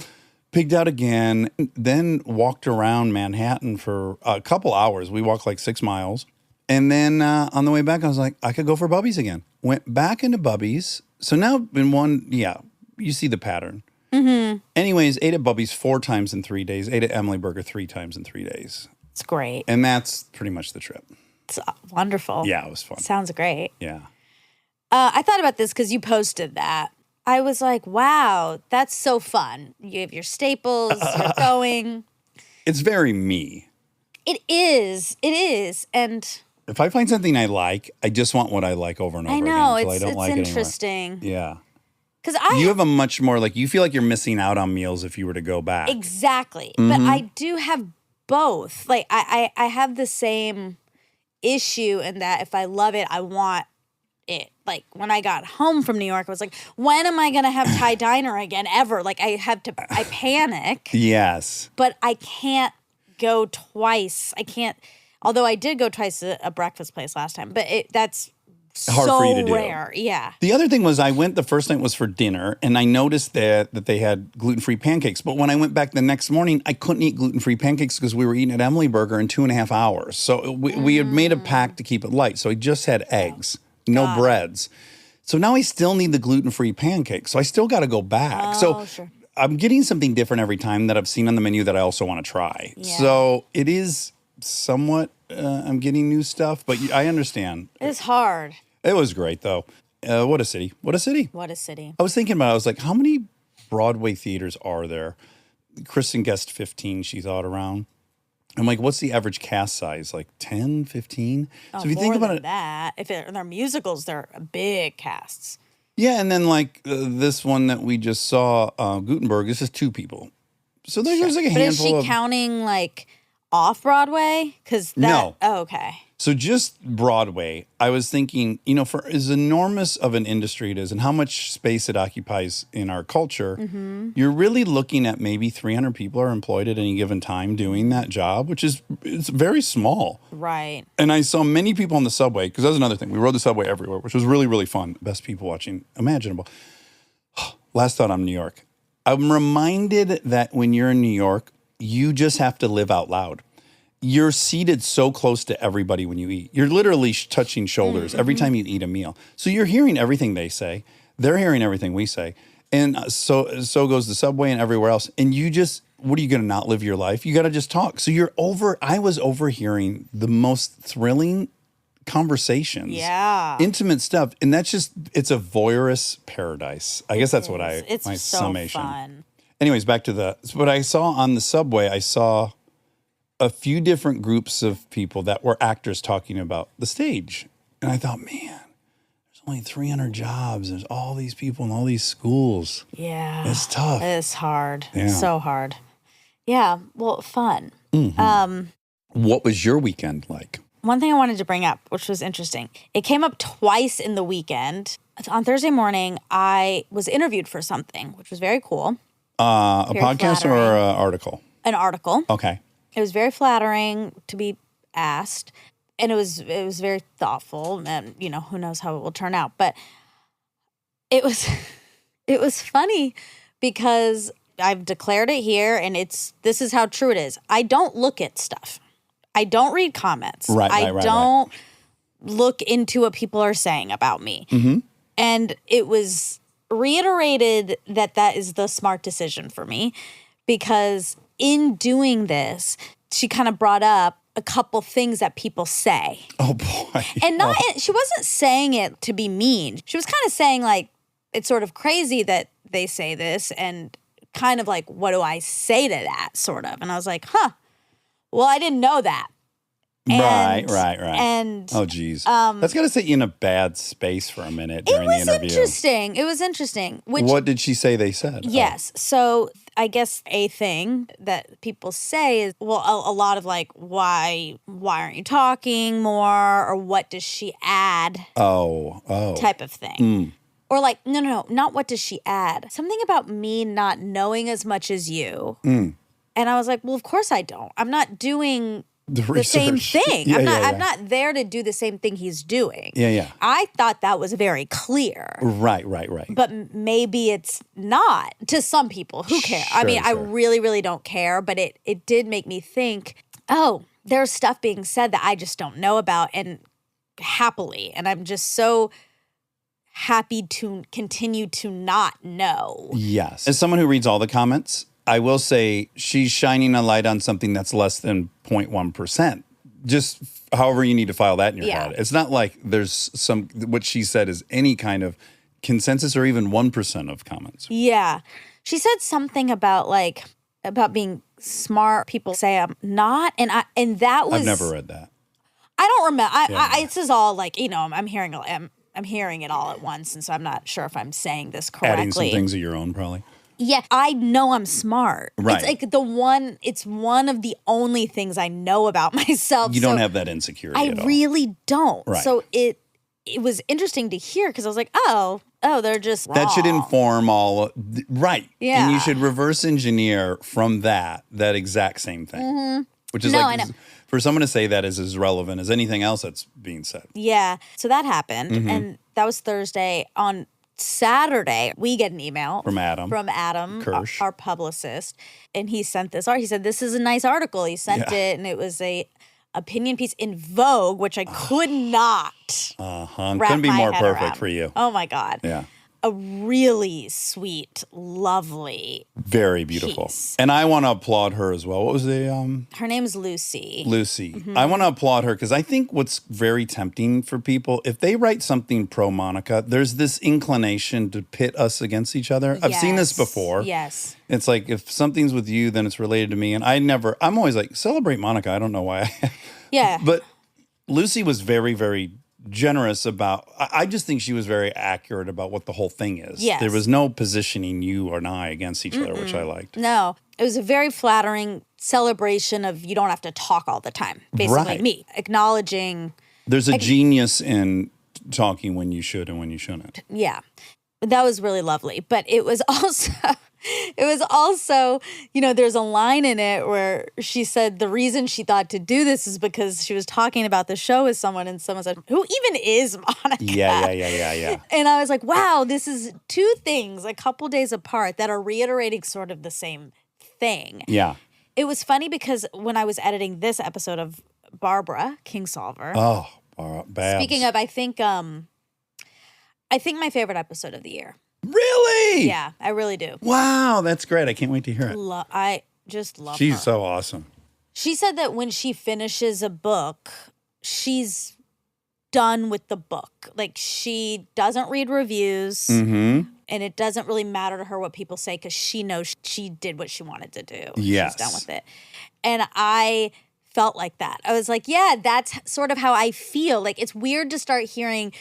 pigged out again, then walked around Manhattan for a couple hours. We walked like 6 miles. And then on the way back, I was like, I could go for Bubby's again. Went back into Bubby's. So now you see the pattern. Anyways, ate at Bubby's 4 times in 3 days. Ate at Emily Burger 3 times in 3 days. It's great. And that's pretty much the trip. It's wonderful. Yeah, it was fun. Sounds great. Yeah. I thought about this because you posted that. I was like, wow, that's so fun. You have your staples, you're going. It's very me. It is. It is. And If I find something I like, I just want what I like over and over I know, again until I don't it's like it interesting. anymore. Yeah. Because You have a much more like, you feel like you're missing out on meals if you were to go back. Exactly. Mm-hmm. But I do have both. Like I have the same issue in that if I love it, I want it. Like when I got home from New York, I was like, when am I gonna have Thai diner again ever? Like I panic, Yes. but I can't go twice. I can't, although I did go twice to a breakfast place last time, but that's Hard so for you to do. rare. Yeah. The other thing was I went the first night was for dinner and I noticed that they had gluten-free pancakes. But when I went back the next morning, I couldn't eat gluten-free pancakes because we were eating at Emily Burger in 2.5 hours. So we had made a pact to keep it light. So I just had eggs, no breads. So now I still need the gluten-free pancakes. So I still got to go back. So Sure. I'm getting something different every time that I've seen on the menu that I also want to try. Yeah. So it is somewhat, I'm getting new stuff, but I understand. It's hard. It was great, though. What a city. What a city. What a city. I was thinking about it. I was like, how many Broadway theaters are there? Kristen guessed 15, she thought around. I'm like, what's the average cast size? Like 10, 15? Oh, so if you more think about than it. that. If they're musicals, they're big casts. Yeah, and then like this one that we just saw, Gutenberg, this is 2 people. So there's like a But is handful she of. counting like off Broadway? Because that. No. Oh, okay. So just Broadway, I was thinking, you know, for as enormous of an industry it is and how much space it occupies in our culture, you're really looking at maybe 300 people are employed at any given time doing that job, which is it's very small. Right. And I saw many people on the subway, because that was another thing. We rode the subway everywhere, which was really, really fun. Best people watching imaginable. Last thought on New York. I'm reminded that when you're in New York, you just have to live out loud. You're seated so close to everybody when you eat. You're literally touching shoulders every time you eat a meal. So you're hearing everything they say. They're hearing everything we say. And so goes the subway and everywhere else. And you just, what are you going to not live your life? You got to just talk. So I was overhearing the most thrilling conversations. Yeah. Intimate stuff. And that's just, it's a voyeurist paradise. I guess that's what It's my so summation. fun. Anyways, back to what I saw on the subway, I saw a few different groups of people that were actors talking about the stage. And I thought, man, there's only 300 jobs. There's all these people in all these schools. Yeah. It's tough. It's hard. Yeah. So hard. Yeah. Well, fun. What was your weekend like? One thing I wanted to bring up, which was interesting, it came up twice in the weekend. On Thursday morning, I was interviewed for something, which was very cool. A Very podcast or flattering. an article? An article. Okay. It was very flattering to be asked, and it was very thoughtful, and you know, who knows how it will turn out. But it was funny because I've declared it here, and this is how true it is. I don't look at stuff. I don't read comments. I don't look into what people are saying about me. Mm-hmm. And it was reiterated that is the smart decision for me, because in doing this, she kind of brought up a couple things that people say. Oh, boy. And she wasn't saying it to be mean. She was kind of saying like, it's sort of crazy that they say this, and kind of like, what do I say to that, sort of? And I was like, well, I didn't know that. Right. And Oh, geez. That's got to set you in a bad space for a minute during the interview. It was interesting. What did she say they said? Yes. So I guess a thing that people say is, well, a lot of like, why aren't you talking more? Or what does she add? Oh. Type of thing. Or like, no, not what does she add? Something about me not knowing as much as you. And I was like, well, of course I don't. I'm not doing the same research. thing. Yeah, I'm not there to do the same thing he's doing. Yeah. I thought that was very clear. Right. But maybe it's not to some people. Who care? I mean, I Sure. really, really don't care. But it did make me think, oh, there's stuff being said that I just don't know about, and happily. And I'm just so happy to continue to not know. Yes. As someone who reads all the comments, I will say she's shining a light on something that's less than 0.1%. Just however you need to file that in your Yeah. head. It's not like there's what she said is any kind of consensus or even 1% of comments. Yeah. She said something about being smart. People say I'm not. And that was. I've never read that. I don't remember. This is all like, I'm hearing it all at once. And so I'm not sure if I'm saying this correctly. Adding some things of your own, probably. Yeah, I know I'm smart. Right. It's like it's one of the only things I know about myself. You don't have that insecurity I at all. really don't. Right. So it was interesting to hear because I was like, oh, they're just wrong. That should inform all. Right. Yeah. And you should reverse engineer from that exact same thing. Which is I know. for someone to say that is as relevant as anything else that's being said. Yeah. So that happened. Mm-hmm. And that was Thursday. On Saturday, we get an email From Adam Kirsch. our publicist. And he sent this art. He said, this is a nice article. He sent it, and it was a opinion piece in Vogue, which I could not wrap Couldn't be my more head perfect around. for you. Oh, my God. Yeah. A really sweet, lovely. Very beautiful. Piece. And I want to applaud her as well. What was the Her name's Lucy. Lucy. Mm-hmm. I want to applaud her because I think what's very tempting for people, if they write something pro Monica, there's this inclination to pit us against each other. I've seen this Yes. before. Yes. It's like if something's with you, then it's related to me. And I'm always like, celebrate Monica. I don't know why. Yeah. But Lucy was very, very generous about, I just think she was very accurate about what the whole thing is. Yes. There was no positioning you and I against each other, which I liked. No, it was a very flattering celebration of you don't have to talk all the time. Basically, Right. me acknowledging. There's a genius in talking when you should and when you shouldn't. Yeah, that was really lovely. But it was also, there's a line in it where she said the reason she thought to do this is because she was talking about the show with someone, and someone said, "Who even is Monica?" Yeah. And I was like, wow, this is two things a couple days apart that are reiterating sort of the same thing. Yeah. It was funny because when I was editing this episode of Barbara Kingsolver, Oh, bad. speaking of, I think my favorite episode of the year. Really? Yeah, I really do. Wow, that's great. I can't wait to hear it. I just love her. She's so awesome. She said that when she finishes a book, she's done with the book. Like, she doesn't read reviews, and it doesn't really matter to her what people say because she knows she did what she wanted to do. Yes. She's done with it. And I felt like that. I was like, yeah, that's sort of how I feel. Like, it's weird to start hearing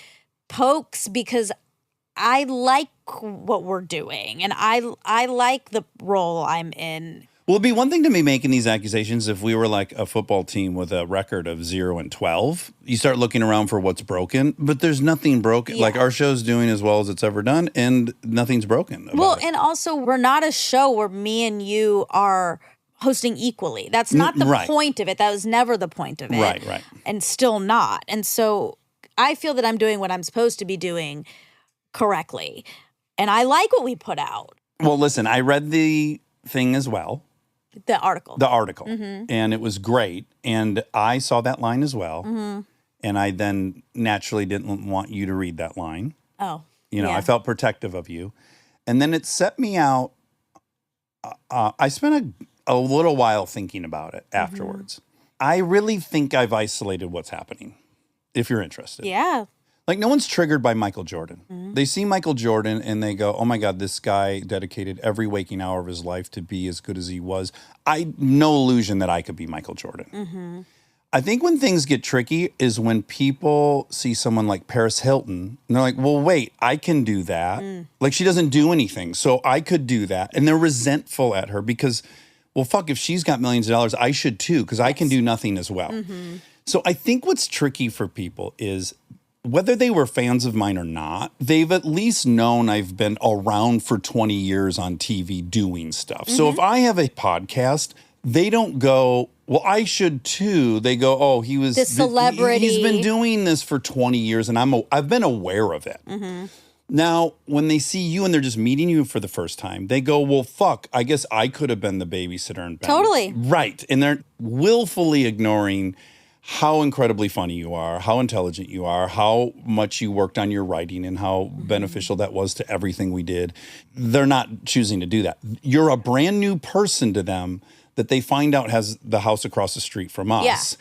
pokes because I like what we're doing, and I like the role I'm in. Well, it'd be one thing to me making these accusations if we were like a football team with a record of 0-12. You start looking around for what's broken, but there's nothing broken. Yeah. Like our show's doing as well as it's ever done, and nothing's broken. Well, and also we're not a show where me and you are hosting equally. That's not the right. point of it. That was never the point of it. Right. And still not. And so I feel that I'm doing what I'm supposed to be doing correctly. And I like what we put out. Well, listen, I read the thing as well. The article. And it was great. And I saw that line as well. And I then naturally didn't want you to read that line. Oh. I felt protective of you. And then it set me out. I spent a little while thinking about it afterwards. I really think I've isolated what's happening, if you're interested. Yeah. Like, no one's triggered by Michael Jordan. They see Michael Jordan and they go, oh my God, this guy dedicated every waking hour of his life to be as good as he was. No illusion that I could be Michael Jordan. I think when things get tricky is when people see someone like Paris Hilton and they're like, well, wait, I can do that. Like, she doesn't do anything, so I could do that. And they're resentful at her because, well, fuck, if she's got millions of dollars, I should too, because I can do nothing as well. So I think what's tricky for people is whether they were fans of mine or not, they've at least known I've been around for 20 years on TV doing stuff. So if I have a podcast, they don't go, well, I should too. They go, oh, he was The celebrity. He's been doing this for 20 years, and I've been aware of it. Now, when they see you and they're just meeting you for the first time, they go, well, fuck, I guess I could have been the babysitter and been. Totally. Right. And they're willfully ignoring how incredibly funny you are, how intelligent you are, how much you worked on your writing, and how beneficial that was to everything we did. They're not choosing to do that. You're a brand new person to them that they find out has the house across the street from us.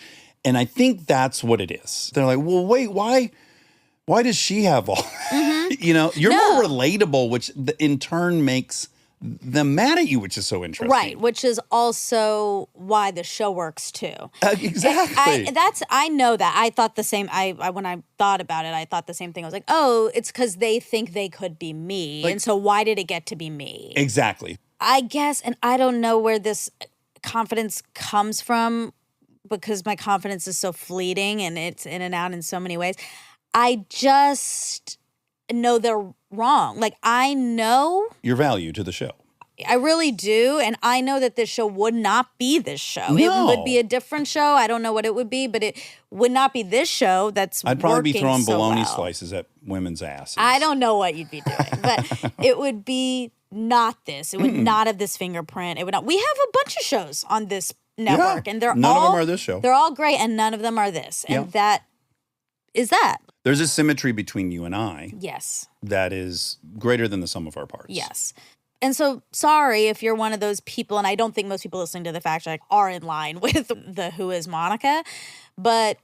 And I think that's what it is. They're like, well, wait, why does she have all? You know, you're more relatable, which in turn makes them mad at you, which is so interesting. Right, which is also why the show works too. Exactly. I know that. I thought the same. I when I thought about it, I thought the same thing. I was like, oh, it's because they think they could be me, and so why did it get to be me? Exactly. I guess, and I don't know where this confidence comes from because my confidence is so fleeting and it's in and out in so many ways. I just know they're wrong. Like, I know Your value to the show. I really do. And I know that this show would not be this show. No. It would be a different show. I don't know what it would be, but it would not be this show that's I'd probably be working throwing so bologna well. slices at women's asses. I don't know what you'd be doing, but it would be not this. It would not have this fingerprint. It would not. We have a bunch of shows on this network, and none of them are this show. They're all great, and none of them are this. And Yeah. that is that. There's a symmetry between you and I Yes. that is greater than the sum of our parts. Yes. And so, sorry if you're one of those people, and I don't think most people listening to the Fact Check are in line with the Who is Monica, but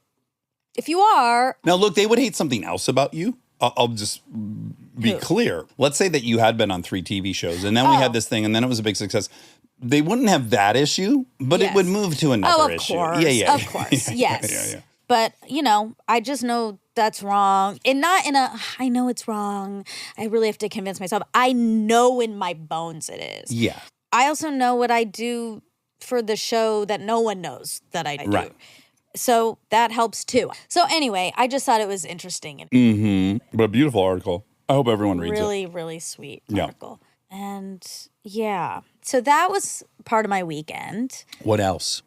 if you are, Now, look, they would hate something else about you. I'll just be Who? clear. Let's say that you had been on 3 TV shows, and then we had this thing, and then it was a big success. They wouldn't have that issue, but it Yes. would move to another of issue. course, Yeah. of course, yes. Yeah. But, you know, I just know that's wrong. And not in a, I know it's wrong. I really have to convince myself. I know in my bones it is. Yeah. I also know what I do for the show that no one knows that I do. Right. So that helps too. So anyway, I just thought it was interesting and But a beautiful article. I hope everyone reads it. really, really sweet Yeah. article. And yeah, so that was part of my weekend. What else?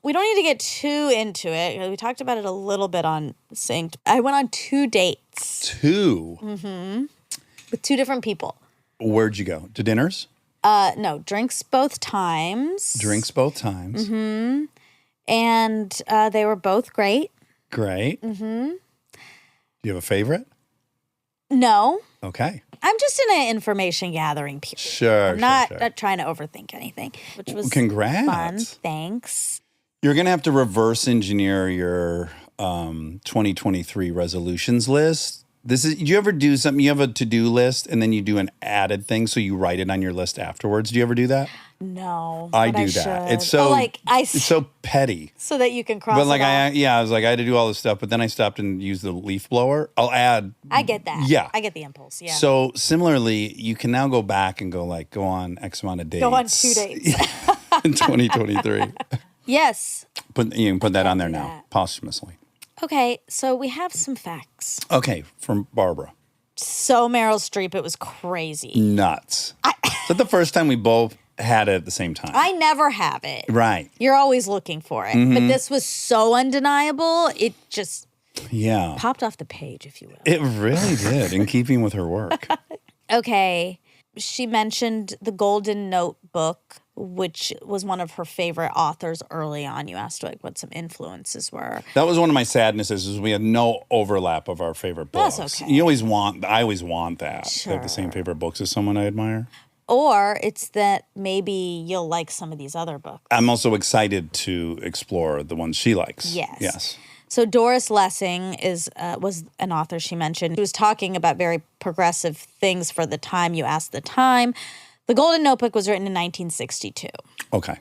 We don't need to get too into it. We talked about it a little bit on Synced. I went on 2 dates 2. with 2 different people. Where'd you go? To dinners? No, drinks both times. Drinks both times. And they were both great. Great. Do you have a favorite? No, Okay. I'm just in an information gathering period. Sure. I'm not trying to overthink anything, which was Congrats. fun. Thanks. You're going to have to reverse engineer your 2023 resolutions list. Do you ever do something? You have a to-do list and then you do an added thing, so you write it on your list afterwards. Do you ever do that? No, I but do that. should. It's so it's it's so petty. so that you can cross. But like it off. I was like I had to do all this stuff, but then I stopped and used the leaf blower. I'll add. I get that. Yeah. I get the impulse. Yeah. So similarly, you can now go back and go on X amount of dates. Go on 2 dates. in 2023. Yes. You can put that on there do now, that. posthumously. Okay, so we have some facts. Okay, from Barbara. So Meryl Streep, it was crazy. Nuts. Is that the first time we both had it at the same time? I never have it. Right. You're always looking for it. But this was so undeniable, it just Yeah. popped off the page, if you will. It really did, in keeping with her work. Okay. She mentioned the Golden Notebook, which was one of her favorite authors early on. You asked like what some influences were. That was one of my sadnesses, is we had no overlap of our favorite books. That's okay. I always want that. To have the same favorite books as someone I admire. Or it's that maybe you'll like some of these other books. I'm also excited to explore the ones she likes. Yes. Yes. So Doris Lessing was an author she mentioned. She was talking about very progressive things for the time. You asked the time. The Golden Notebook was written in 1962. Okay.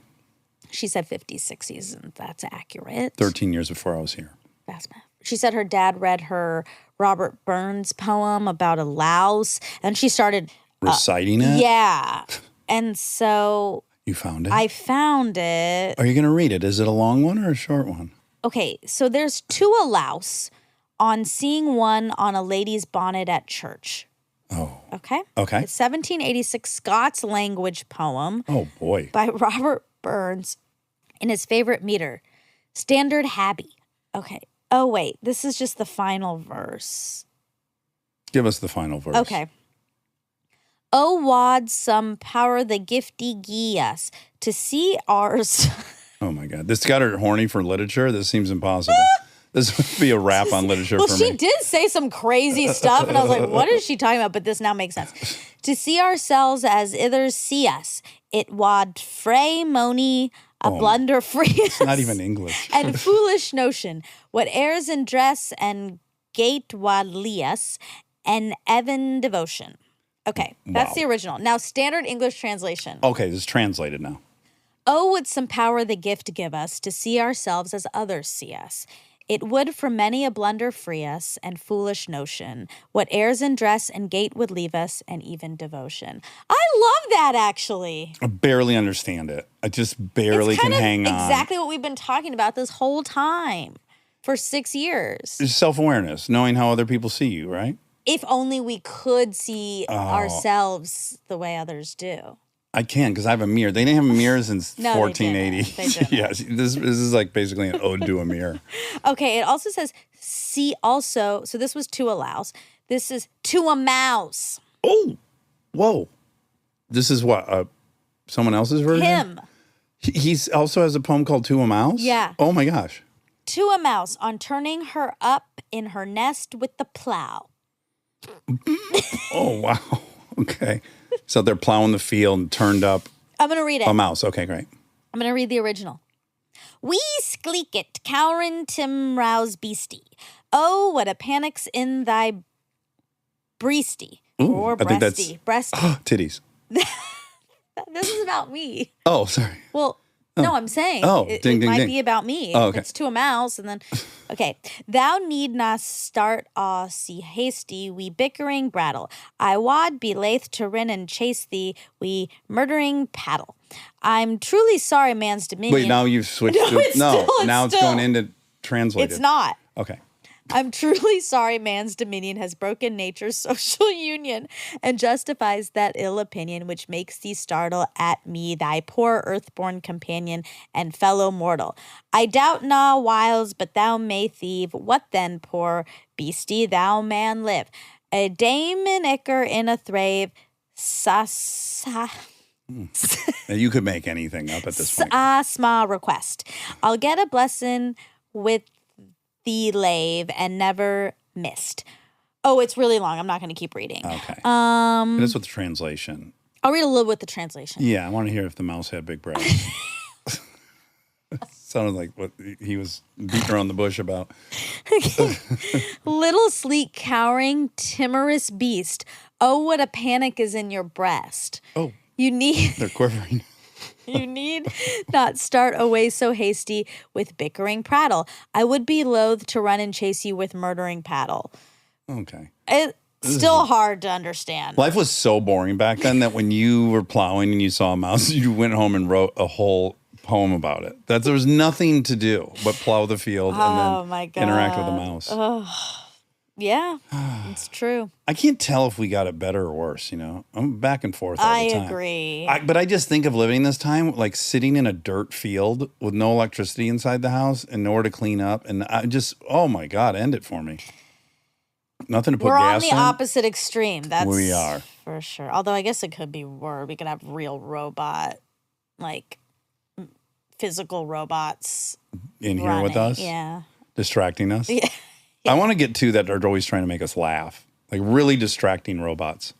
She said 50s, 60s, and that's accurate. 13 years before I was here. Fast math. She said her dad read her Robert Burns poem about a louse, and she started Reciting it? Yeah. And so You found it? I found it. Are you going to read it? Is it a long one or a short one? Okay, so there's 2 a louse on seeing one on a lady's bonnet at church. Oh. Okay? Okay. It's 1786 Scots language poem Oh, boy. by Robert Burns in his favorite meter, Standard Happy. Okay. Oh, wait. This is just the final verse. Give us the final verse. Okay. Oh, wad some power the gifty gie us to see ours. Oh, my God. This got her horny for literature? This seems impossible. This would be a rap on literature Well, for she me. did say some crazy stuff, and I was like, what is she talking about? But this now makes sense. To see ourselves as ithers see us, it wad fray moni a blunder free. It's not even English. And foolish notion, what airs in dress and gait wadlias, and even devotion. Okay, that's Wow. the original. Now, standard English translation. Okay, this is translated now. Oh, would some power the gift give us to see ourselves as others see us. It would from many a blunder free us, and foolish notion. What airs in dress and gait would leave us, and even devotion. I love that, actually. I barely understand it. I just barely It's can kind of hang on. exactly what we've been talking about this whole time for 6 years. It's self-awareness, knowing how other people see you, right? If only we could see Oh. ourselves the way others do. I can because I have a mirror. They didn't have a mirror since No, they 1480. didn't. They didn't. Yes, this is like basically an ode to a mirror. Okay, it also says see also. So this was to a louse. This is to a mouse. Oh, whoa! This is what someone else's version. Him. He's also has a poem called "To a Mouse." Yeah. Oh my gosh. To a mouse on turning her up in her nest with the plow. Oh wow. Okay. So they're plowing the field and turned up I'm going to read it. a mouse. Okay, great. I'm going to read the original. We skleek it, cowrin Tim rouse beastie. Oh, what a panic's in thy breasty. Ooh, Or I think that's- breasty. Breasty. Titties. This is about me. Oh, sorry. Well, no, I'm saying Oh, it, ding, it ding, might ding. be about me. Oh, okay. It's to a mouse, and then okay. Thou need not start see hasty, we bickering brattle. I wad be laith to rin and chase thee, we murdering paddle. I'm truly sorry, man's dominion. Wait, now you've switched No, to it's now it's still- going into translated. It's not. Okay. I'm truly sorry man's dominion has broken nature's social union and justifies that ill opinion which makes thee startle at me, thy poor earthborn companion and fellow mortal. I doubt na whiles, but thou may thieve. What then, poor beastie, thou man live? A daemon icker in a thrave, And you could make anything up at this point. sma request. I'll get a blessing with the lave and never missed. Oh, it's really long. I'm not going to keep reading. Okay. That's with the translation. I'll read a little with the translation. Yeah, I want to hear if the mouse had big breasts. Sounded like what he was beating around the bush about. Little sleek, cowering, timorous beast. Oh, what a panic is in your breast. Oh, You need they're quivering. you need not start away so hasty with bickering prattle. I would be loath to run and chase you with murdering paddle. Okay. It's still hard to understand. Life was so boring back then that when you were plowing and you saw a mouse, you went home and wrote a whole poem about it. That there was nothing to do but plow the field Oh, and my then interact with a God. mouse. Yeah, it's true. I can't tell if we got it better or worse, you know? I'm back and forth all I the time. agree. But I just think of living this time like sitting in a dirt field with no electricity inside the house and nowhere to clean up. And I just, oh my God, end it for me. Nothing to put We're on gas the in. opposite extreme. That's We are. for sure. Although I guess it could be worse. We could have real robot, like physical robots In here with running. us, Yeah. distracting us. I want to get two that are always trying to make us laugh, like really distracting robots.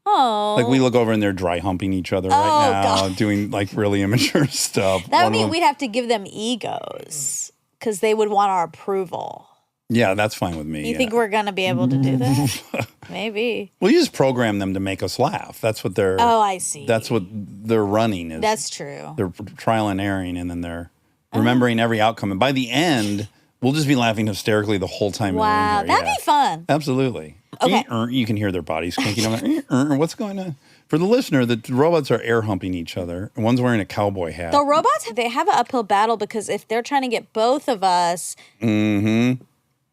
Oh, Like we look over and they're dry humping each other right now, God. doing like really immature stuff. that One would of mean them- we'd have to give them egos because they would want our approval. Yeah, that's fine with me. You yeah. think we're gonna be able to do that? Maybe. Well, you just program them to make us laugh. That's what they're. Oh, I see. That's what they're running is. That's true. They're trial and erroring, and then they're remembering every outcome. And by the end, we'll just be laughing hysterically the whole time. Wow, we're in here. that'd be fun. Absolutely. Okay. You can hear their bodies clinking. I'm like, what's going on? For the listener, the robots are air humping each other. And one's wearing a cowboy hat. The robots, they have an uphill battle because if they're trying to get both of us,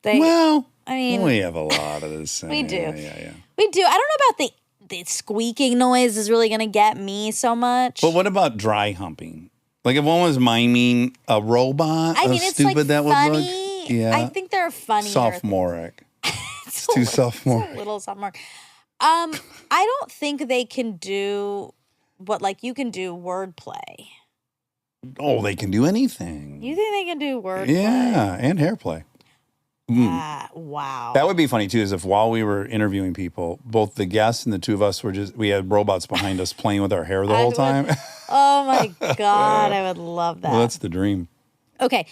they. Well, I mean, we have a lot of this. we do. Yeah. We do. I don't know about the squeaking noise is really going to get me so much. But what about dry humping? Like if one was miming a robot, I how mean, it's stupid like that would funny. look. Yeah. I think they're funny. Sophomoric. It's too a sophomoric. little sophomore. I don't think they can do what like you can do wordplay. Oh, they can do anything. You think they can do wordplay? Yeah, and hair play. Wow. That would be funny too, is if while we were interviewing people, both the guests and the two of us we had robots behind us playing with our hair the whole time. Oh my God, I would love that. Well, that's the dream. Okay.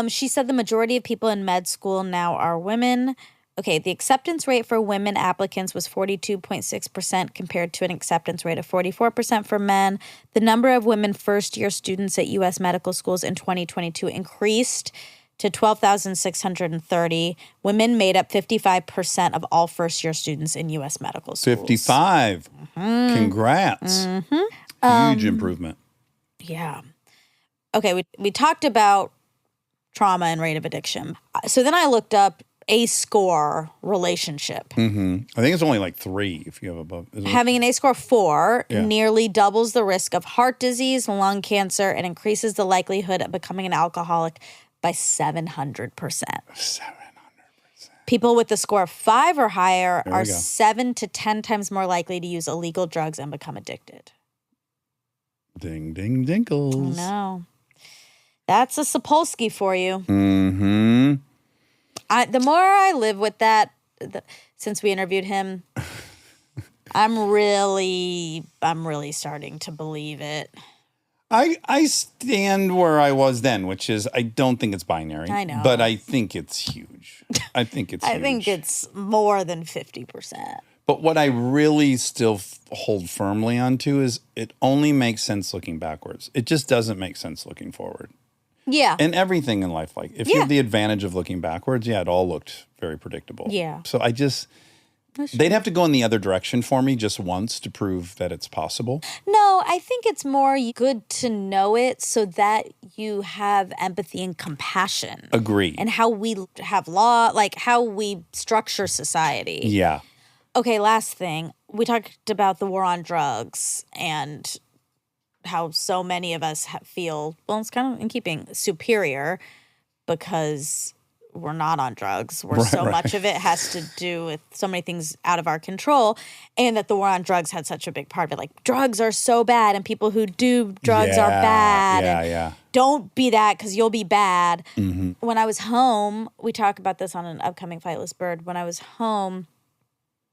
She said the majority of people in med school now are women. Okay, the acceptance rate for women applicants was 42.6% compared to an acceptance rate of 44% for men. The number of women first-year students at U.S. medical schools in 2022 increased to 12,630. Women made up 55% of all first-year students in U.S. medical schools. 55. Congrats. Huge improvement. Yeah. Okay, we talked about trauma and rate of addiction. So then I looked up ACE score relationship. I think it's only like 3 if you have above. Isn't it? Having an ACE score 4 Yeah. nearly doubles the risk of heart disease, lung cancer, and increases the likelihood of becoming an alcoholic by 700%. 700%. People with a score of 5 or higher There we are go. 7 to 10 times more likely to use illegal drugs and become addicted. Ding, ding, dinkles. No. That's a Sapolsky for you. Mm-hmm. The more I live with that, since we interviewed him, I'm really starting to believe it. I stand where I was then, which is I don't think it's binary. I know. But I think it's huge. I think it's I huge. think it's more than 50%. But what I really still hold firmly onto is it only makes sense looking backwards. It just doesn't make sense looking forward. Yeah. And everything in life, like if you Yeah. have the advantage of looking backwards, yeah, it all looked very predictable. Yeah. So they'd have to go in the other direction for me just once to prove that it's possible. No, I think it's more good to know it so that you have empathy and compassion. Agreed. And how we have law, like how we structure society. Yeah. Okay, last thing. We talked about the war on drugs and how so many of us feel, well, it's kind of in keeping, superior because we're not on drugs, where so much of it has to do with so many things out of our control, and that the war on drugs had such a big part of it. Like, drugs are so bad, and people who do drugs are bad. Yeah, and yeah. don't be that because you'll be bad. Mm-hmm. When I was home, we talk about this on an upcoming Flightless Bird. When I was home,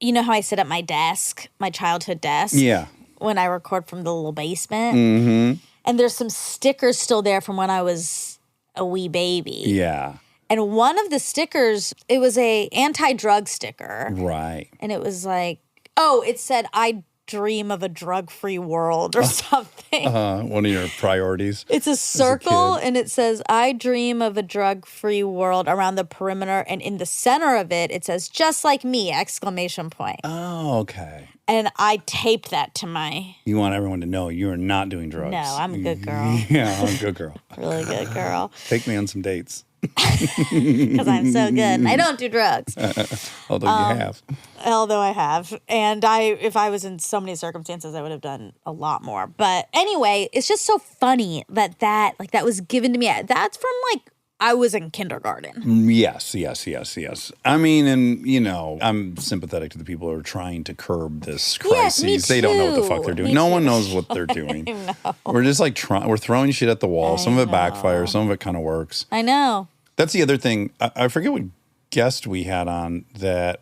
you know how I sit at my desk, my childhood desk? Yeah. When I record from the little basement. Mm-hmm. And there's some stickers still there from when I was a wee baby. Yeah. And one of the stickers, it was a anti-drug sticker. Right. And it was like, it said, I dream of a drug-free world or something. One of your priorities. It's a circle kid. and it says, I dream of a drug-free world around the perimeter. And in the center of it, it says, just like me, exclamation point. Oh, okay. And I taped that to my, You want everyone to know you are not doing drugs. no, I'm a good girl. Yeah, I'm a good girl. Really good girl. Take me on some dates. Because I'm so good. And I don't do drugs. Although you have. Although I have. And if I was in so many circumstances, I would have done a lot more. But anyway, it's just so funny that was given to me. That's from I was in kindergarten. Yes. I mean, and I'm sympathetic to the people who are trying to curb this crisis. me They don't know what the too. fuck they're doing. Me No one too. knows what they're doing. We're just we're throwing shit at the wall. Some of it backfires. Some of it kind of works. I know. That's the other thing. I forget what guest we had on that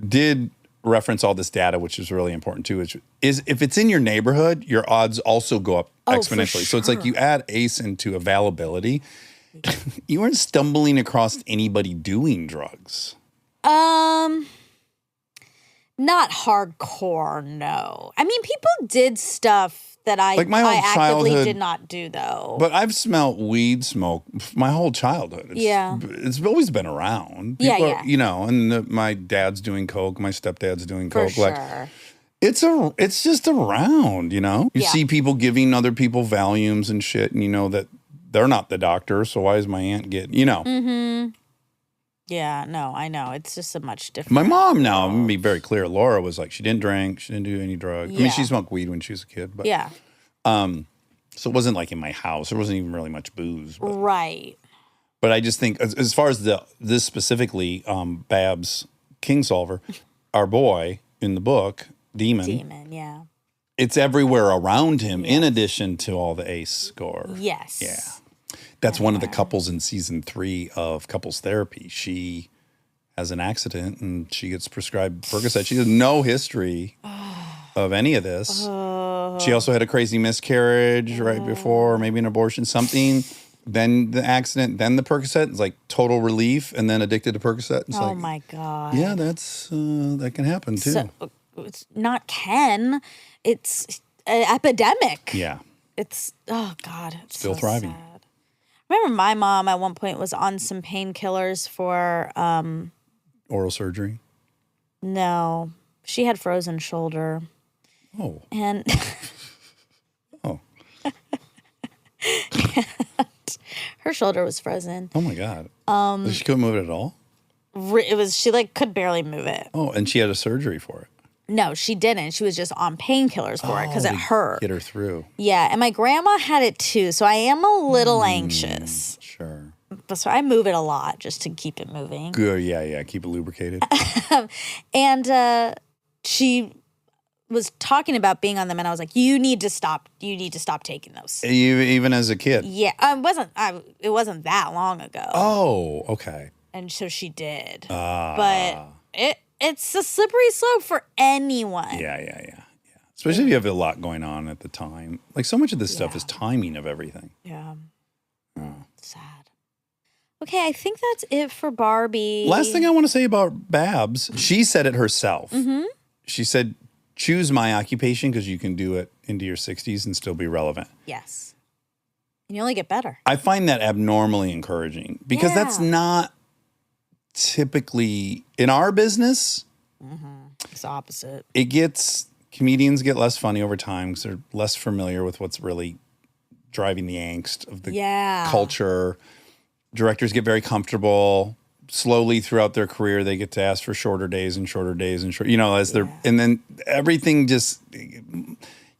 did reference all this data, which is really important too. Is if it's in your neighborhood, your odds also go up for exponentially. So it's like you add ACE into availability. You aren't stumbling across anybody doing drugs. Not hardcore, no. I mean, people did stuff that I My whole actively childhood- did not do, though. But I've smelt weed smoke my whole childhood. It's always been around. Yeah, People yeah. are- and my dad's doing coke, my stepdad's doing for coke. sure. It's just around, You Yeah. see people giving other people Valiums and shit, and you know that they're not the doctor, so why is my aunt getting, Mm-hmm. Yeah, no, I know. It's just a much different. My mom now, I'm going to be very clear, Laura was like, she didn't drink, she didn't do any drugs. I Yeah. mean, she smoked weed when she was a kid, but Yeah, so it wasn't like in my house. There wasn't even really much booze. right. But I just think, as far as this specifically, Babs Kingsolver, our boy in the book, Demon, Yeah. it's everywhere around him in addition to all the ACE score. Yes. Yeah. That's one of the couples in season 3 of Couples Therapy. She has an accident and she gets prescribed Percocet. She has no history of any of this. She also had a crazy miscarriage right before, maybe an abortion, something. Then the accident, then the Percocet. It's like total relief, and then addicted to Percocet. It's Oh like, my God. yeah, that's that can happen too. So, it's not Ken. It's an epidemic. Yeah, It's, oh God. It's Still so thriving. sad. I remember my mom at one point was on some painkillers for, oral surgery. no, she had frozen shoulder. Oh, And oh, her shoulder was frozen. oh my God. She couldn't move it at all. It was, she like could barely move it. Oh, and she had a surgery for it. No, she didn't. She was just on painkillers for it because it to hurt. Get her through. Yeah, and my grandma had it too, so I am a little anxious. Sure. But so I move it a lot just to keep it moving. Good. Yeah. Keep it lubricated. And she was talking about being on them, and I was like, "You need to stop. You need to stop taking those." Even as a kid. Yeah, it wasn't that long ago, Oh, okay. and so she did. But it's a slippery slope for anyone. Yeah. Especially if you have a lot going on at the time. Like so much of this stuff is timing of everything. Yeah. Sad. Okay, I think that's it for Barbie. Last thing I want to say about Babs, she said it herself. She said, choose my occupation because you can do it into your 60s and still be relevant. Yes. And you only get better. I find that abnormally encouraging because that's Yeah. not typically in our business. It's the opposite. Comedians get less funny over time because they're less familiar with what's really driving the angst of the culture. Directors get very comfortable. Slowly throughout their career, they get to ask for shorter days and shorter days and and then everything just,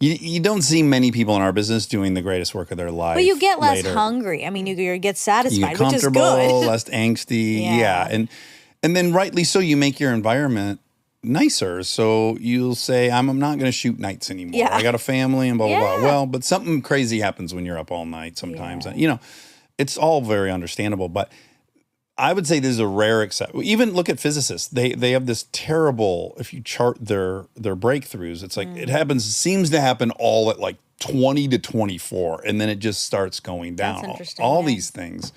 you don't see many people in our business doing the greatest work of their life. But you get less later. hungry. I mean, you get You satisfied, get which is comfortable, good. less angsty. Yeah. Yeah. And then rightly so, you make your environment nicer. So you'll say, I'm not going to shoot nights anymore. Yeah. I got a family and blah, blah, Yeah. blah. Well, but something crazy happens when you're up all night sometimes. It's all very understandable. But I would say this is a rare exception. Even look at physicists. They have this terrible, if you chart their breakthroughs, it's like seems to happen all at like 20 to 24. And then it just starts going down. That's interesting, All yeah. these things.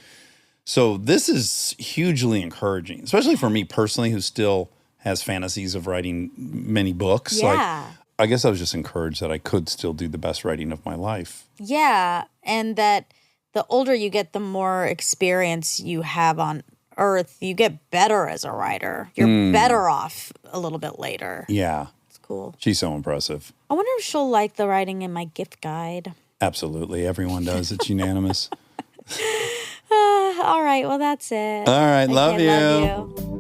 So this is hugely encouraging, especially for me personally, who still has fantasies of writing many books. Yeah. I guess I was just encouraged that I could still do the best writing of my life. Yeah, and that the older you get, the more experience you have on Earth, you get better as a writer. You're better off a little bit later. Yeah. It's cool. She's so impressive. I wonder if she'll like the writing in my gift guide. Absolutely. Everyone does. It's unanimous. All right, well, that's it. All right. Love Okay, you. love you.